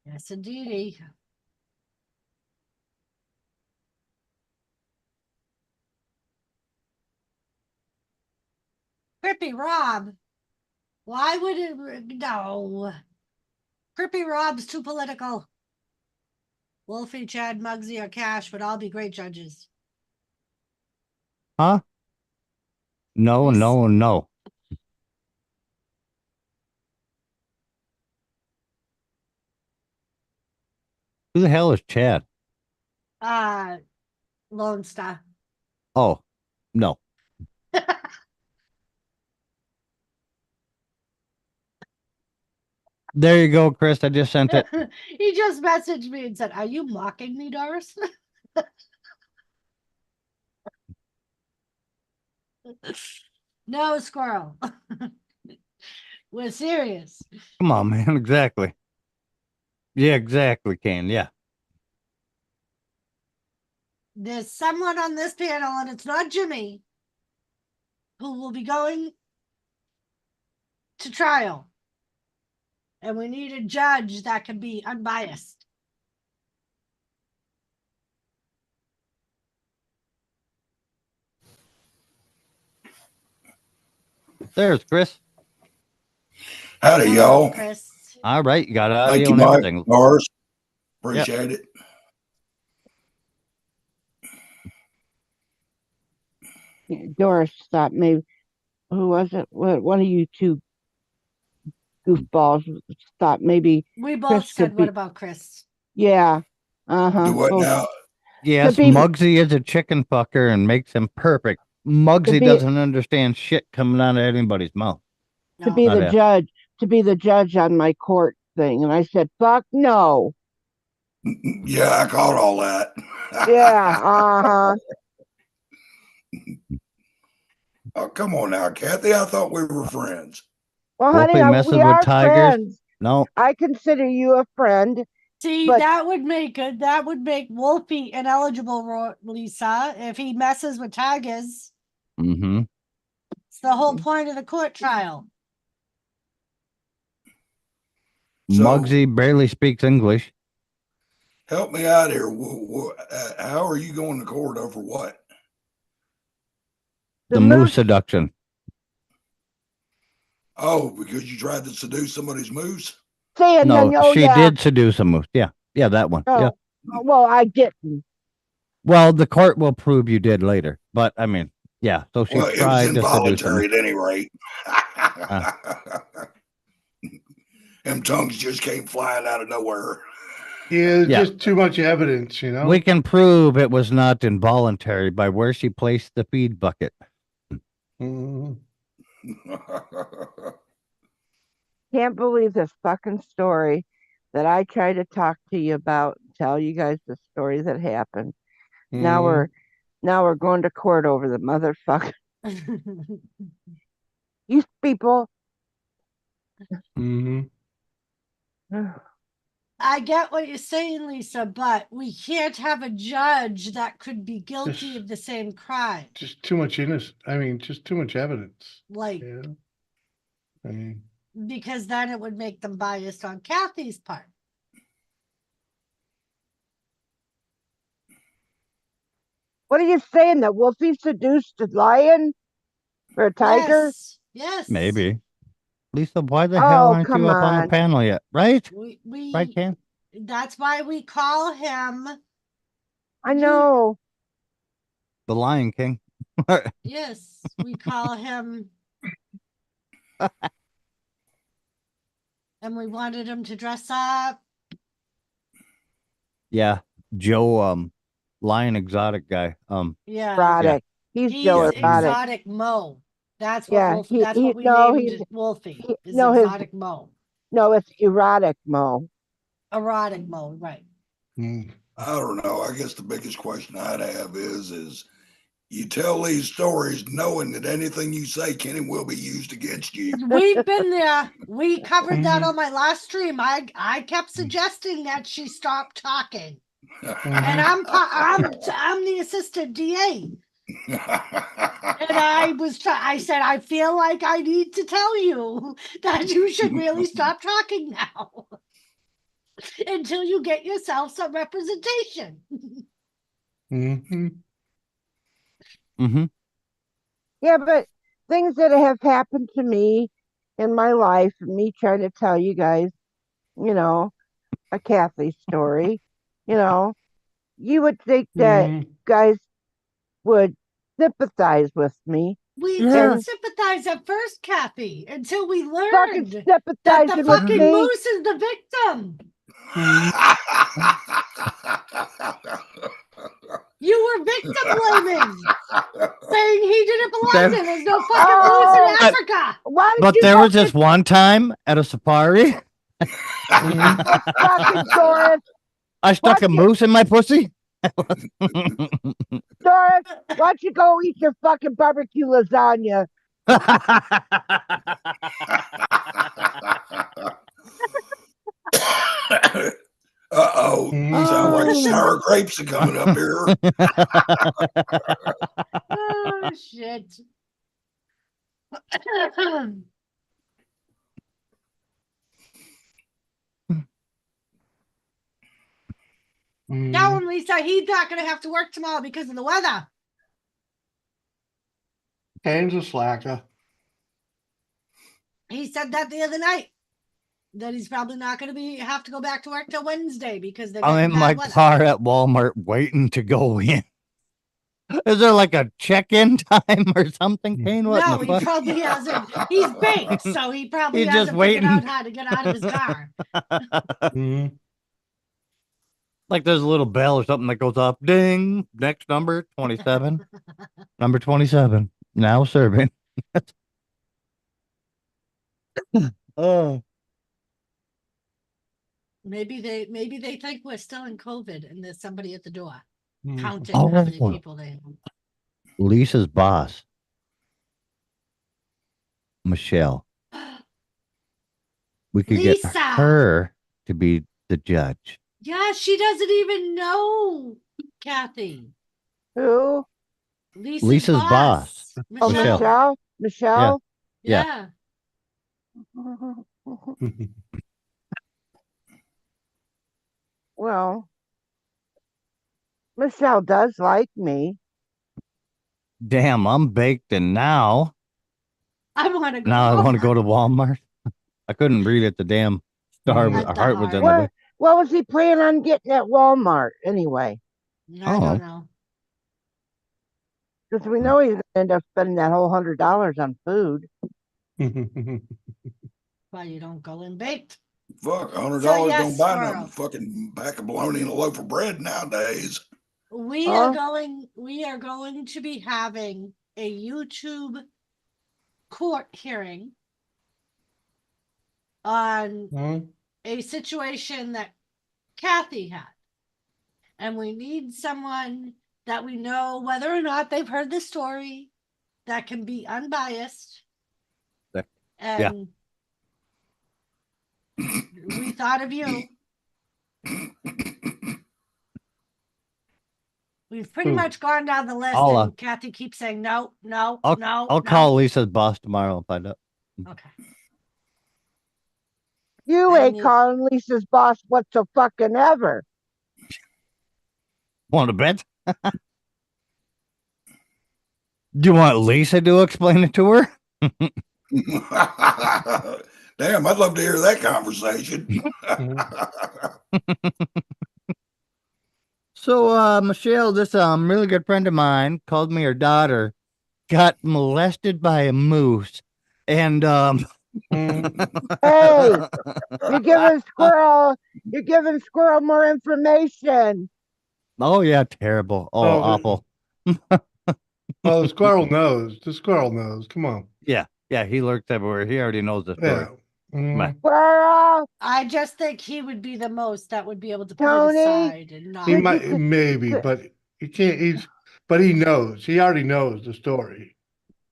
Yes, indeedy. Crippy Rob. Why would it? No. Crippy Rob's too political. Wolfie, Chad, Muggsy, or Cash would all be great judges. Huh? No, Yes. no, no. Who the hell is Chad? Lone Star. Oh, no. There you go, Chris. I just sent it. He just messaged me and said, "Are you mocking me, Doris?" No, squirrel. We're serious. Come on, man. Exactly. Yeah, exactly, Ken. Yeah. There's someone on this panel, and it's not Jimmy, who will be going to trial. And we need a judge that can be unbiased. There's Chris. Howdy, Hello, y'all. Chris. All right. You got Thank audio you, and Mike. everything. Doris. Appreciate it. Doris thought maybe, who was it? One of you two goofballs thought maybe We both Chris said, could "What be. about Chris?" Yeah. Uh-huh. Do what Both. now? Yes, be- Muggsy is a chicken fucker and makes him perfect. Muggsy be- doesn't understand shit coming out of anybody's mouth. To No. be Not the that. judge, to be the judge on my court thing. And I said, fuck no. Yeah, I caught all that. Yeah, uh-huh. Oh, come on now, Kathy. I thought we were friends. Well, Wolfie honey, messes we with are tigers. friends. No, I consider you a friend. See, But- that would make Wolfie ineligible, Lisa, if he messes with tigers. mm-hmm. It's the whole point of the court trial. So- Muggsy barely speaks English. Help me out here. How are you going to court over what? The moose seduction. Oh, because you tried to seduce somebody's moose? Saying No, oh, she yeah. did seduce a moose. Yeah, yeah, that one. Oh, Yeah. well, I didn't. Well, the court will prove you did later, but I mean, yeah. So she Well, it was tried to seduce him. involuntary at any rate. Them tongues just came flying out of nowhere. Yeah, Yeah. just too much evidence, you know. We can prove it was not involuntary by where she placed the feed bucket. Mhm. Can't believe this fucking story that I tried to talk to you about, tell you guys the story that happened. Now Mhm. we're going to court over the motherfucker. You people. Mhm. I get what you're saying, Lisa, but we can't have a judge that could be guilty Just- of the same crime. Just too much just too much evidence. Like, Yeah. I mean, because then it would make them biased on Kathy's part. What are you saying? That Wolfie seduced a lion or a tiger? Yes. Yes. Maybe. Lisa, why the hell Oh, aren't come you up on the on. panel yet? Right? We Right, Cam? that's why we call him. I know. The Lion King. Yes, we call him. And we wanted him to dress up. Yeah. Joe, Lion Exotic guy. Yeah. Erotic. He's He's Joe Erotic. exotic Mo. That's what Yeah, that's what we no, named Wolfie. Is no, his- exotic Mo. No, it's erotic Mo. Erotic Mo, right. mm, I don't know. I guess the biggest question I'd have is you tell these stories knowing that anything you say can and will be used against you. We've been there. We covered that Mhm. on my last stream. I kept suggesting that she stop talking. And I'm the assistant DA. And I said, I feel like I need to tell you that you should really stop talking now until you get yourself some representation. mhm. Mm-hmm. Yeah, but things that have happened to me in my life, me trying to tell you guys, a Kathy story, you know, you would think that Mhm. guys would sympathize with me. We Yeah. didn't sympathize at first, Kathy, until we Fucking learned that sympathizing the with fucking me. moose is the victim. You were victim blaming, saying he didn't belong there. There's no fucking moose Oh, in Africa. Why did But you there go was this one time at a safari, get fucking Doris? I stuck a What? moose in my pussy. Doris, why don't you go eat your fucking barbecue lasagna? Uh-oh. Sound like Mm. sour grapes are coming up here. Oh shit. Tell Mhm. him, Lisa, he's not gonna have to work tomorrow because of the weather. Kane's a slacker. He said that the other night. That he's probably not gonna have to go back to work till Wednesday because they're I'm getting in my bad weather. car at Walmart waiting to go in. Is there like a check-in time or something, Kane? What No, in he the fuck? probably hasn't. He's baked, so he probably He's just hasn't figured out waiting. how to get out of his car. Mhm. Like there's a little bell or something that goes off. Ding. Next number 27. Number 27. Now serving. Oh. Maybe they think we're still in COVID and there's somebody at the door Mhm. counting Oh. how many people they have. Lisa's boss, Michelle. We could get Lisa! her to be the judge. Yeah, she doesn't even know, Kathy. Who? Lisa's boss. Oh, Michelle. Michelle. Michelle? Yeah. Well, Michelle does like me. Damn, I'm baked, and now I want to go. I want to go to Walmart. I couldn't read it. The damn star, At the the heart was in heart. the way. What was he planning on getting at Walmart anyway? I Oh. don't know. Because we know he's going to end up spending that whole $100 on food. Why you don't go in baked? Fuck, $100 So, yes, don't buy Squirrel. nothing. Fucking pack of bologna and a loaf of bread nowadays. We Huh? are going to be having a YouTube court hearing on Mhm. a situation that Kathy had. And we need someone that we know whether or not they've heard the story that can be unbiased. Yeah. And we thought of you. We've pretty Who? much gone down the list, I'll, and Kathy keeps saying no, no, I'll no. I'll no. call Lisa's boss tomorrow and find out. Okay. You I ain't need- calling Lisa's boss what's so fucking ever. Want to bet? Do you want Lisa to explain it to her? Damn, I'd love to hear that conversation. So, Michelle, this really good friend of mine called me her daughter got molested by a moose, and Hey, you're giving Squirrel more information. oh yeah, terrible. Oh, Oh, awful. Oh, the squirrel knows. The squirrel knows. Come on. Yeah, he lurks everywhere. He already knows the story. Yeah. Mhm. Squirrel, I just think he would be the most that would be able to put Tony, it aside and not. He Could you might, could- maybe, could- but he can't. But he knows. He already knows the story.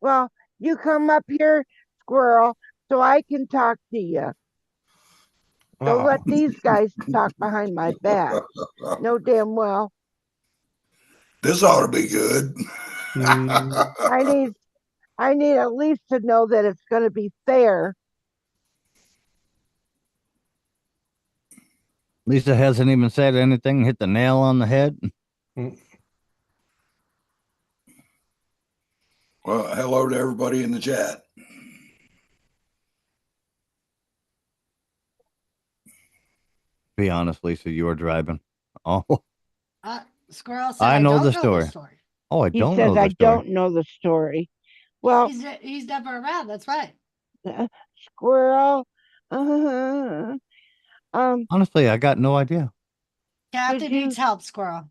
well, you come up here, Squirrel, so I can talk to you. Don't Oh. let these guys talk behind my back. No damn well. This ought to be good. Mm. I need at least to know that it's going to be fair. Lisa hasn't even said anything. Hit the nail on the head. Well, hello to everybody in the chat. Be honest, Lisa, you were driving. Oh, Squirrel said, I I know don't the know story. the story. oh, I He don't says, know the I story. don't know the story. Well, He's never around. That's right. Squirrel, um, Honestly, I got no idea. Kathy Could you- needs help, Squirrel.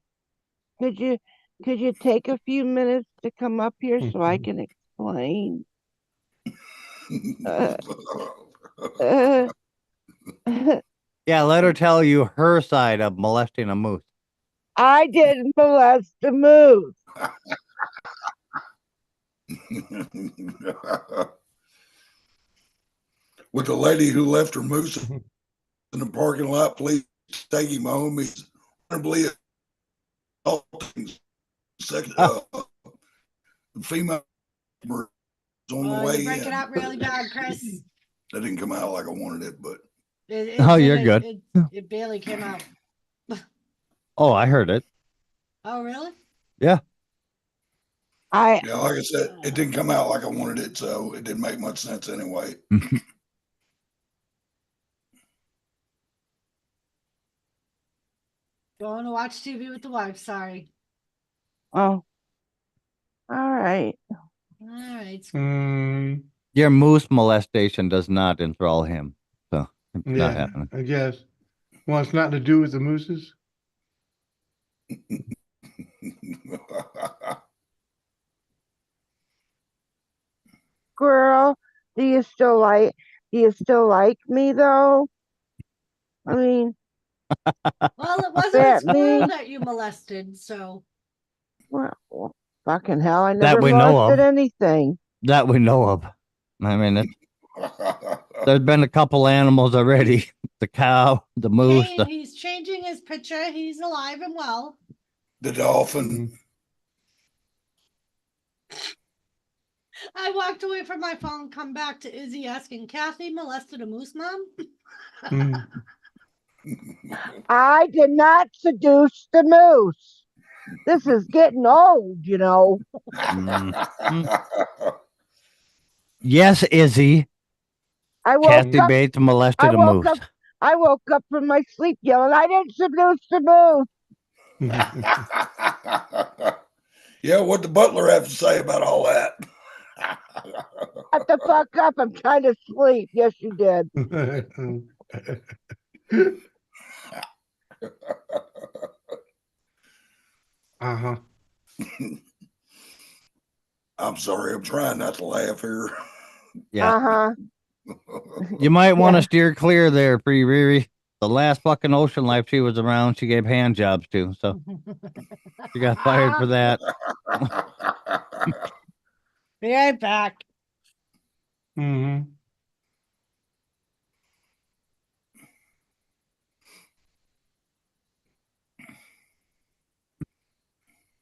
could you take a few minutes to come up here so I can explain? Uh, uh, Yeah, let her tell you her side of molesting a moose. I didn't molest the moose. With the lady who left her moose in the parking lot, please take him home. He's honorably assaulting second female on the Oh, way you're breaking in. up really bad, Chris. That didn't come out like I wanted it, but Oh, you're good. It barely came out. Oh, I heard it. Oh, really? Yeah. I yeah, like I said, it didn't come out like I wanted it, so it didn't make much sense anyway. Going to watch TV with the wife. Sorry. oh, all right. All right. Mm, Your moose molestation does not enthrall him. So it's not yeah, happening. I guess. Wants nothing to do with the mooses. Squirrel, do you still like me though? I mean, Well, it wasn't a That squirrel me? that you molested, so well, fucking hell, I That never we know molested of. anything. That we know of. I mean, there's been a couple animals already. The cow, the moose. Hey, he's changing his picture. He's alive and well. The dolphin. I walked away from my phone, come back to Izzy asking, Kathy molested a moose, Mom? Mm. I did not seduce the moose. This is getting old, you know. Yes, Izzy. I woke Kathy up. Bates I molested a woke moose. up. I woke up from my sleep yelling, I didn't seduce the moose. Yeah, what the butler have to say about all that? Shut the fuck up. I'm trying to sleep. Yes, you did. Uh-huh. I'm sorry, I'm trying not to laugh here. Yeah. Uh-huh. You might want to Yeah. steer clear there, Free Riri. The last fucking ocean life she was around, she gave hand jobs to. So she got fired for that. Be right back. Mm-hmm.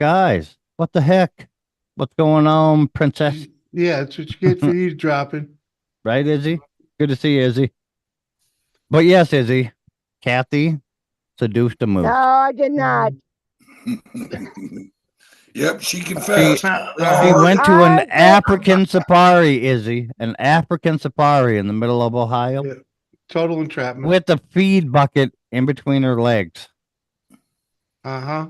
Guys, what the heck? What's going on, princess? Yeah, that's what you get for eavesdropping. Right, Izzy? Good to see you, Izzy. But yes, Izzy, Kathy seduced a No, moose. I did not. Yep, she confessed. Uh, Real She hard. went to an I did- African safari, Izzy, an African safari in the middle of Ohio Yeah. Total entrapment. with a feed bucket in between her legs. Uh-huh.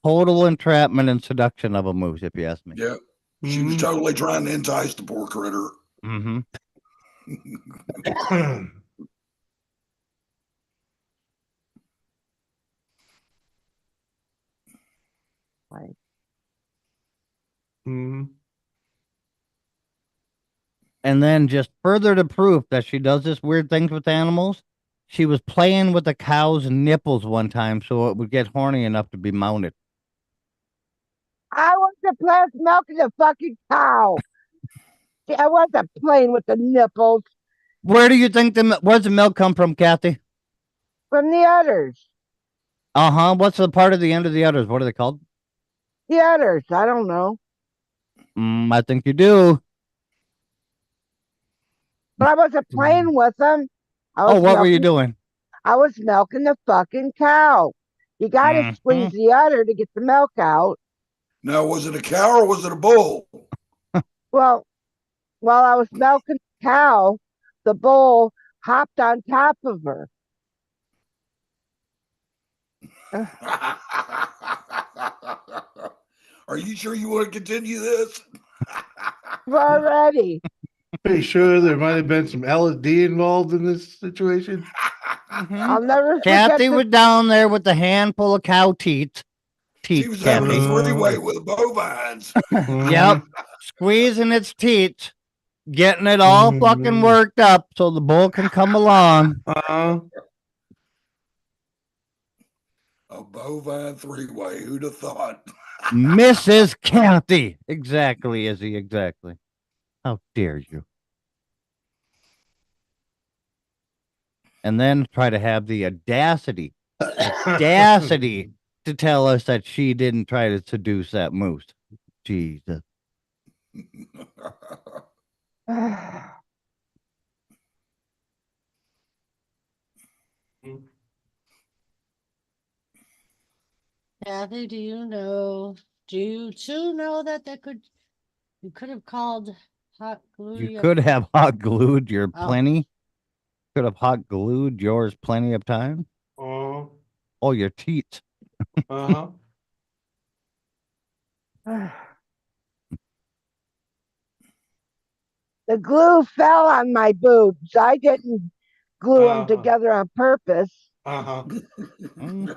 Total entrapment and seduction of a moose, if you ask me. Yep. She was totally trying to entice the poor critter. Mm-hmm. Mm-hmm. And then just further to proof that she does this weird things with animals, she was playing with a cow's nipples one time so it would get horny enough to be mounted. I wasn't playing milking the fucking cow. See, I wasn't playing with the nipples Where do you think where's the milk come from, Kathy? from the udders. Uh-huh. What's the part of the end of the udders? What are they called? The udders. I don't know. I think you do. But I wasn't playing with them. Oh, what were you doing? I was milking the fucking cow. You got to squeeze the udder to get the milk out. Now, was it a cow or was it a bull? Well, while I was milking the cow, the bull hopped on top of her. Are you sure you want to continue this? Already. Pretty sure there might have been some LSD involved in this situation. I'll never forget Kathy was down there with a handful of cow teeth. She was having a Kathy. three-way with bovines. Yep. Squeezing its teeth, getting it all fucking worked up so the bull can come along. Uh-huh. A bovine three-way. Who'd have thought? Mrs. Kathy. Exactly, Izzy, exactly. How dare you? And then try to have the audacity to tell us that she didn't try to seduce that moose. Jesus. Kathy, do you too know that you could have called hot glue? You could have hot glued your plenty. Could have hot glued yours plenty of time. Oh, your teeth. Uh-huh. The glue fell on my boobs. I didn't glue them together on purpose. Uh-huh.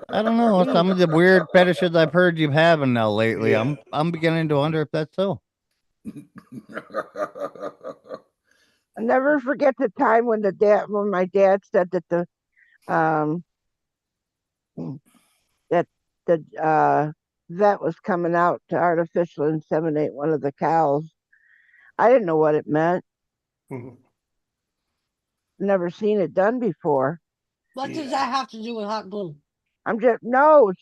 I don't know. Some of the weird fetishes I've heard you having now lately. Yeah. I'm beginning to wonder if that's so. I'll never forget the time when my dad said that the vet was coming out to artificially inseminate one of the cows. I didn't know what it meant. Never seen it done before. What does that have to do with hot glue? I'm just no.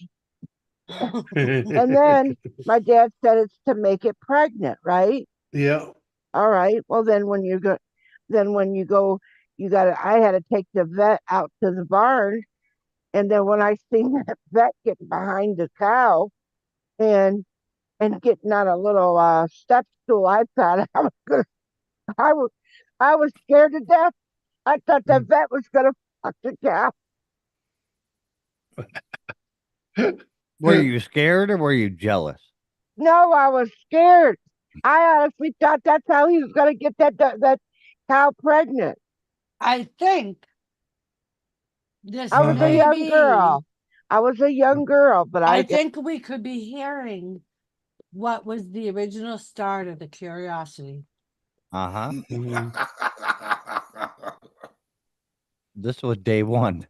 And then my dad said it's to make it pregnant, right? Yeah. All right. Well, then when you go, I had to take the vet out to the barn, and then when I seen that vet getting behind the cow, and getting on a little step stool, I thought I was scared to death. I thought the vet was gonna fuck the cow. Were you scared or were you jealous? No, I was scared. I honestly thought that's how he was gonna get that cow pregnant. I think this I was a young girl. But I think we could be hearing what was the original start of the curiosity. Uh-huh. This was day one.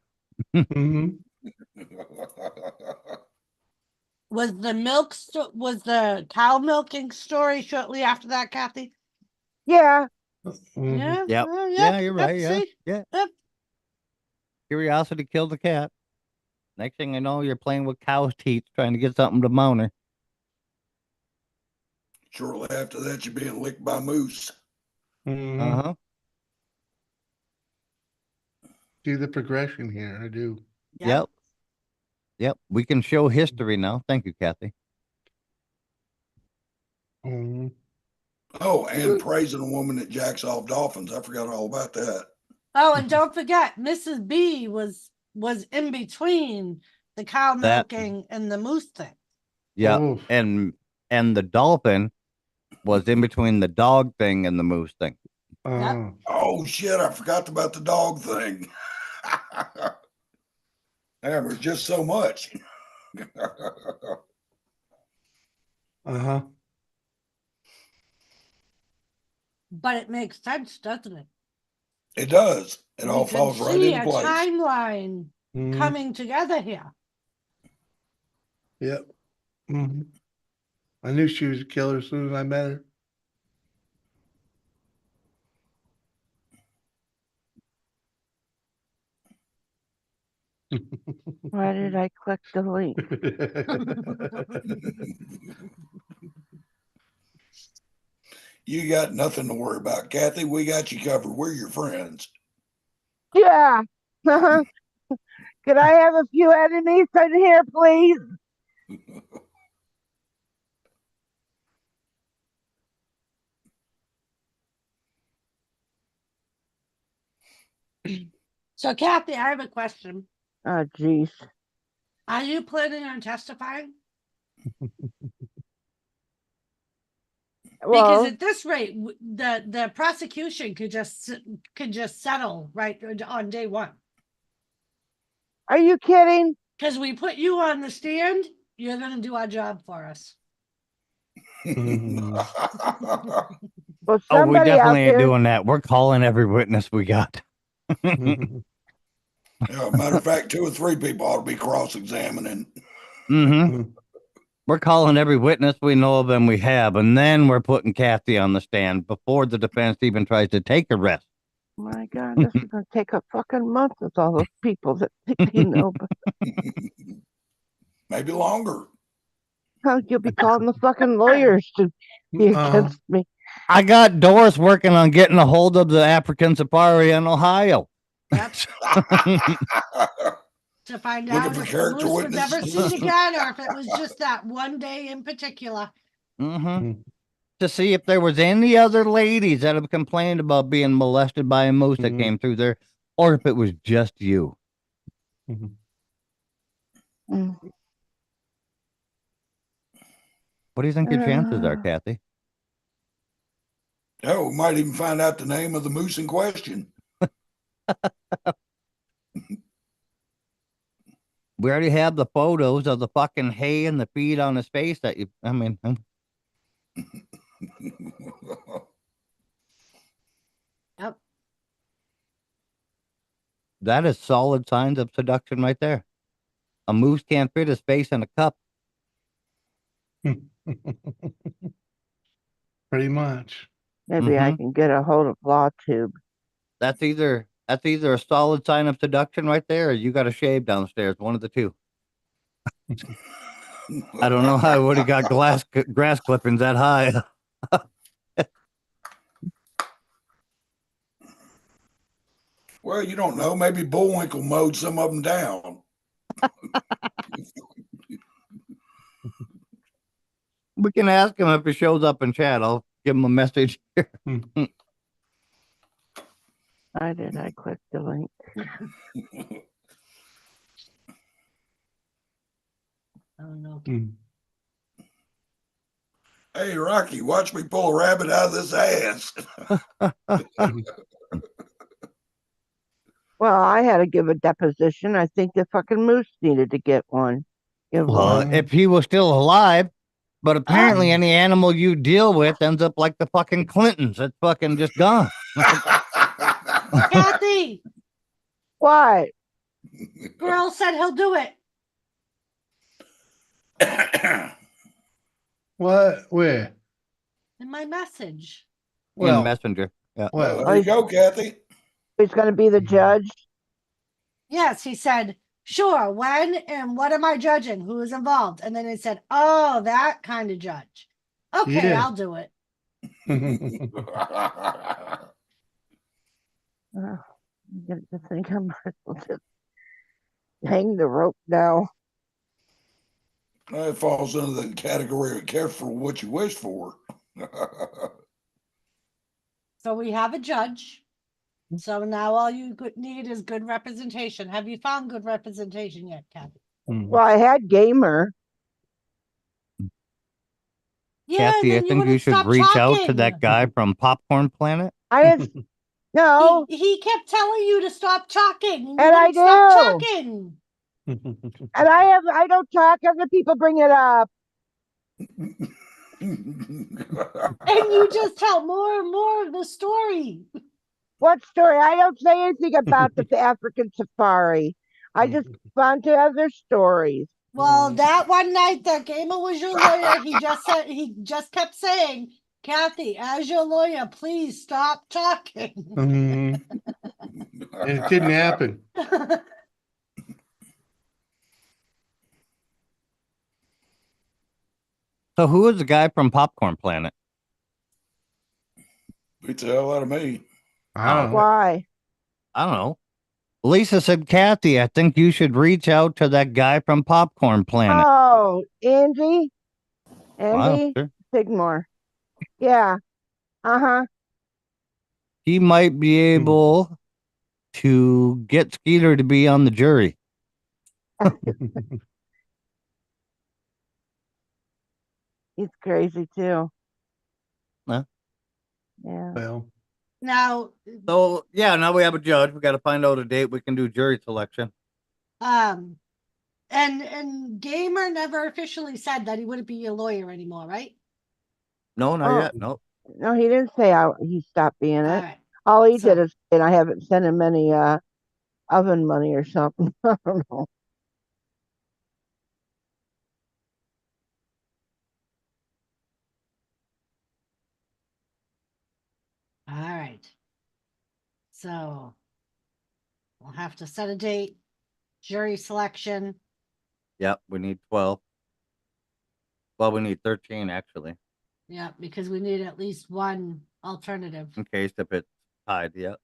Was the cow milking story shortly after that, Kathy? Yeah. Yeah. Yep. Oh, Yeah, you're right. Yeah. see? Yeah. Yep. Curiosity killed the cat. Next thing you know, you're playing with cow's teeth trying to get something to mount her. Shortly after that, you're being licked by moose. Mhm. Uh-huh. See the progression here. I do. Yep. Yep. We can show history now. Thank you, Kathy. Mhm. Oh, and praising a woman that jacks off dolphins. I forgot all about that. Oh, and don't forget, Mrs. B was in between the cow That- milking and the moose thing. Yeah. Oof. And the dolphin was in between the dog thing and the moose thing. Oh shit! I forgot about the dog thing. There was just so much. Uh-huh. But it makes sense, doesn't it? It does. It You all can falls right see into a place. timeline Mhm. coming together here. Yep. Mhm. I knew she was a killer as soon as I met her. Why did I click the link? You got nothing to worry about, Kathy. We got you covered. We're your friends. Yeah. Could I have a few enemies in here, please? So, Kathy, I have a question. Oh, jeez. Are you planning on testifying? Because Well, at this rate, the prosecution could just settle right on day one. are you kidding? Because we put you on the stand, you're going to do our job for us. Mhm. Well, Oh, we somebody out definitely ain't there. doing that. We're calling every witness we got. Mhm. Yeah, matter of fact, 2 or 3 people ought to be cross-examining. Mm-hmm. Mhm. We're calling every witness we know of and we have, and then we're putting Kathy on the stand before the defense even tries to take a rest. My God, this is gonna take a fucking month with all those people that think they know. But Maybe longer. you'll be calling the fucking lawyers to be Uh-huh. against me. I got Doris working on getting a hold of the African safari in Ohio. Yep. To find Looking out for if the character moose was ever witnesses. seen again or if it was just that one day in particular. Mm-hmm. Mhm. To see if there was any other ladies that have complained about being molested by a moose that Mhm. came through there, or if it was just you. Mhm. Mm. What do you think your chances are, Kathy? Oh, we might even find out the name of the moose in question. We already have the photos of the fucking hay and the feed on his face that you, I mean, Yep. that is solid signs of seduction right there. A moose can't fit his face in a cup. Pretty much. Maybe I Mhm. can get a hold of LawTube. That's either a solid sign of seduction right there, or you got a shave downstairs. One of the two. I don't know how I would have got grass clippings that high. Well, you don't know. Maybe Bullwinkle mowed some of them down. We can ask him if he shows up in chat. I'll give him a message. Why did I click the link? Oh no. Mm. Hey, Rocky, watch me pull a rabbit out of this ass. Well, I had to give a deposition. I think the fucking moose needed to get one. Give Well, one. if he was still alive, but apparently any animal you deal with ends up like the fucking Clintons. It's fucking just gone. Kathy, Why? girl said he'll do it. What? Where? In my message. In Well, Messenger. Yeah. well. There you go, Kathy. He's gonna be the judge. Yes, he said, sure, when and what am I judging? Who is involved? And then he said, oh, that kind of judge. Okay, Yeah. I'll do it. I think I might as well just hang the rope now. It falls under the category of careful what you wish for. So we have a judge. So now all you need is good representation. Have you found good representation yet, Kathy? Well, I had gamer. Yeah, and Kathy, I then you think you wouldn't should stop reach out to talking. that guy from Popcorn Planet. I just no, He kept telling you to stop talking, and you and I wouldn't stop do. talking. And I don't talk. Other people bring it up. And you just tell more and more of the story. What story? I don't say anything about the African safari. I just found to other stories. Well, that one night that Gamer was your lawyer, he just kept saying, Kathy, as your lawyer, please stop talking. And it didn't happen. So who is the guy from Popcorn Planet? Beat the hell out of me. I don't know. Why? I don't know. Lisa said, Kathy, I think you should reach out to that guy from Popcorn Planet. Oh, Andy? Wow, Andy sure. Sigmore. Yeah. Uh-huh. He might be able to get Skeeter to be on the jury. He's crazy too. Huh? Yeah. Well, Now, So, yeah, now we have a judge. We got to find out a date we can do jury selection. and Gamer never officially said that he wouldn't be your lawyer anymore, right? No, not Oh. yet. No. No, he didn't say he stopped being All it. right. All he So- did is, and I haven't sent him any oven money or something. I don't know. All right. So we'll have to set a date, jury selection. Yep, we need 12. Well, we need 13, actually, Yeah, because we need at least one alternative. in case if it's tied. Yep.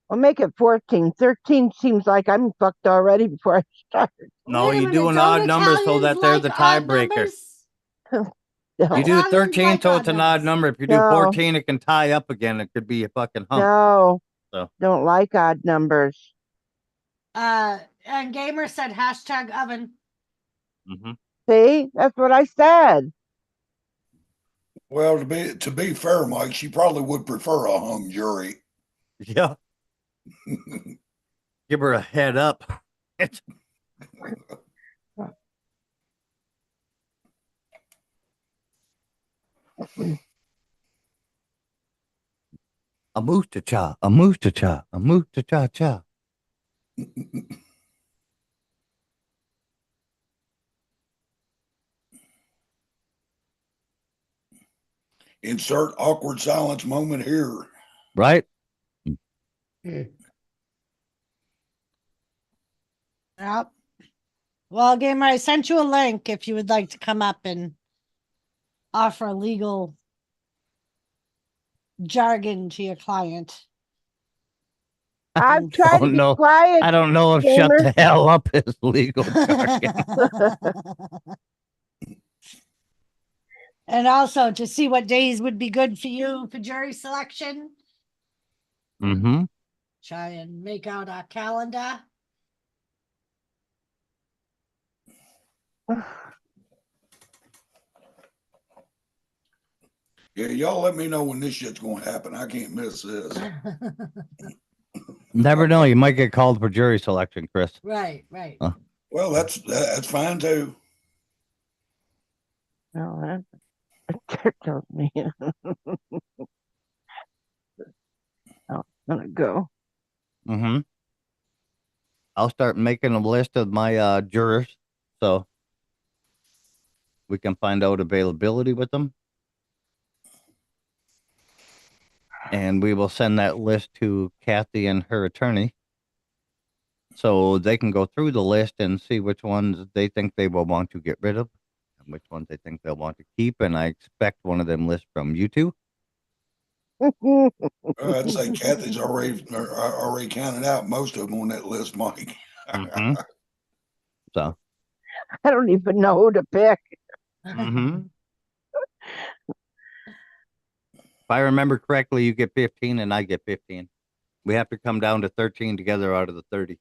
We'll make it 14. 13 seems like I'm fucked already before I start. No, Wait a you minute, do an don't odd number so Italians that they're like the odd tiebreaker. numbers? No, You do Italians 13, like so odd it's an odd numbers. number. If you do No. 14, it can tie up again. It could be a fucking hump. no, So. don't like odd numbers. And Gamer said hashtag oven. Mm-hmm. See, that's what I said. Well, to be fair, Mike, she probably would prefer a hung jury. Yeah. Give her a head up. It's a moose to cha, a moose to cha, a moose to cha cha. Insert awkward silence moment here. Right? yeah. Yep. Well, Gamer, I sent you a link if you would like to come up and offer legal jargon to your client. I'm trying to be no. quiet. I don't know if Gamer. shut the hell up is legal jargon. And also to see what days would be good for you for jury selection. Mm-hmm. Try and make out our calendar. Yeah, y'all let me know when this shit's going to happen. I can't miss this. Never know. You might get called for jury selection, Chris. Right. Well, that's fine too. No, that tells me. I'm gonna go. Mm-hmm. I'll start making a list of my jurors so we can find out availability with them. And we will send that list to Kathy and her attorney so they can go through the list and see which ones they think they will want to get rid of and which ones they think they'll want to keep, and I expect one of them lists from you two. I'd say Kathy's already counted out most of them on that list, Mike. Mhm. So, I don't even know who to pick. mhm. If I remember correctly, you get 15 and I get 15. We have to come down to 13 together out of the 30.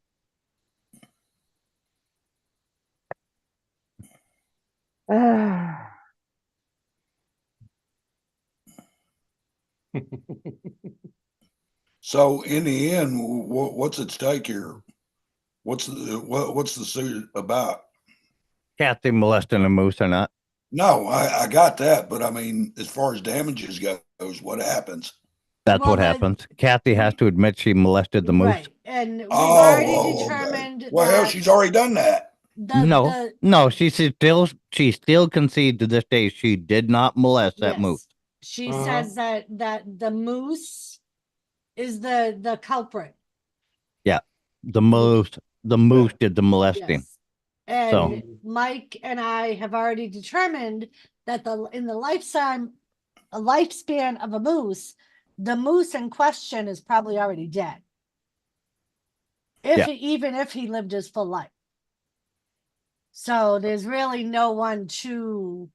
So in the end, what's at stake here? What's the suit about? Kathy molesting a moose or not? No, I got that, but I mean, as far as damages goes, what happens? That's Well, what happens. Kathy has to admit she molested the moose. Right, and we've already determined Okay. Well, hell, that she's already done that. No, she still concedes to this day she did not molest that moose. She says that the moose is the culprit. Yeah, the moose did the molesting. Yes. And So- Mike and I have already determined that in the lifespan of a moose, the moose in question is probably already dead. Even if he lived his full life. So there's really no one to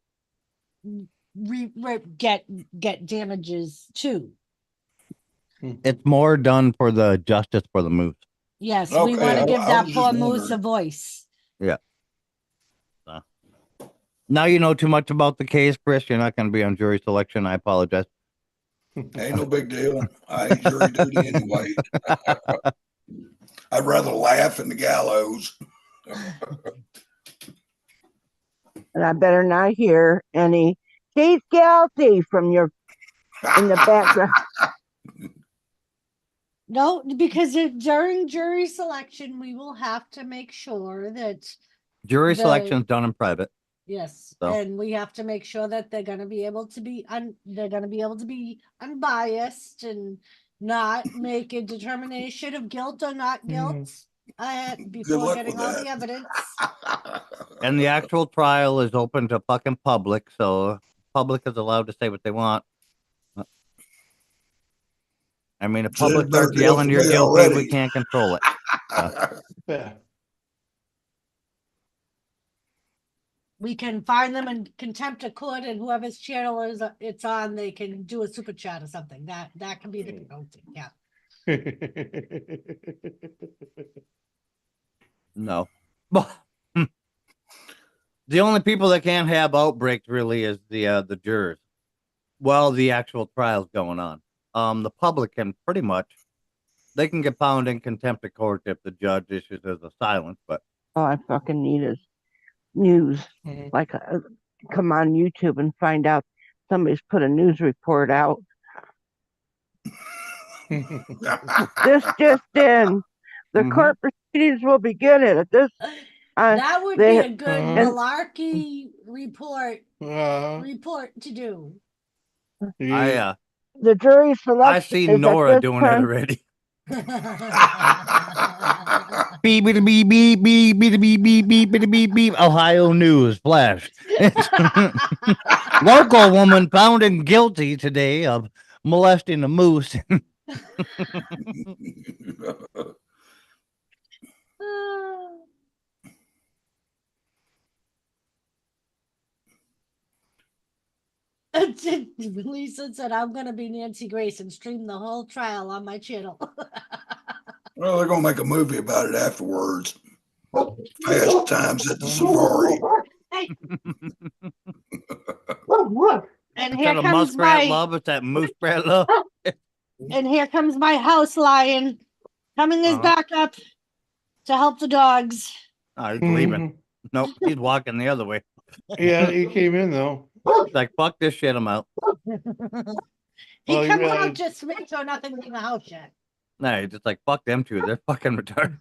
get damages to. It's more done for the justice for the moose. Yes, we Okay, want to give I that was poor just moose a wondering. voice. Yeah. Now you know too much about the case, Chris. You're not going to be on jury selection. I apologize. Ain't no big deal. I ain't jury duty anyway. I'd rather laugh in the gallows. And I better not hear any "she's guilty" from your in the background. No, because during jury selection, we will have to make sure that Jury The- selection is done in private. yes, So- and we have to make sure that they're going to be able to be unbiased and not make a determination of guilt or not guilt Good before luck getting with all that. the evidence. And the actual trial is open to fucking public, so public is allowed to say what they want. I mean, if So public it's a better starts deal yelling for you're me guilty, already. we can't control it. Yeah. We can find them in contempt of court, and whoever's channel it's on, they can do a super chat or something. That can be the penalty. Yeah. No. The only people that can't have outbreaks really is the jurors. Well, the actual trial's going on. The public can pretty much, they can get found in contempt of court if the judge issues as a silence, but All I fucking need is news. Like, come on YouTube and find out somebody's put a news report out. This just in: the Mhm. court proceedings will begin at this. That would they- be a good and- malarkey report to do. I The jury selection. I've seen is at Nora this doing it time. already. Beep beep beep beep beep beep beep beep beep beep beep beep. Ohio news flash. Local woman found guilty today of molesting a moose. Lisa said, "I'm gonna be Nancy Grace and stream the whole trial on my channel." Well, they're gonna make a movie about it afterwards. Fast Times at the Safari. And Instead here of comes muskrat my love, it's that moose brat love. and here comes my house lion coming his back up to help the dogs. Oh, he's leaving. Nope, he's walking the other way. Yeah, he came in though. He's like, fuck this shit, I'm out. He Well, he comes realized- out just to make sure nothing's in the house yet. No, he's just like, fuck them two. They're fucking retarded.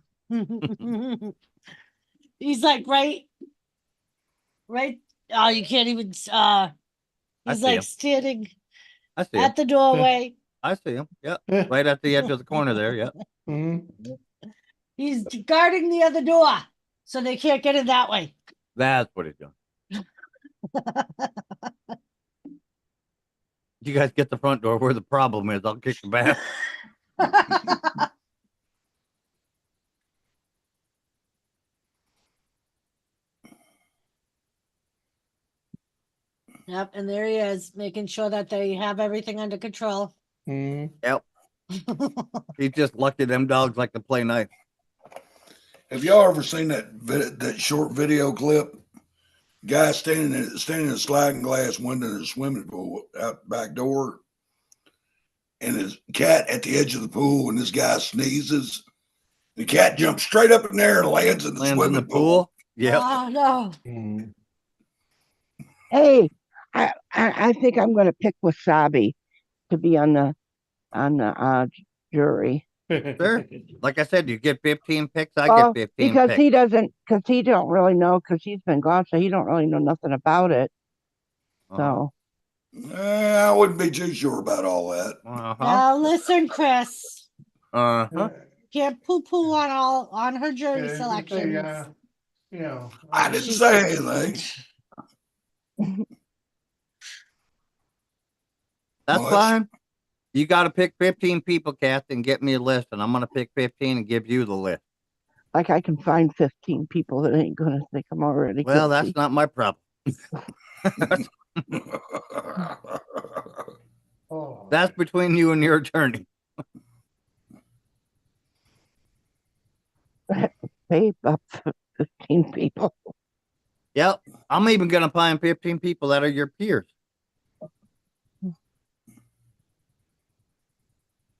He's like right. Oh, you can't even. He's I see like him. standing I see him. at the doorway. I see him. Yeah. Yeah. Right at the edge of the corner there. Yeah. Mhm. He's guarding the other door, so they can't get in that way. That's what he's doing. You guys get the front door where the problem is. I'll kick the back. Yep, and there he is, making sure that they have everything under control. Mm. Yep. He just looked at them dogs like to play nice. Have y'all ever seen that short video clip? Guy standing in a sliding glass window in a swimming pool out the back door, and his cat at the edge of the pool, and this guy sneezes. The cat jumps straight up in there and lands in the Lands in swimming the pool. Yep. Oh no. Mm. Hey, I think I'm going to pick Wasabi to be on the jury. Sure. Like I said, you get 15 picks. I Well, get 15 because picks. he doesn't, because he don't really know, because he's been gone, so he don't really know nothing about it. Uh-huh. So I wouldn't be too sure about all that. Uh-huh. Now listen, Chris. Uh-huh. Can't poo-poo on her jury Yeah, selections. you know, I didn't She- say anything. That's Much. fine. You got to pick 15 people, Kath, and get me a list, and I'm going to pick 15 and give you the list. like I can find 15 people that ain't going to think I'm already Well, guilty. that's not my problem. oh, That's between you and your attorney. Pay up 15 people. Yep. I'm even going to find 15 people that are your peers.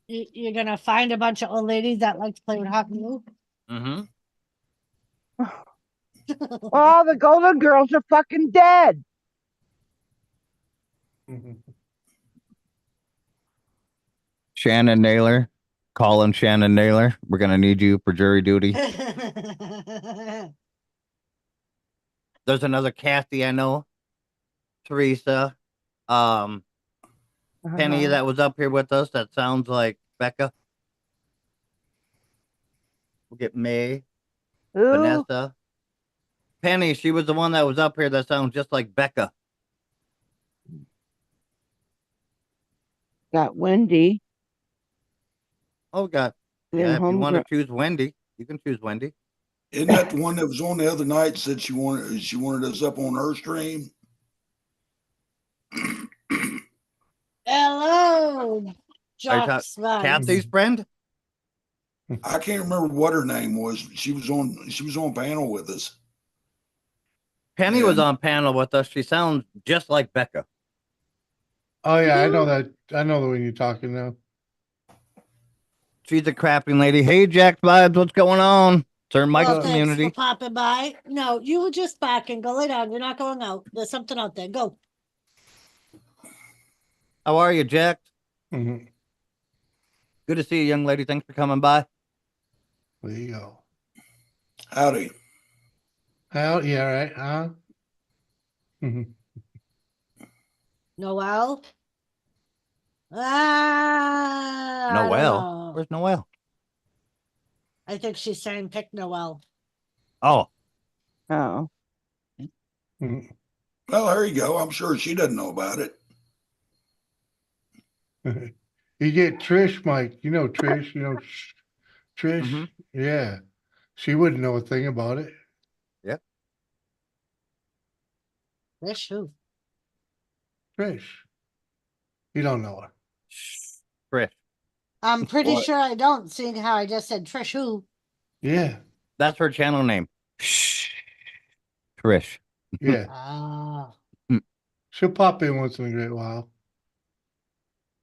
You're gonna find a bunch of old ladies that like to play with hot glue. Mm-hmm. Oh, the Golden Girls are fucking dead. Shannon Naylor. Colin Shannon Naylor. We're going to need you for jury duty. There's another Kathy I know. Teresa. Penny that was up here with us. That sounds like Becca. We'll get May. Who? Vanessa. Penny, she was the one that was up here that sounds just like Becca. Got Wendy. Oh, God. And Yeah, if you want to homegrown. choose Wendy, you can choose Wendy. Isn't that the one that was on the other night? Said she wanted us up on her stream. Hello, Are you Jock Kathy's friend? I can't remember what her name was. She was on panel with us. Penny was And- on panel with us. She sounds just like Becca. oh yeah, I know that. I know the one you're talking now. She's a crapping lady. Hey, Jack Vibes, what's going on? Sir Mike's Well, thanks community. for popping by. No, you were just back and go lay down. You're not going out. There's something out there. Go. How are you, Jack? Mhm. Good to see you, young lady. Thanks for coming by. There you go. Howdy. How? Yeah, right. Huh? Mhm. Noel. I don't Noel? know. Where's Noel? I think she's saying pick Noel. Oh, Oh. Mhm. Well, there you go. I'm sure she doesn't know about it. You get Trish, Mike. You know Trish. You know Trish. Mhm. Yeah, she wouldn't know a thing about it. Trish who? Trish, you don't know her. Trish. I'm pretty What? sure I don't, seeing how I just said Trish who. Yeah, That's her channel name. Shh. Trish. yeah. Ah. She'll pop in once in a great while.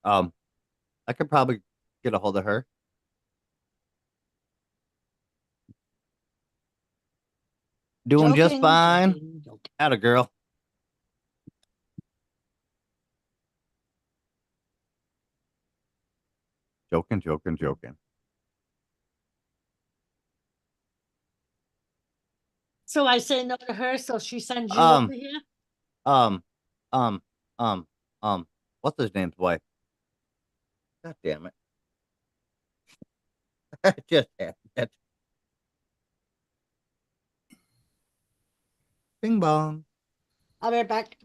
I could probably get a hold of her. Doing just Joking, fine. joking. Atta girl. Joking. So I say no to her, so she sends you Um, over here. Um, um, um, what's his name's wife? God damn it. Just happened. Bing bong. I'll be right back.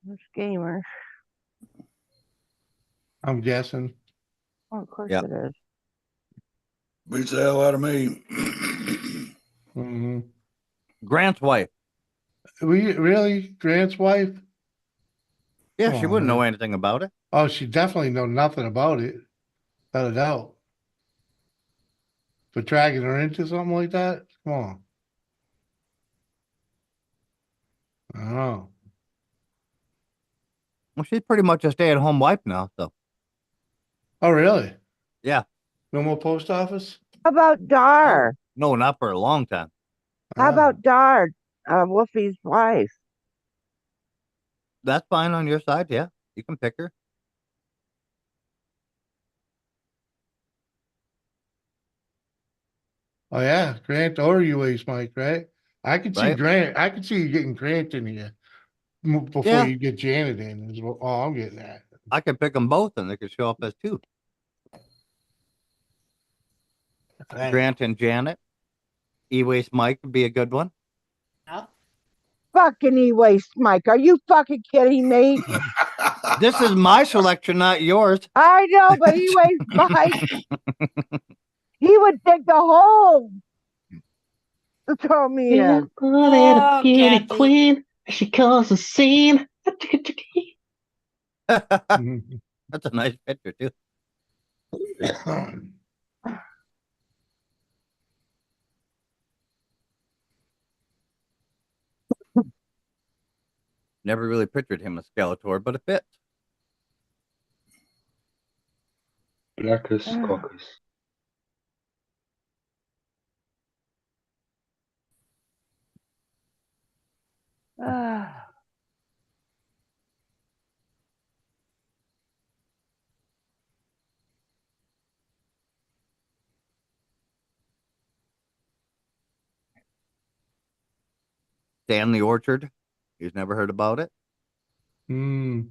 This gamer. I'm guessing. Oh, of course Yep. it is. Beats the hell out of me. Hmm. Grant's wife. We really Grant's wife? Yeah, Come she on, wouldn't know man. anything about it. Oh, she definitely know nothing about it, without a doubt. But dragging her into something like that? Come on. I don't know. Well, she's pretty much a stay-at-home wife now. So Oh, really? yeah. No more post office? How about Dar? Oh, no, not for a long time. How Ah. about Dar? Wolfie's wife. That's fine on your side. Yeah, you can pick her. Oh, yeah, Grant or you Ace Mike, right? I could see Right? Grant. I could see you getting Grant in here before Yeah. you get Janet in. Is all I'm getting at. I could pick them both, and they could show up as two. Dang. Grant and Janet. E-Waste Mike would be a good one. Yeah. Fucking e-waste, Mike. Are you fucking kidding me? This is my selection, not yours. I know, but e-waste Mike. He would dig the hole to throw me in. Oh, they had a Oh, beauty Kathy. queen. She caused a scene. That's a nice picture too. Never really pictured him as Skeletor, but it fits. Blackus Coccus. Dan the Orchard. He's never heard about it. Mm.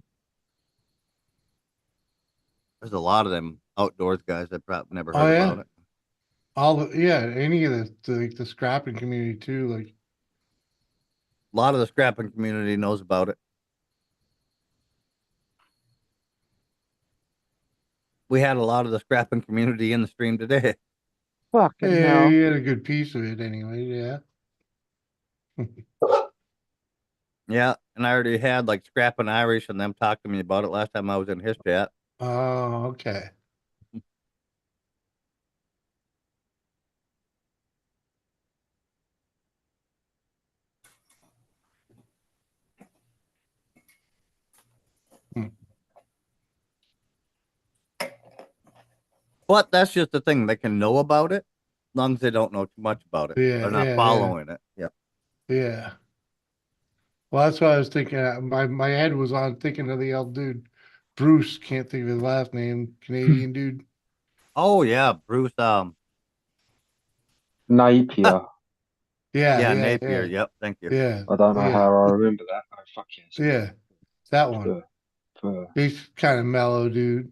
There's a lot of them outdoors guys that probably never Oh, heard yeah. about it. All the any of the scrapping community too. Like, A lot of the scrapping community knows about it. We had a lot of the scrapping community in the stream today. Fucking hey, hell. you had a good piece of it anyway. Yeah. Yeah, and I already had like Scrapping Irish and them talk to me about it last time I was in his chat. Oh, okay. Hmm. But that's just the thing. They can know about it as long as they don't know too much about it. Yeah, They're not yeah, following it. Yep. yeah. Well, that's what I was thinking. My head was on thinking of the old dude, Bruce. Can't think of his last name. Canadian dude. Oh yeah, Bruce. Napier. Yeah, Yeah, Napier. Yep. Thank you. yeah, I don't know yeah, how I remember that. Oh, fuck yes. yeah. That one. For He's kind of mellow, dude.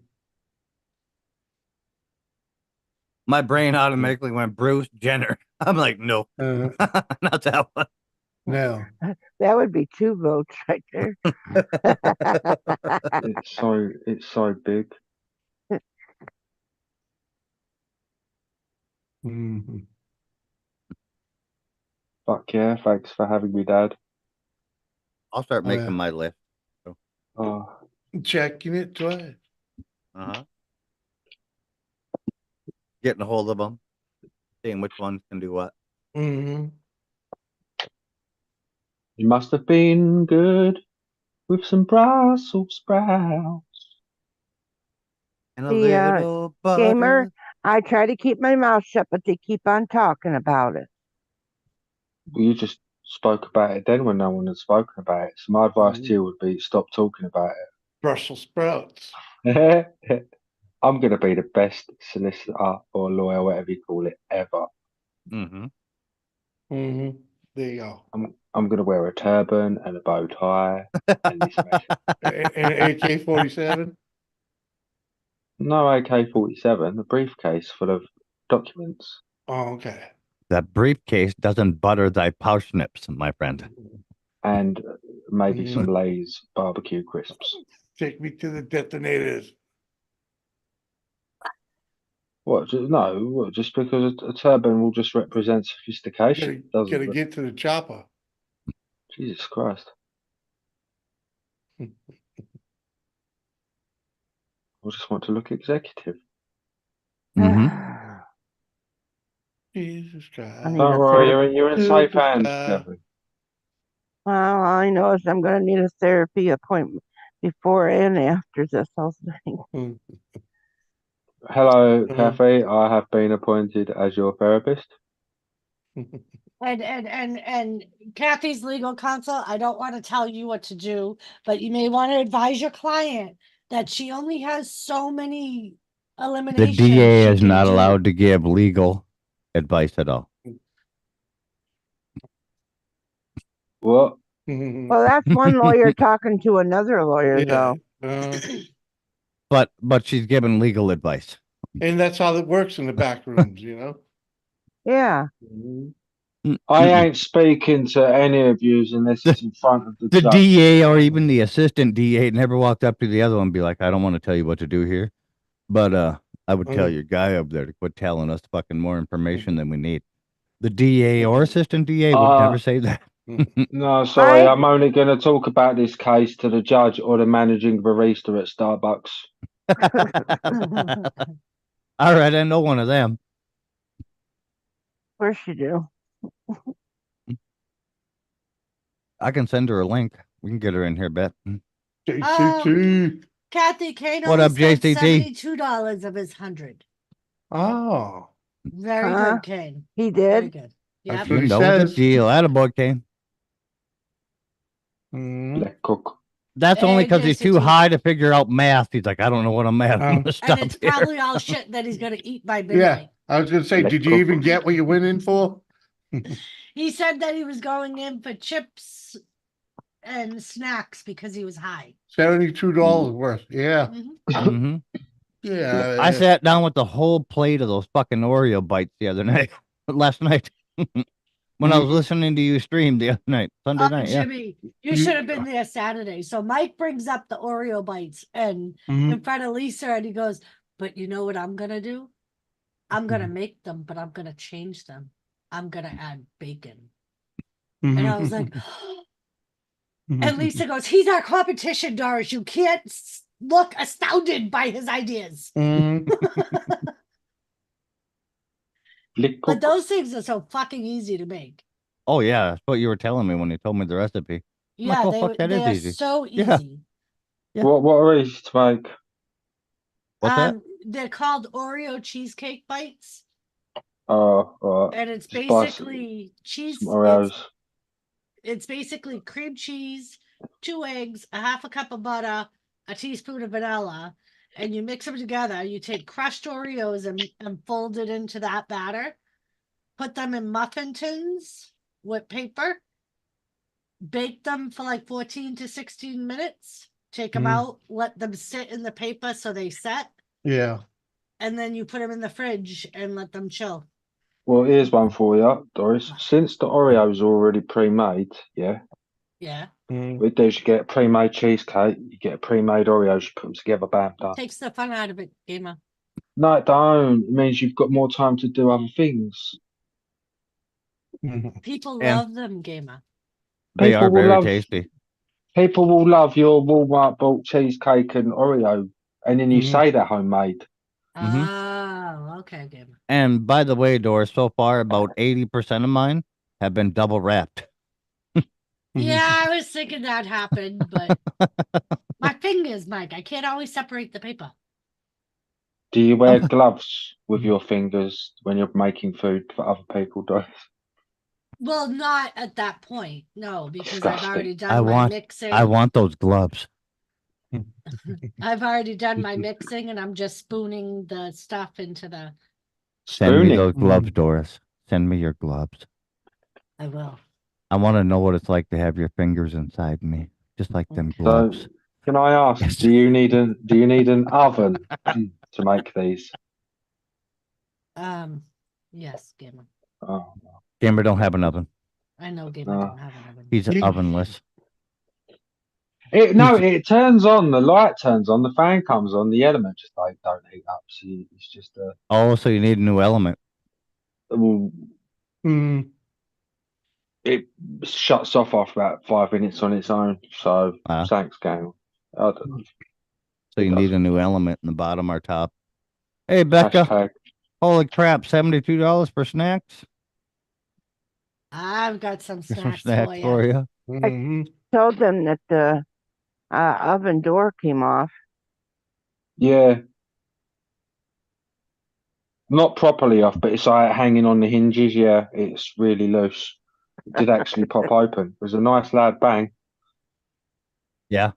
My brain automatically went Bruce Jenner. I'm like, no, Uh, not that one. no. That would be 2 votes right there. it's so big. Mhm. Fuck yeah, thanks for having me, Dad. I'll start Oh, making yeah. my list. Oh, Checking it twice. Uh-huh. Getting a hold of them, seeing which ones can do what. Mm-hmm. you must have been good with some Brussels sprouts. And a The little gamer, butter. I try to keep my mouth shut, but they keep on talking about it. Well, you just spoke about it then when no one had spoken about it. So my advice to you would be stop talking about Brussels sprouts. it. I'm going to be the best solicitor or lawyer, whatever you call it, ever. Mm-hmm. Mm-hmm. There you go. I'm going to wear a turban and a bow tie and this message. And AK-47. No AK-47, a briefcase full of documents. Oh, okay. That briefcase doesn't butter thy parsnips, my friend. And maybe Mm. some Lay's barbecue crisps. Take me to the detonators. What? No, what, just because a turban will just represent sophistication, doesn't Gotta it? get to the chopper. Jesus Christ. I just want to look executive. Mhm. Jesus Christ. I need Don't a worry, therapy. you're in safe hands, Superstar. Kevin. Well, I know is I'm going to need a therapy appointment before and after this whole thing. Mm. Hello, Mhm. Kathy. I have been appointed as your therapist. And Kathy's legal counsel, I don't want to tell you what to do, but you may want to advise your client that she only has so many The eliminations. DA she is can not do. allowed to give legal advice at all. What? Well, that's one lawyer talking to another lawyer, Yeah. though. But she's given legal advice. And that's how it works in the back rooms, you know? Yeah. I ain't speaking to any of you unless it's in front of the The judge. DA or even the assistant DA never walked up to the other one and be like, I don't want to tell you what to do here. But I would tell your guy up there to quit telling us fucking more information than we need. The DA or assistant DA would never say that. No, sorry, I- I'm only going to talk about this case to the judge or the managing barista at Starbucks. All right, I know one of them. Of course you do. I can send her a link. We can get her in here, Bet. JCT. Kathy Kane What only up, spent JCT? $72 of his 100. Oh. Very Huh? good, Kane. He Very did. good. That's Yep. what You he know the says. deal. Attaboy, Kane. Mhm. Black cook. That's only And because he's too JCT. high to figure out math. He's like, I don't know what I'm math. I'm gonna And stop it's here. probably all shit that he's gonna eat by Yeah. midnight. I was going to say, Black did you cook. even get what you went in for? He said that he was going in for chips and snacks because he was high. $72 worth. Yeah. Mhm. hmm Yeah. I sat down with the whole plate of those fucking Oreo bites the other night, last night, when I was listening to you stream the other night, Sunday night. Yeah. Jimmy, you should have been there Saturday. So Mike brings up the Oreo bites and in front of Lisa, and he goes, "But you know what I'm gonna do? I'm gonna make them, but I'm gonna change them. I'm gonna add bacon." And I was like, and Lisa goes, "He's our competition, Doris. You can't look astounded by his ideas." Black But cook. those things are so fucking easy to make. Oh yeah, that's what you were telling me when you told me the recipe. I'm Yeah, like, oh, fuck, that they is are easy. so Yeah. easy. Yeah. What are easy to make? What's that? They're called Oreo cheesecake bites, Right. and it's Just buy basically cheese. some Oreos. It's basically cream cheese, 2 eggs, a half a cup of butter, a teaspoon of vanilla, and you mix them together. You take crushed Oreos and fold it into that batter. Put them in muffin tins with paper. Bake them for like 14 to 16 minutes. Take them out, let them sit in the paper so they set, Yeah. and then you put them in the fridge and let them chill. Well, here's one for you, Doris. Since the Oreos are already pre-made, yeah, Yeah. Mm. what you do is you get a pre-made cheesecake, you get a pre-made Oreos, you put them together, bam, done. Takes the fun out of it, gamer. No, it don't. It means you've got more time to do other things. People And love them, gamer. they People are will very love tasty. people will love your Walmart bought cheesecake and Oreo, and then you say they're homemade. Mhm. Oh, okay, gamer. And by the way, Doris, so far about 80% of mine have been double wrapped. Yeah, I was thinking that happened, but my fingers, Mike, I can't always separate the paper. Do you wear gloves with your fingers when you're making food for other people, Doris? Well, not at that point, no, because I've Disgusting. already done my mixing. I want those gloves. I've already done my mixing, and I'm just spooning the stuff into the. Send me Spooning. those gloves, Doris. Send me your gloves. I will. I want to know what it's like to have your fingers inside me, just like them So, gloves. can I ask, Yes. do you need an oven to make these? Yes, gamer. Oh, Gamer don't have an oven. I know Gamer No. don't have an oven. He's Yeah. ovenless. No, it turns on. The light turns on. The fan comes on. The element just don't heat up. So it's just Oh, so you need a new element. well, Mm, it shuts off after about 5 minutes on its own. So Ah. thanks, game. I don't know. So It you need doesn't. a new element in the bottom or top. Hey, Becca. Hashtag. Holy crap, $72 for snacks? I've got some There's some snacks snacks for for you. you. mhm. Told them that the oven door came off. Yeah, not properly off, but it's like hanging on the hinges. Yeah, it's really loose. It did actually pop open. It was a nice loud bang. Yeah.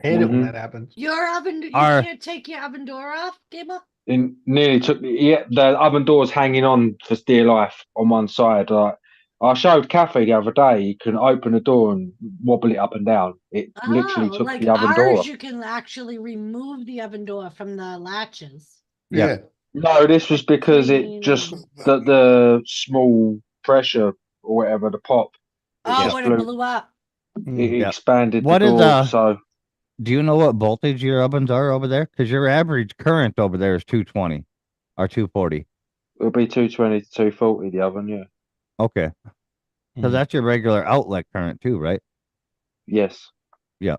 Hate it when Mhm. that happens. Your oven, you Our- can't take your oven door off, Gamer? It nearly took me. Yeah, the oven door's hanging on for dear life on one side. Like I showed Kathy the other day, you can open the door and wobble it up and down. It literally Oh, took like the oven door ours, off. you can actually remove the oven door from the latches. Yeah. Yeah. No, this was because it Clean just and- the small pressure or whatever the pop. It Oh, just when it blew up. It Yeah. expanded What the is, door. So do you know what voltage your ovens are over there? Because your average current over there is 220 or 240. it'll be 220 to 240 the oven. Yeah. Okay. So Mm. that's your regular outlet current too, right? Yes. Yeah.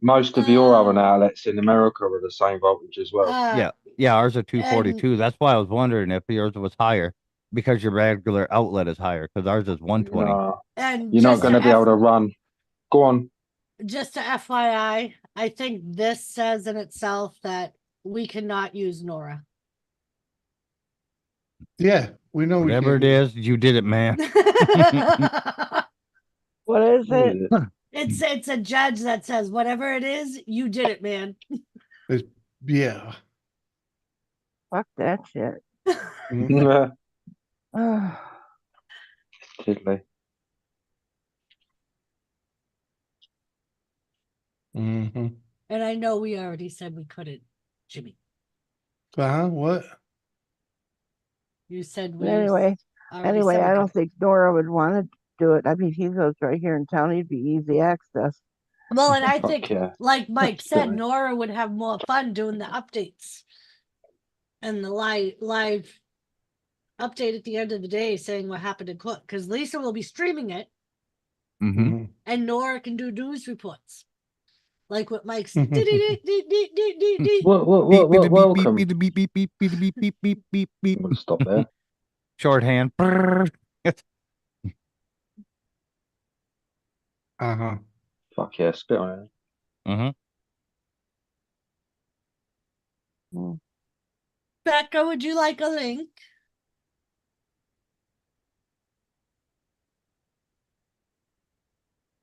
Most of your oven Oh. outlets in America are the same voltage as well. Yeah. Yeah, ours are 242. That's why I was wondering if yours was higher because your regular outlet is higher because ours is 120. No, And you're not just going to be able to run. Go on. just a FYI, I think this says in itself that we cannot use Nora. Yeah, we know we Whatever can't it use is, you did it, man. What is What it? is it? It's a judge that says whatever it is, you did it, man. it. Yeah. Fuck that shit. Mhm. Tiddly. Mhm. And I know we already said we couldn't, Jimmy. What? You said we Anyway, already said we I don't couldn't. think Nora would want to do it. I mean, he lives right here in town. He'd be easy access. Well, and I Fuck think, yeah. like Mike said, Silly. Nora would have more fun doing the updates and the live update at the end of the day saying what happened in court because Lisa will be streaming it Mm-hmm. Mhm. and Nora can do news reports. Like what Mike's Welcome. Beep. We'll stop there. Shorthand. Uh-huh. Fuck yeah, spit on it. Mm-hmm. Becca, would you like a link?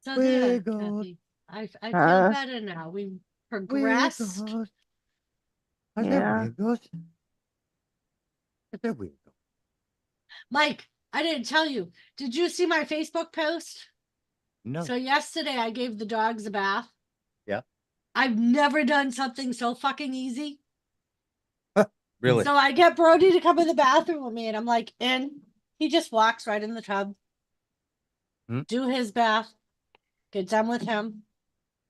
So there, Wiggle. Kathy. I feel Huh? better now. We progressed. Yeah. Mike, I didn't tell you. Did you see my Facebook post? No. So yesterday I gave the dogs a bath. Yeah. I've never done something so fucking easy. Really? So I get Brody to come in the bathroom with me and I'm like, in. He just walks right in the tub. Do his bath. Get done with him.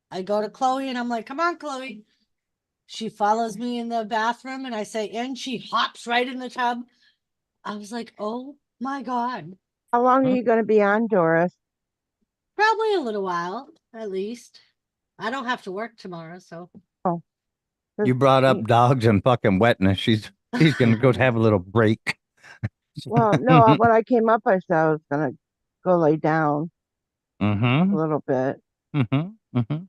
I go to Chloe and I'm like, come on, Chloe. She follows me in the bathroom and I say in. She hops right in the tub. I was like, oh my God. How long are you going to be on, Doris? Probably a little while, at least. I don't have to work tomorrow, so. You brought up dogs and fucking wetness. She's gonna go have a little break. Well, no, when I came up, I said I was going to go lay down a Mm-hmm. little bit. Mm-hmm. Mm-hmm.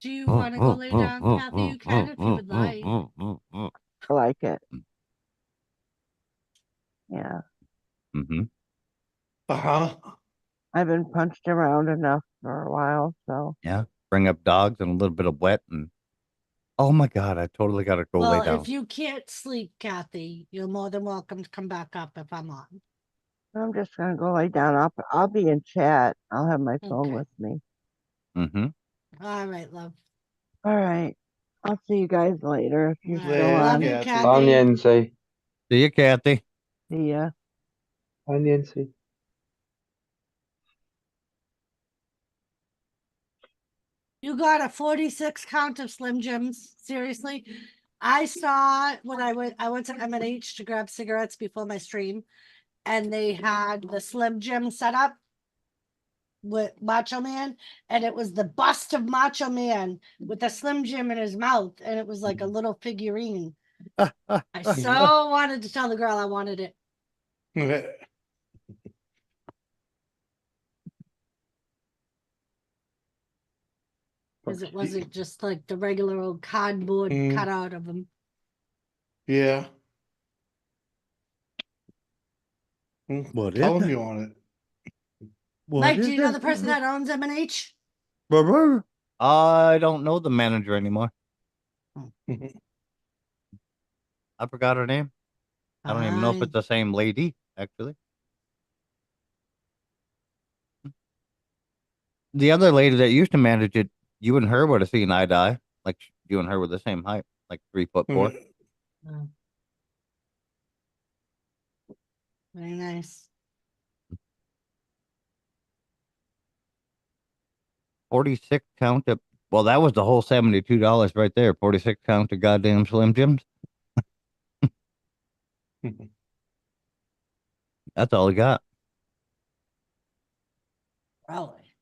Do you want to go lay down, Kathy? You can if you would like. I like it. Yeah. Mm-hmm. Uh-huh. I've been punched around enough for a while, so. Yeah. Bring up dogs and a little bit of wet and oh my God, I totally gotta go lay Well, down. if you can't sleep, Kathy, you're more than welcome to come back up if I'm on. I'm just going to go lay down. I'll be in chat. I'll have my phone Okay. with me. Mm-hmm. All right, love. All right. I'll see you guys later if you're All still right. Later, on. Love you, Kathy. On Kathy. Yenzi. See you, Kathy. Yeah. And Yancy. You got a 46 count of Slim Jims. Seriously? I saw when I went to M&H to grab cigarettes before my stream, and they had the Slim Jim set up with Macho Man, and it was the bust of Macho Man with the Slim Jim in his mouth, and it was like a little figurine. I so wanted to tell the girl I wanted it. Because it wasn't just like the regular old cardboard cutout of him. Yeah. What is Telling that? you on it. Mike, do you know the person that owns M&H? I don't know the manager anymore. I forgot her name. I don't even know if Fine. it's the same lady, actually. The other lady that used to manage it, you and her would have seen eye to eye. Like you and her were the same height, like 3'4". Oh. Very nice. 46 count of, well, that was the whole $72 right there. 46 count of goddamn Slim Jims. That's all he got. Really?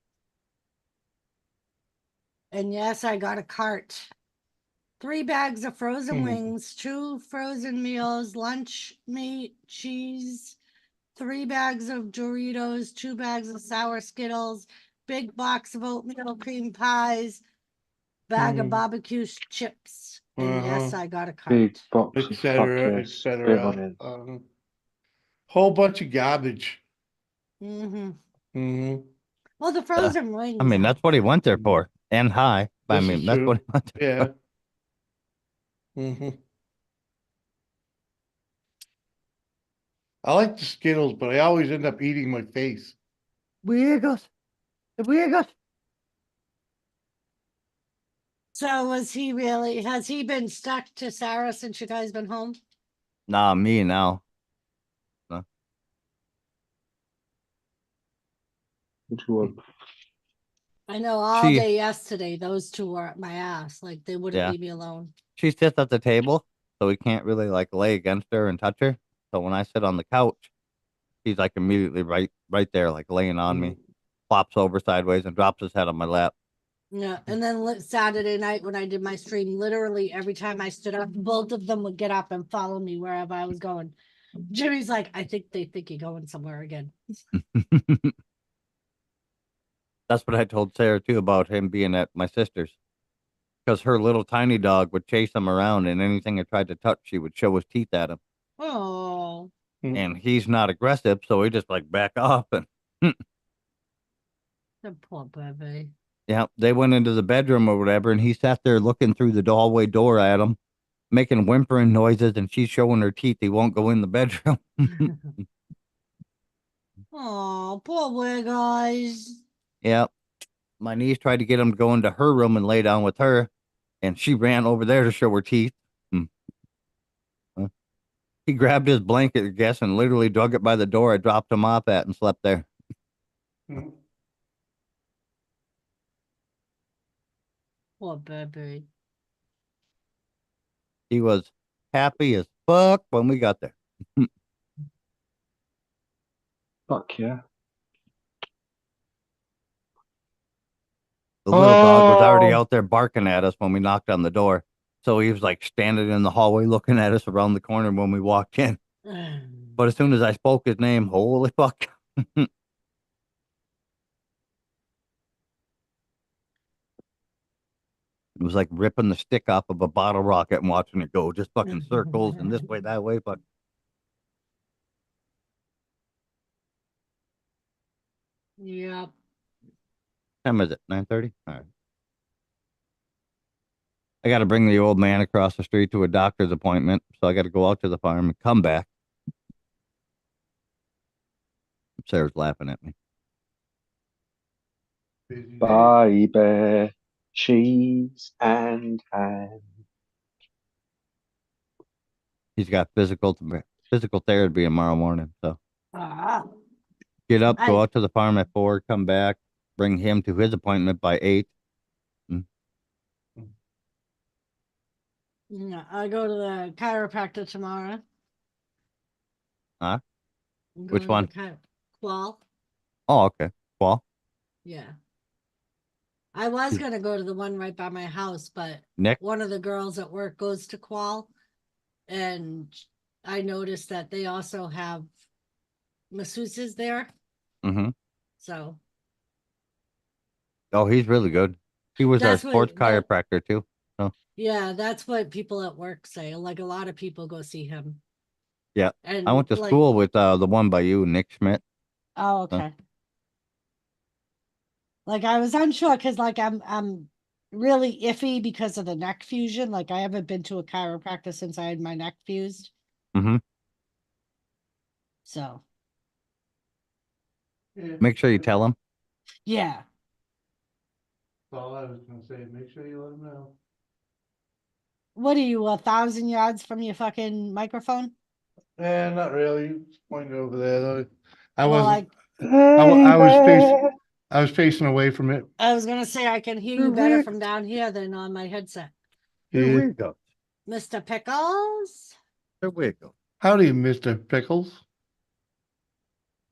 And yes, I got a cart. 3 bags of frozen wings, 2 frozen meals, lunch meat, cheese, 3 bags of Doritos, 2 bags of sour Skittles, big box of oatmeal cream pies, bag of barbecue chips. And yes, I got a Big cart. box of Etc. fuckers. Big on Etc. it. Whole bunch of garbage. Mm-hmm. Well, the frozen wings. I mean, that's what he went there for. And high. I This mean, is that's true. what he went there Yeah. I like the Skittles, but I always end up eating my face. Wiggles. The Wiggles. So has he been stuck to Sarah since you guys been home? Nah, me now. No. Which one? I know all day yesterday, those two were at my ass. Like they wouldn't leave me alone. She sits at the table, so he can't really like lay against her and touch her. So when I sit on the couch, he's like immediately right there, like laying on me, flops over sideways and drops his head on my lap. Yeah, and then Saturday night when I did my stream, literally every time I stood up, both of them would get up and follow me wherever I was going. Jimmy's like, I think they think you're going somewhere again. That's what I told Sarah too about him being at my sister's, because her little tiny dog would chase him around, and anything I tried to touch, she would show his teeth at him. Oh. And he's not aggressive, so he just like back off and. The poor baby. Yeah, they went into the bedroom or whatever, and he sat there looking through the hallway door at him, making whimpering noises, and she's showing her teeth. He won't go in the bedroom. Oh, poor boy, guys. Yeah, my niece tried to get him to go into her room and lay down with her, and she ran over there to show her teeth. He grabbed his blanket, I guess, and literally dug it by the door I dropped him off at and slept there. Poor baby. He was happy as fuck when we got there. Fuck yeah. The little dog was already out there barking at us when we knocked on the door. So he was like standing in the hallway looking at us around the corner when we walked in. But as soon as I spoke his name, holy fuck. It was like ripping the stick off of a bottle rocket and watching it go, just fucking circles and this way, that way. But Yep. time is it? 9:30? All right. I got to bring the old man across the street to a doctor's appointment. So I got to go out to the farm and come back. Sarah's laughing at me. Baby, cheese and ham. He's got physical physical therapy tomorrow morning. So Ah, get up, go I out to the farm at 4, come back, bring him to his appointment by 8. yeah, I go to the chiropractor tomorrow. Huh? I'm Which going to one? Qual. Oh, okay. Well, Yeah. I was gonna go to the one right by my house, but Nick. one of the girls at work goes to Qual, and I noticed that they also have masseuses there. Mm-hmm. So Oh, he's really good. He was our that's sports what that, chiropractor too. yeah, that's what people at work say. Like a lot of people go see him. Yeah. And I went to like, school with the one by you, Nick Schmidt. oh, okay. Like I was unsure because like I'm really iffy because of the neck fusion. Like I haven't been to a chiropractor since I had my neck fused. Mm-hmm. So Yeah. Make sure you tell him. yeah. That's all I was gonna say. Make sure you let them know. What are you, 1,000 yards from your fucking microphone? Not really. Just pointed over there though. I Well, wasn't. I was facing. I was facing away from it. I was gonna say I can hear you better from down here than on my headset. Here Yeah. we go. Mr. Pickles. Here we go. Howdy, Mr. Pickles.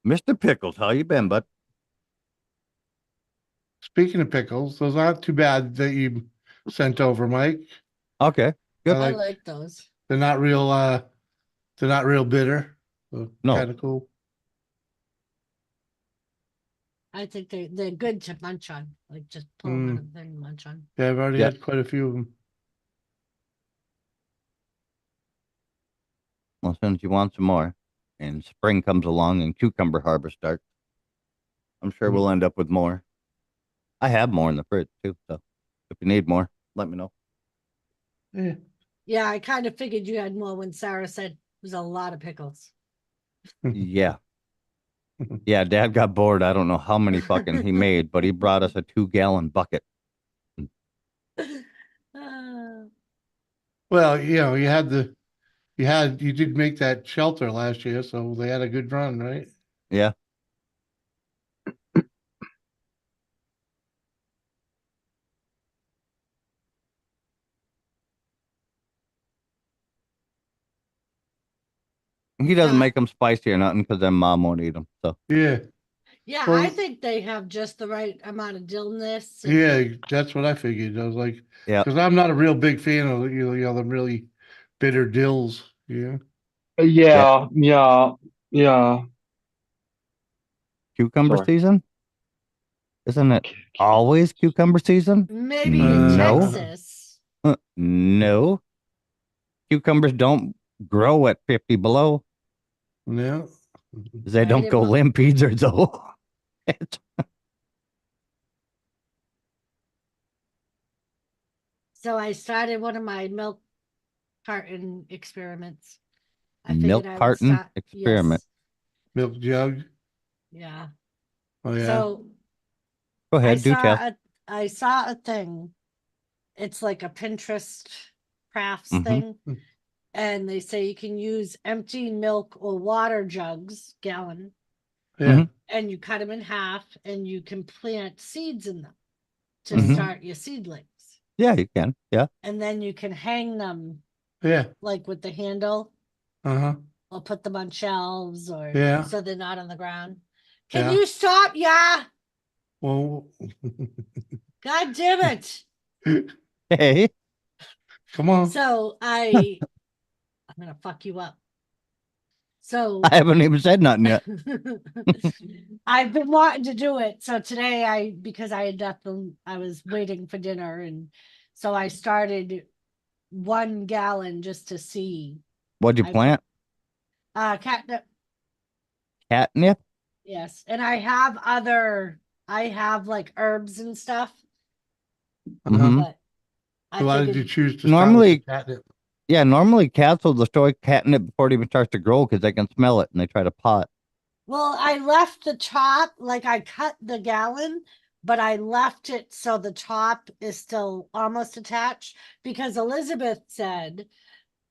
Mr. Pickles, how you been, bud? Speaking of pickles, those aren't too bad that you sent over, Mike. Okay. Good. I I like. like those. They're not real. They're not real bitter. So No. kind of cool. I think they're good to munch on. Like just pull them out of the thing and munch on. Yeah, I've already Yep. had quite a few of them. Well, as soon as you want some more, and spring comes along and cucumber harvest starts, I'm sure we'll end up with more. I have more in the fridge too, so if you need more, let me know. Yeah. Yeah, I kind of figured you had more when Sarah said it was a lot of pickles. Yeah. Yeah, Dad got bored. I don't know how many fucking he made, but he brought us a 2-gallon bucket. Well, you did make that shelter last year, so they had a good run, right? Yeah. He doesn't make them spicy or nothing because then Mom won't eat them. So Yeah. Yeah, Well- I think they have just the right amount of dillness. Yeah, that's what I figured. I was like, yeah, because I'm not a real big fan of the really bitter dills. Yeah. Yeah. cucumber Sorry. season. Isn't it always cucumber season? Maybe in No. Texas. No. Cucumbers don't grow at 50 below. No. They Right, don't it go mu- limp either, though. So I started one of my milk carton experiments. I Milk figured I would carton start. experiment. Milk jug. Yeah. Oh yeah. So Go ahead, do tell. I saw a thing. It's like a Pinterest crafts Mhm. thing. And they say you can use empty milk or water jugs, gallon, Yeah. Mhm. and you cut them in half and you can plant seeds in them to Mhm. start your seedlings. Yeah, you can. Yeah. And then you can hang them Yeah. like with the handle Uh-huh. or put them on shelves or Yeah. so they're not on the ground. Can Yeah. you stop? Yeah. Well, God damn it. Hey. come on. So I'm gonna fuck you up. So I haven't even said nothing yet. I've been wanting to do it. So today because I had nothing, I was waiting for dinner. And so I started 1 gallon just to see. What'd you plant? Catnip. Catnip? Yes. And I have like herbs and stuff, Uh-huh. but I Why did you figured, choose to Normally- start with the catnip? Yeah, normally cats will destroy catnip before it even starts to grow because they can smell it and they try to pot. well, I left the top, like I cut the gallon, but I left it so the top is still almost attached because Elizabeth said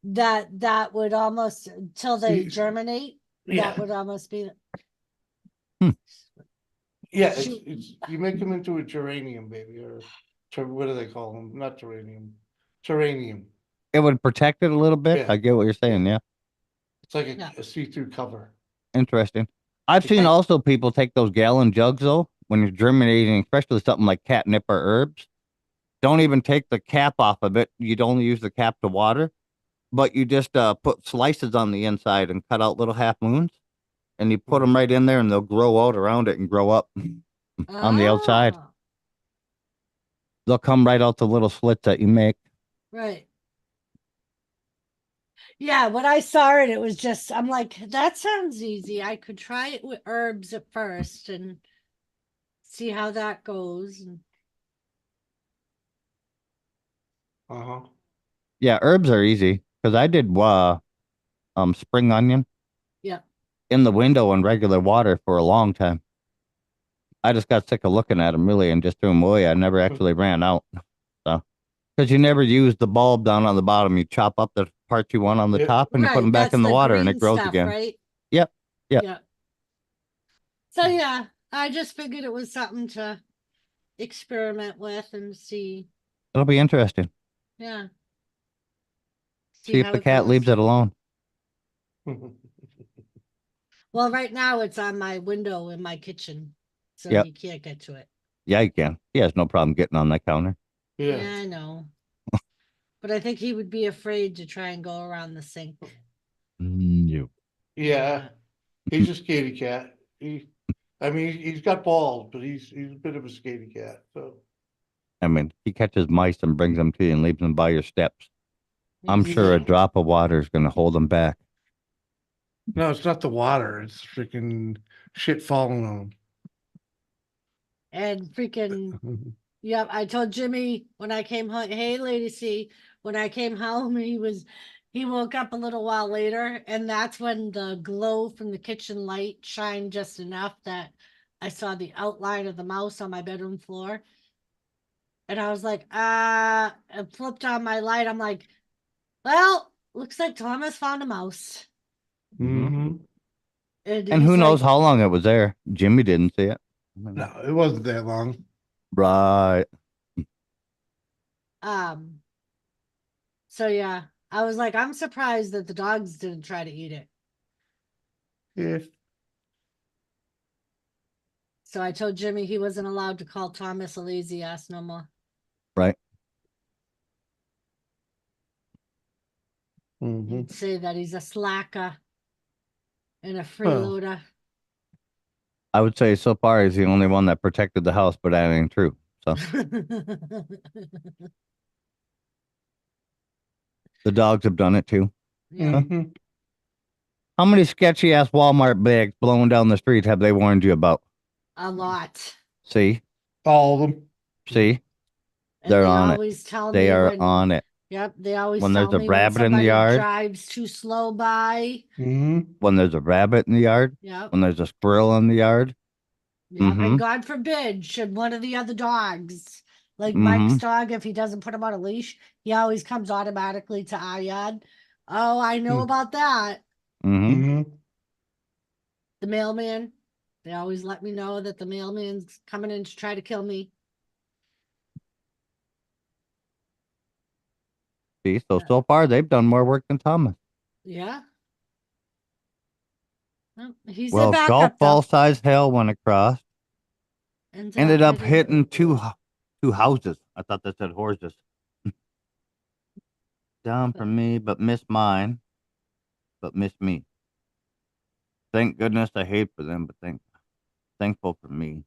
that would almost till they See, germinate. yeah. That would almost be. Yeah, Shoot. it's you make them into a geranium, baby, or what do they call them? Not geranium, geranium. It would protect it a little bit. Yeah. I get what you're saying. Yeah. It's like Yeah. a see-through cover. Interesting. I've seen Okay. also people take those gallon jugs though, when you're germinating, especially something like catnip or herbs. Don't even take the cap off of it. You'd only use the cap to water, but you just put slices on the inside and cut out little half moons, and you put them right in there, and they'll grow out around it and grow up on the outside. Oh, They'll come right out the little slits that you make. right. Yeah, when I saw it, it was just, I'm like, that sounds easy. I could try it with herbs at first and see how that goes. And Uh-huh. Yeah, herbs are easy because I did spring onion yeah. in the window in regular water for a long time. I just got sick of looking at them really and just threw them away. I never actually ran out. So, because you never use the bulb down on the bottom, you chop up the parts you want on the Yeah. top and you put them back That's in the water and it green grows stuff, again. right? Yep. Yep. Yeah. So yeah, I just figured it was something to experiment with and see. It'll be interesting. Yeah. See if how the it cat goes. leaves it alone. Well, right now it's on my window in my kitchen, so Yep. he can't get to it. Yeah, you can. He has no problem getting on that counter. Yeah, Yeah. I know. But I think he would be afraid to try and go around the sink. You. Yeah. He's a scaredy cat. I mean, he's got balls, but he's a bit of a scaredy cat. So I mean, he catches mice and brings them to you and leaves them by your steps. I'm sure a Yeah. drop of water is going to hold him back. no, it's not the water. It's freaking shit falling on And freaking, him. yep, I told Jimmy when I came home, hey, Lady C, when I came home, he woke up a little while later, and that's when the glow from the kitchen light shined just enough that I saw the outline of the mouse on my bedroom floor. And I was like, I flipped on my light. I'm like, well, looks like Thomas found a mouse. Mm-hmm. And And he's who knows like, how long it was there? Jimmy didn't see it. No, it wasn't that long. Right. so yeah, I was like, I'm surprised that the dogs didn't try to eat it. Yeah. So I told Jimmy he wasn't allowed to call Thomas a lazy ass no more. Right. Mm-hmm. He'd say that he's a slacker and a Well. freeloader. I would say so far he's the only one that protected the house, but that ain't true. So the dogs have done it too. Yeah. Mhm. How many sketchy ass Walmart bags blowing down the street have they warned you about? A lot. See? All of them. See? And They're they on it. always tell They me are when, on it. yep, they always When there's tell a me when rabbit in the somebody yard. drives too slow by. Mm-hmm. When there's a rabbit in the yard. Yep. When there's a squirrel in the yard. Yep. Mhm. And God forbid, should one of the other dogs, like Mhm. Mike's dog, if he doesn't put him on a leash, he always comes automatically to our yard. Oh, I know Hmm. about that. Mm-hmm. Mm-hmm. The mailman. They always let me know that the mailman's coming in to try to kill me. See, so far they've done more work than Thomas. Yeah. Well, he's a Well, golf backup ball though. size hail went across. Ended up hitting two houses. I thought that said horses. Down for me, but missed mine. But missed me. Thank goodness I hate for them, but thankful for me.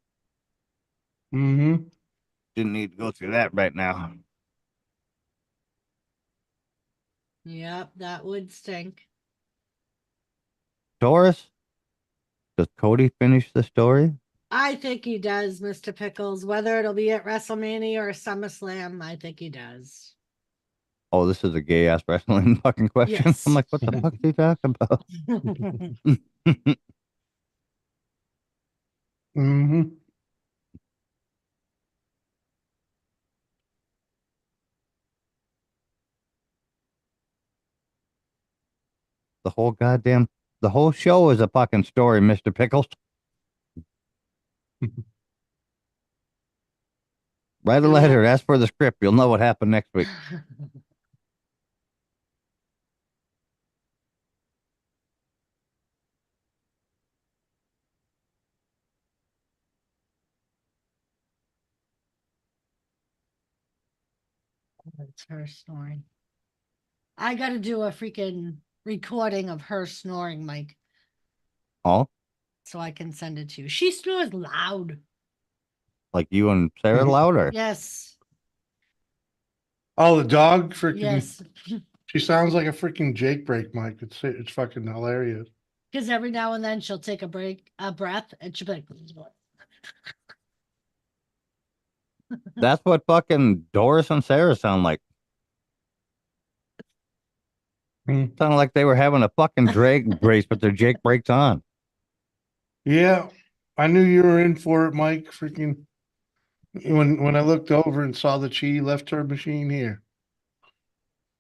Mm-hmm. Didn't need to go through that right now. Yep, that would stink. Doris, does Cody finish the story? I think he does, Mr. Pickles. Whether it'll be at WrestleMania or SummerSlam, I think he does. Oh, this is a gay ass wrestling fucking question. Yes. I'm like, what the fuck is he talking about? Mm-hmm. the whole show is a fucking story, Mr. Pickles. Write a letter, ask for the script. You'll know what happened next week. It's her snoring. I got to do a freaking recording of her snoring, Mike, Oh, so I can send it to you. She snores loud. like you and Sarah louder. Yes. Oh, the dog freaking. Yes. She sounds like a freaking Jake break, Mike. It's fucking hilarious. Because every now and then she'll take a breath, and she'll be like, That's what fucking Doris and Sarah sound like. Mm. Sounded like they were having a fucking drag race with their Jake brakes on. Yeah, I knew you were in for it, Mike. Freaking when I looked over and saw that she left her machine here.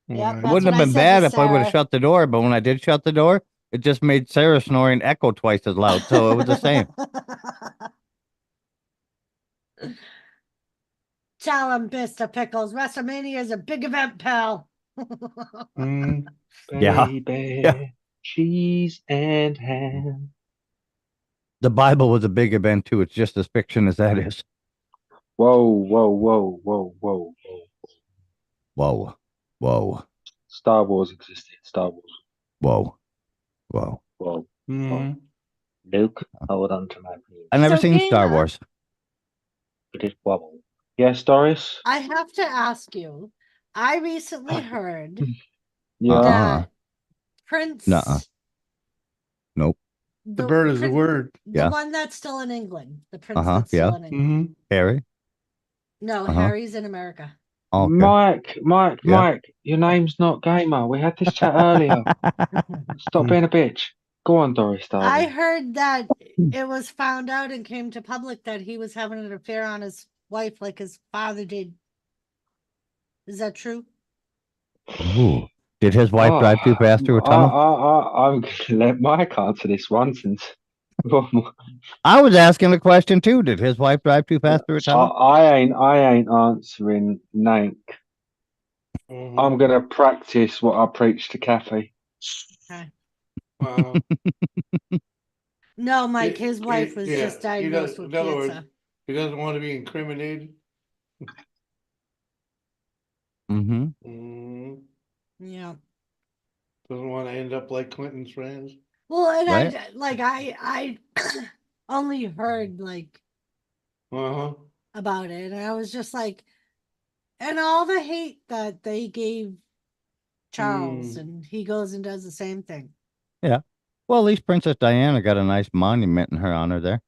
Yep, It That's wouldn't what have I been said to bad if I would have Sarah. shut the door, but when I did shut the door, it just made Sarah snoring echo twice as loud. So it was the same. Tell him, Mr. Pickles, WrestleMania is a big event, pal. Mm. Yeah. Baby, Yeah. cheese and ham. The Bible was a big event too. It's just as fiction as that is. Whoa, whoa, whoa, whoa, whoa, whoa. Whoa. Whoa. Star Wars existed. Star Wars. Whoa. Whoa. Whoa. Mm. Luke, hold on to my penis. I never So, seen Star Gamer, Wars. It is wobble. Yes, Doris? I have to ask you. I recently heard Yeah. that Prince, Nuh-uh. Nope. The bird is the Prin- word. the Yeah. one that's still in England, the prince Uh-huh, that's still yeah. in England. Mm-hmm. Harry. No, Uh-huh. Harry's in America. Oh, okay. Mike, Yeah. your name's not Gamer. We had this chat earlier. Stop being a bitch. Go on, Doris, I darling. heard that it was found out and came to public that he was having an affair on his wife like his father did. Is that true? Ooh. Did his wife drive too fast through a tunnel? I'm going to let Mike answer this one since I was asking the question too. Did his wife drive too fast through a tunnel? I ain't answering Nank. I'm going to practice what I preach to Kathy. Okay. Wow. No, Mike, his wife was Yeah, just diagnosed with in other words, cancer. he doesn't want to be incriminated. Mm-hmm. Mm. Yeah. Doesn't want to end up like Clinton's friends. Well, and Right. I only heard like Uh-huh. about it, and I was just like, and all the hate that they gave Charles, and he goes and does the same thing. Yeah. Well, at least Princess Diana got a nice monument in her honor there.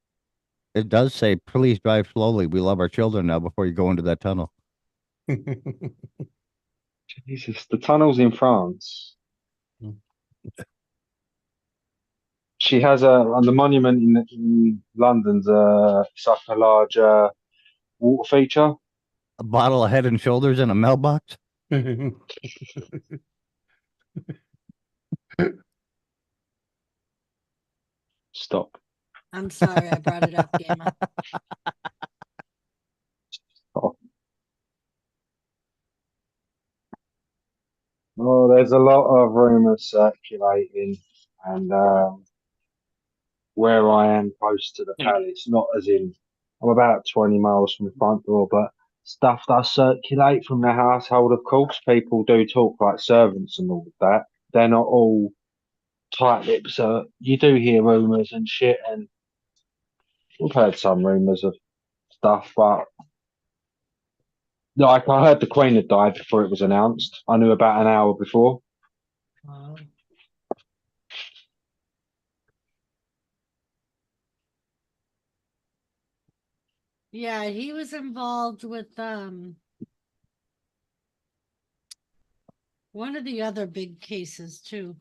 It does say, please drive slowly. We love our children now before you go into that tunnel. Jesus, the tunnels in France. She has on the monument in London's such a large water feature. A bottle of Head and Shoulders in a mailbox. Stop. I'm sorry I brought it up, Gamer. Stop. Oh, there's a lot of rumours circulating, and where I am close to the palace, not as in I'm about 20 miles from the front door, but stuff does circulate from the household. Of course, people do talk like servants and all of that. They're not all tight lips. You do hear rumours and shit, and we've heard some rumours of stuff, but like I heard the Queen had died before it was announced. I knew about an hour before. Wow. Yeah, he was involved with one of the other big cases too.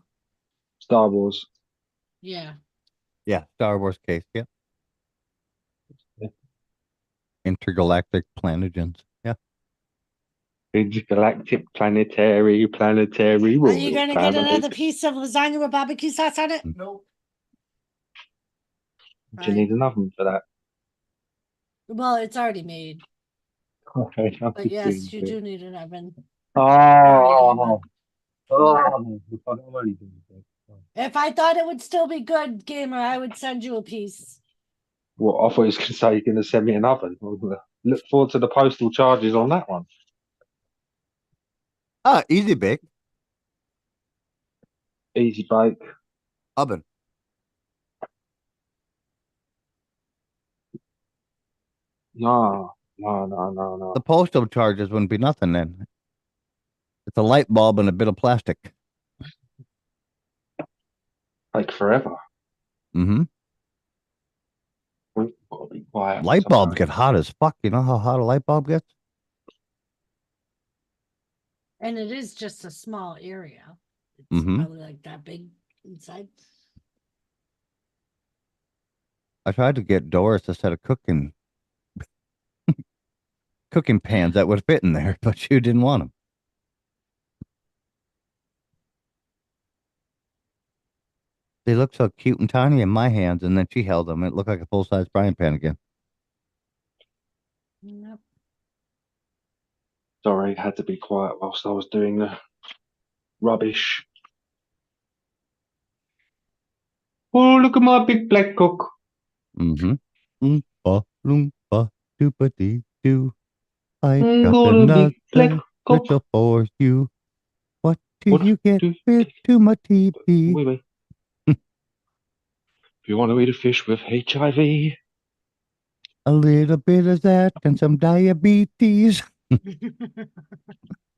Star Wars. Yeah. Yeah, Star Wars case. Yeah. Yeah. Intergalactic Planogens. Yeah. Intergalactic, planetary, Are royal you gonna get family. another piece of lasagna with barbecue sauce on it? Nope. Do you need an oven for that? Well, it's already made, Okay, I'm but just yes, being you a bit- do need an oven. Oh, I'm only being a bit- If I thought it would still be good, gamer, I would send you a piece. Well, I thought he was going to say you're going to send me an oven. Look forward to the postal charges on that one. Ah, easy bake Easy bake. oven. No, no. The postal charges wouldn't be nothing then. It's a light bulb and a bit of plastic. Take forever. Mm-hmm. We've got to be quiet. Light bulbs get hot as fuck. You know how hot a light bulb gets? And it is just a small area. It's Mhm. probably like that big inside. I tried to get Doris a set of cooking pans that would fit in there, but she didn't want them. They looked so cute and tiny in my hands, and then she held them. It looked like a full-size frying pan again. Yep. Sorry, had to be quiet whilst I was doing the rubbish. Oh, look at my big black cook. Mm-hmm. Oompa loompa doopa dee doo. I got Got a another big black cock. riddle for you. What do What you get do- with to my teepee? Wait. If you want to eat a fish with HIV, A little bit of that and some diabetes.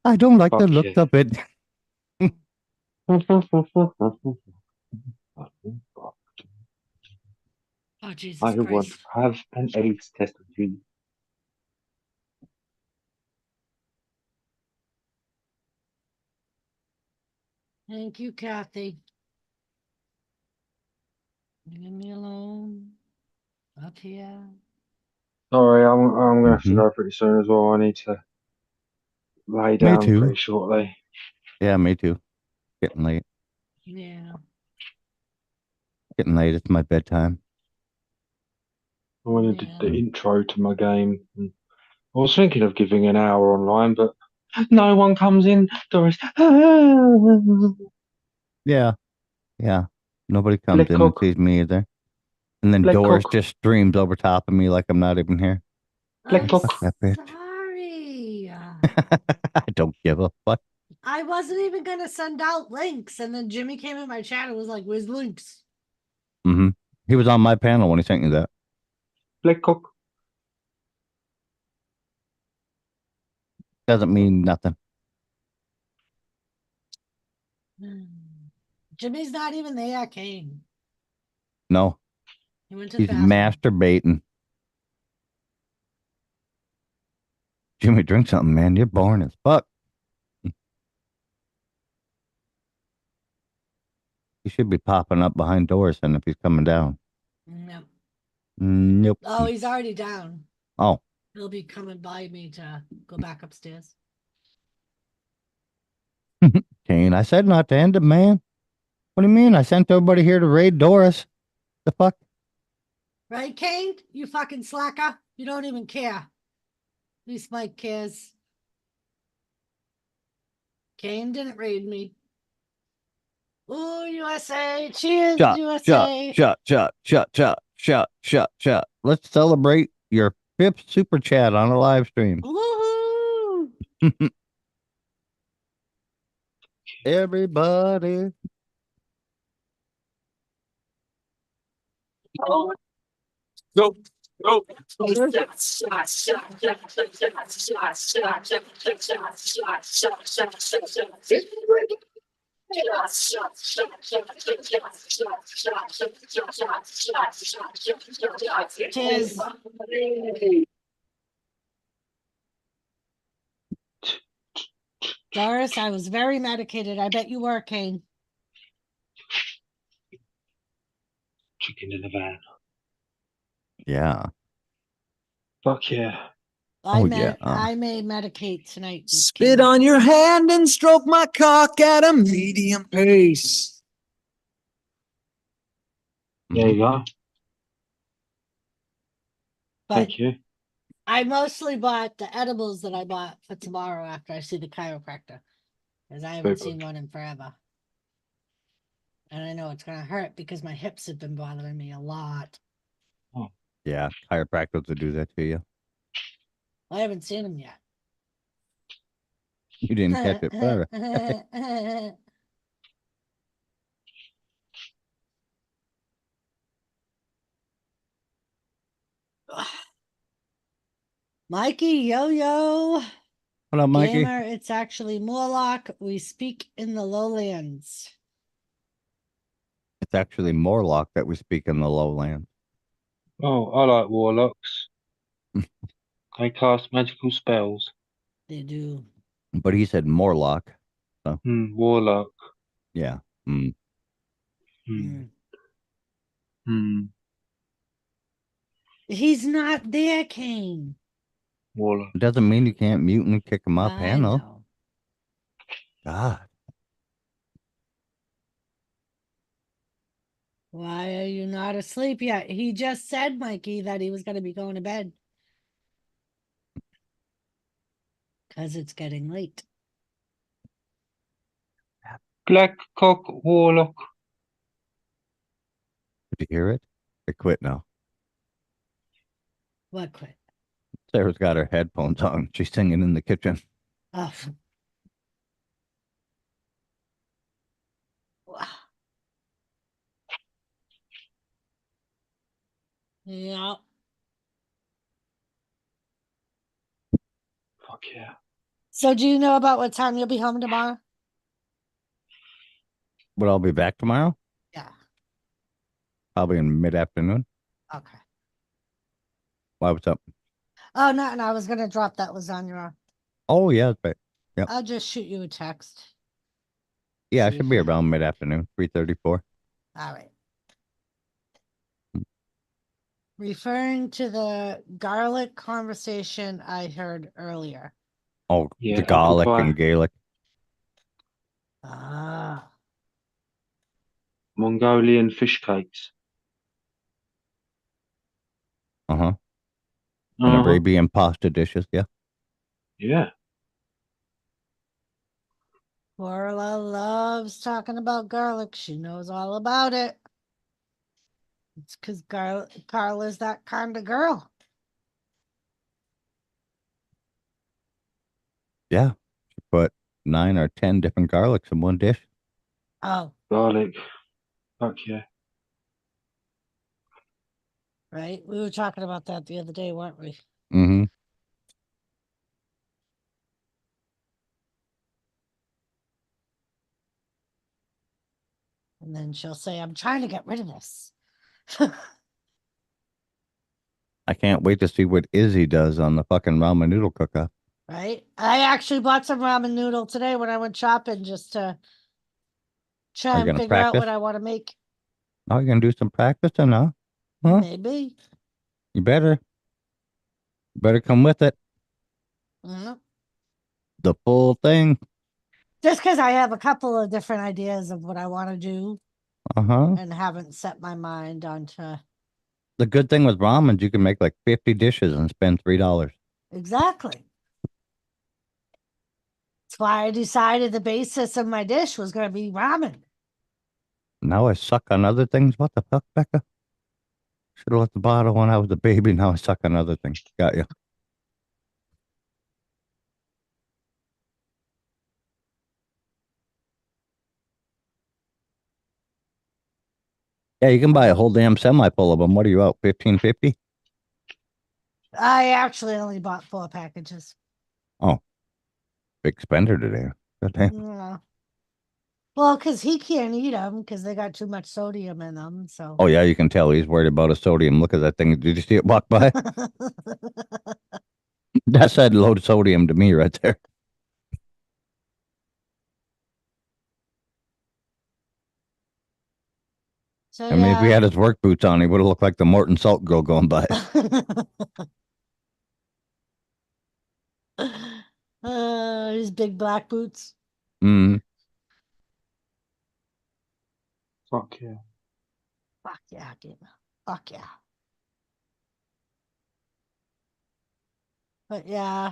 I don't like the Fuck looks yeah. of it. Oh Jesus I want Christ! to have an AIDS test with you. Thank you, Kathy. Leave me alone. Up here. Sorry, I'm gonna have to Mhm. go pretty soon as well. I need to lay Me down too. pretty shortly. Yeah, me too. Getting late. Yeah. Getting late. It's my bedtime. I wanted Yeah. the intro to my game. I was thinking of giving an hour online, but no one comes in. Doris, Yeah. Yeah. Nobody comes Black in and cock, sees me either. And then Black Doris cock. just streams over top of me like I'm not even here. Black I'm cock. Fuck that bitch. sorry. I don't give a fuck. I wasn't even gonna send out links, and then Jimmy came in my chat and was like, "Where's links?" Mm-hmm. He was on my panel when he sent you that. Black cock. Doesn't mean nothing. Jimmy's not even there, Kane. No. He went to the He's bathroom. masturbating. Jimmy, drink something, man. You're boring as fuck. He should be popping up behind Doris and if he's coming down. No. Nope. Oh, he's already down. Oh. He'll be coming by me to go back upstairs. Kane, I said not to end it, man. What do you mean? I sent everybody here to raid Doris. The fuck? Right, Kane? You fucking slacker. You don't even care. At least Mike cares. Kane didn't raid me. Ooh, USA. Cheers, Shut, USA. shut. Let's celebrate your 5th super chat on a live stream. Woohoo! Everybody. Go. Go. Cheers. Doris, I was very medicated. I bet you were, Kane. Chicken in the van. Yeah. Fuck yeah. Oh, yeah. I may medicate tonight. with Spit Kim. on your hand and stroke my cock at a medium pace. There you go. But Thank you. I mostly bought the edibles that I bought for tomorrow after I see the chiropractor, because I haven't Very seen one in forever. And I know it's gonna hurt because my hips have been bothering me a lot. Yeah, chiropractors will do that to you. I haven't seen them yet. You didn't catch it, whatever. Mikey, yo. What up, Mikey? Gamer, it's actually Morlock. We speak in the lowlands. It's actually Morlock that we speak in the lowland. Oh, I like warlocks. They cast magical spells. They do. But he said Morlock. Warlock. Yeah. Mm. Hmm. Mm. Hmm. He's not there, Kane. Warlock. It doesn't mean you can't mute and kick him up, I Hannah. know. God. Why are you not asleep yet? He just said, Mikey, that he was going to be going to bed. Because it's getting late. Black cock warlock. Did you hear it? They quit now. What quit? Sarah's got her headphones on. She's singing in the kitchen. Oh. Wow. Yeah. Fuck yeah. So do you know about what time you'll be home tomorrow? But I'll be back tomorrow, Yeah. probably in mid-afternoon. Okay. Why, what's up? Oh, nothing. I was going to drop that lasagna. Oh, yeah, that's right. Yep. I'll just shoot you a text. Yeah, I See should if be you- around mid-afternoon, 3:34. All right. Referring to the garlic conversation I heard earlier. Oh, Yeah, the apple garlic pie. and Gaelic. Ah. Mongolian fish cakes. Uh-huh. And Uh-huh. Arabian pasta dishes, yeah. Yeah. Orla loves talking about garlic. She knows all about it. It's because Carla's that kind of girl. Yeah. She put 9 or 10 different garlics in one dish. Oh, Garlic. Fuck yeah. right. We were talking about that the other day, weren't we? Mm-hmm. And then she'll say, I'm trying to get rid of this. I can't wait to see what Izzy does on the fucking ramen noodle cook-off. Right? I actually bought some ramen noodle today when I went shopping just to Are try you and gonna figure out practice? what I want to make. Oh, you're gonna do some practicing, huh? Huh? Maybe. You better. Better come with it. Mhm. The full thing. Just because I have a couple of different ideas of what I want to do Uh-huh. and haven't set my mind onto The good thing with ramen, you can make like 50 dishes and spend $3. exactly. That's why I decided the basis of my dish was going to be ramen. Now I suck on other things. What the fuck, Becca? Should have let the bottle when I was a baby. Now I suck on other things. Got you. Yeah, you can buy a whole damn semi full of them. What are you out? 15.50? I actually only bought 4 packages. Oh, big spender today. God damn. Yeah. Well, because he can't eat them because they got too much sodium in them. So. Oh yeah, you can tell he's worried about his sodium. Look at that thing. Did you see it walk by? That said low sodium to me right there. So I mean, if he yeah. had his work boots on, he would have looked like the Morton Salt girl going by. His big black boots. Mm. Fuck yeah. Fuck yeah, gamer. Fuck yeah. But yeah.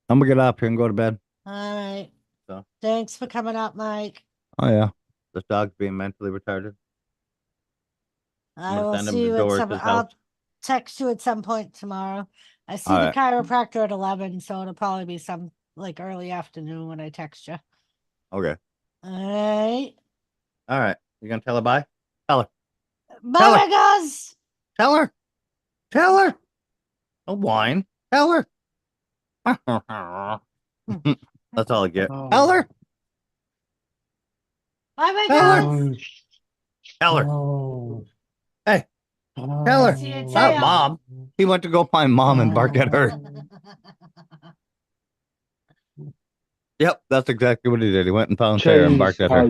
I'm gonna get up here and go to bed. All right. So. Thanks for coming up, Mike. Oh yeah, this dog's being mentally retarded. I gonna will send him see to you at Doris's some. house. I'll text you at some point tomorrow. I see All the right. chiropractor at 11, so it'll probably be some like early afternoon when I text you. Okay. All All right. You gonna tell her bye? Tell her. right. Bye, guys. Tell her. Tell her. Don't whine. Tell her. That's all I get. Tell her. Bye, Tell her. guys. Tell her. Oh. Hey. Tell her. See you, Not Taya. mom. He went to go find mom and bark at her. Yep, that's exactly what he did. He went and found Sarah and barked at her.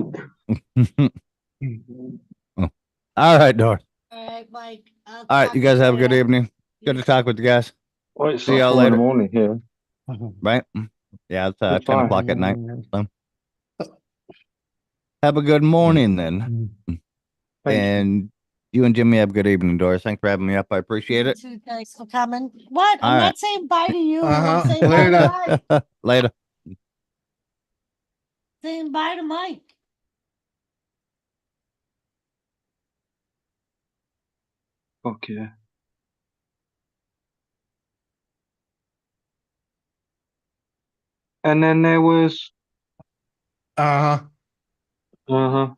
All right, Dor. All right, Mike. All right, you guys have a good evening. Good to talk with you guys. Well, it's See like y'all 4 in the later. morning here. Right? Yeah, it's 10 Goodbye. o'clock at night. So. Have a good morning then. Thank And you and Jimmy have a good evening, Doris. Thanks for having me up. I appreciate it. Thanks for coming. What? All I'm right. not saying bye to you. I'm Uh-huh. saying bye to Later. Mike. Later. Saying bye to Mike. Fuck yeah. And then there was Uh-huh. uh-huh.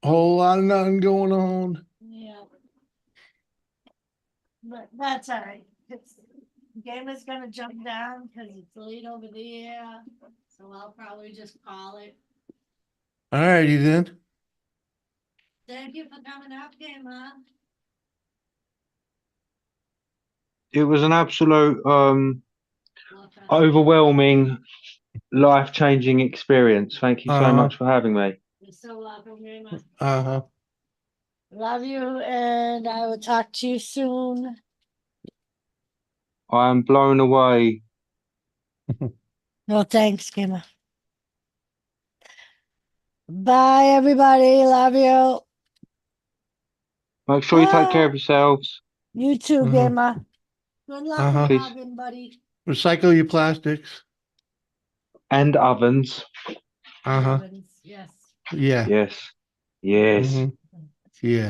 Whole lot of nothing going on. Yeah. But that's all right. Game is gonna jump down because it's late over there. So I'll probably just call it. All righty then. Thank you for coming up, Gamer. It was an absolute overwhelming, life-changing experience. Thank you so Uh-huh. much for having me. You're so welcome, Gamer. Uh-huh. Love you, and I will talk to you soon. I am blown away. No thanks, Gamer. Bye, everybody. Love you. Make sure you take care of Ah. yourselves. You too, Mhm. Gamer. Good luck Uh-huh. with Peace. Logan, buddy. Recycle your plastics. And ovens. Uh-huh. Yes. Yeah. Yes. Yes. Mhm. Yeah.